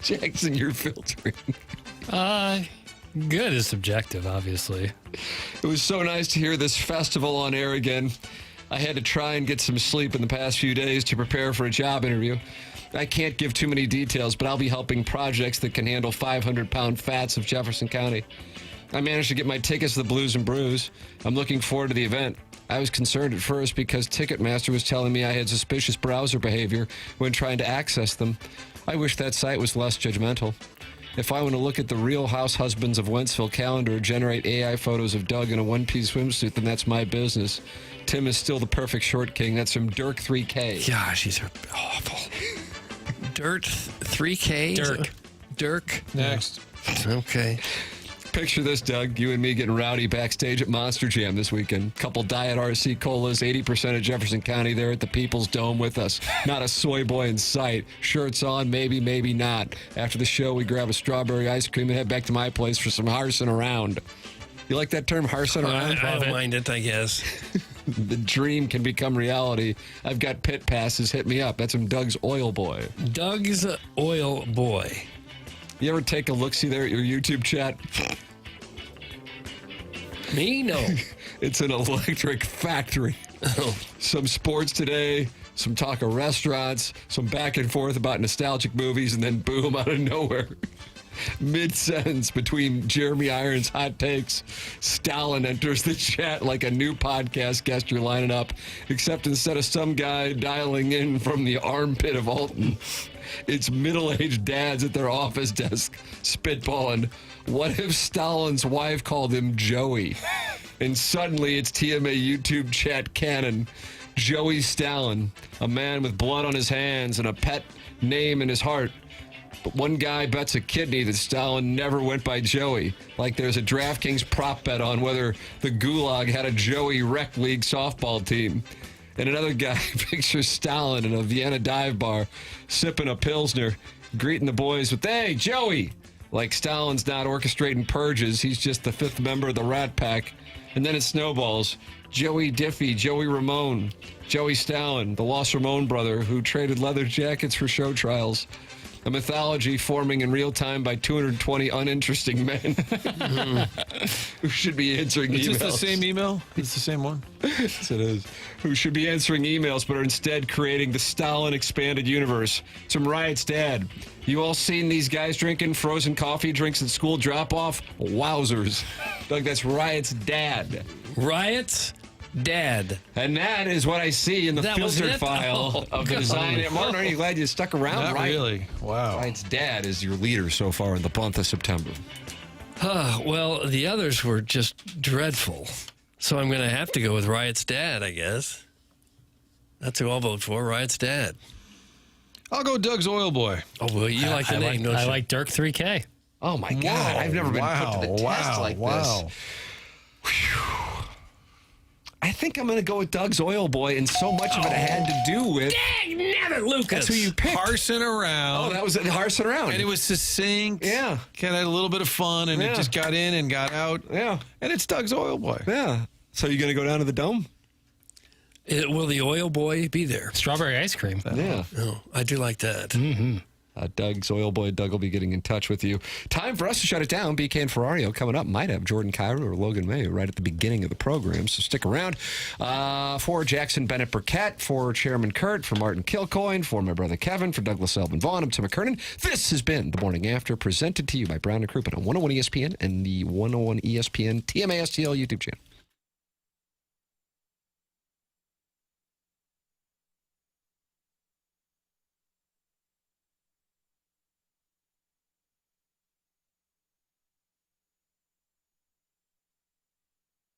Jackson, you're filtering. Good is subjective, obviously. It was so nice to hear this festival on air again. I had to try and get some sleep in the past few days to prepare for a job interview. I can't give too many details, but I'll be helping projects that can handle 500-pound fats of Jefferson County. I managed to get my tickets to the Blues and Brews. I'm looking forward to the event. I was concerned at first because Ticketmaster was telling me I had suspicious browser behavior when trying to access them. I wish that site was less judgmental. If I want to look at the Real House Husbands of Wentzville calendar or generate AI photos of Doug in a one-piece swimsuit, then that's my business. Tim is still the perfect short king. That's from Dirk 3K. Gosh, these are awful. Dirt 3K? Dirk. Next. Okay. Picture this, Doug. You and me getting rowdy backstage at Monster Jam this weekend. Couple Diet RC Colas, 80% of Jefferson County there at the People's Dome with us. Not a soy boy in sight. Shirts on, maybe, maybe not. After the show, we grab a strawberry ice cream and head back to my place for some harsing around. You like that term, harsing around? I don't mind it, I guess. The dream can become reality. I've got pit passes. Hit me up. That's from Doug's Oil Boy. Doug's Oil Boy. You ever take a look-see there at your YouTube chat? Me? No. It's an electric factory. Oh. Some sports today, some talk of restaurants, some back and forth about nostalgic movies, and then boom, out of nowhere. Mid-sentence between Jeremy Irons' hot takes, Stalin enters the chat like a new podcast guest you're lining up, except instead of some guy dialing in from the armpit of Alton, it's middle-aged dads at their office desk spitballing. What if Stalin's wife called him Joey? And suddenly it's TMA YouTube chat canon. Joey Stalin, a man with blood on his hands and a pet name in his heart. But one guy bets a kidney that Stalin never went by Joey. Like there's a DraftKings prop bet on whether the Gulag had a Joey Rec League softball team. And another guy pictures Stalin in a Vienna dive bar, sipping a Pilsner, greeting the boys with, "Hey, Joey!" Like Stalin's not orchestrating purges, he's just the fifth member of the Rat Pack. And then it snowballs. Joey Diffie, Joey Ramone, Joey Stalin, the lost Ramone brother who traded leather jackets for show trials. A mythology forming in real time by 220 uninteresting men who should be answering emails. Is this the same email? It's the same one? Yes, it is. Who should be answering emails but are instead creating the Stalin expanded universe. It's from Riot's dad. You all seen these guys drinking frozen coffee drinks at school drop-off? Wowzers. Doug, that's Riot's dad. Riot's dad. And that is what I see in the filtered file of the design. Martin, are you glad you stuck around? Not really. Wow. Riot's dad is your leader so far in the month of September. Well, the others were just dreadful. So I'm going to have to go with Riot's dad, I guess. That's who I'll vote for, Riot's dad. I'll go Doug's Oil Boy. Oh, well, you like the name, don't you? I like Dirk 3K. Oh, my God. I've never been put to the test like this. Whew. I think I'm going to go with Doug's Oil Boy, and so much of it had to do with... Dang, never, Lucas! That's who you picked. Harsing around. Oh, that was it, harsing around. And it was succinct. Yeah. Kind of had a little bit of fun, and it just got in and got out. Yeah. And it's Doug's Oil Boy. Yeah. So you going to go down to the Dome? Will the Oil Boy be there? Strawberry ice cream. Yeah. Oh, I do like that. Mm-hmm. Doug's Oil Boy. Doug will be getting in touch with you. Time for us to shut it down. BK and Ferrario coming up. Might have Jordan Cairo or Logan May right at the beginning of the program, so stick around. For Jackson Bennett Burkett, for Chairman Kurt, for Martin Kilcoyne, for my brother Kevin, for Douglas Elvin Vaughn, I'm Tim McKernan. This has been The Morning After, presented to you by Brown and Crouppen on 101 ESPN and the 101 ESPN TMASTL YouTube channel.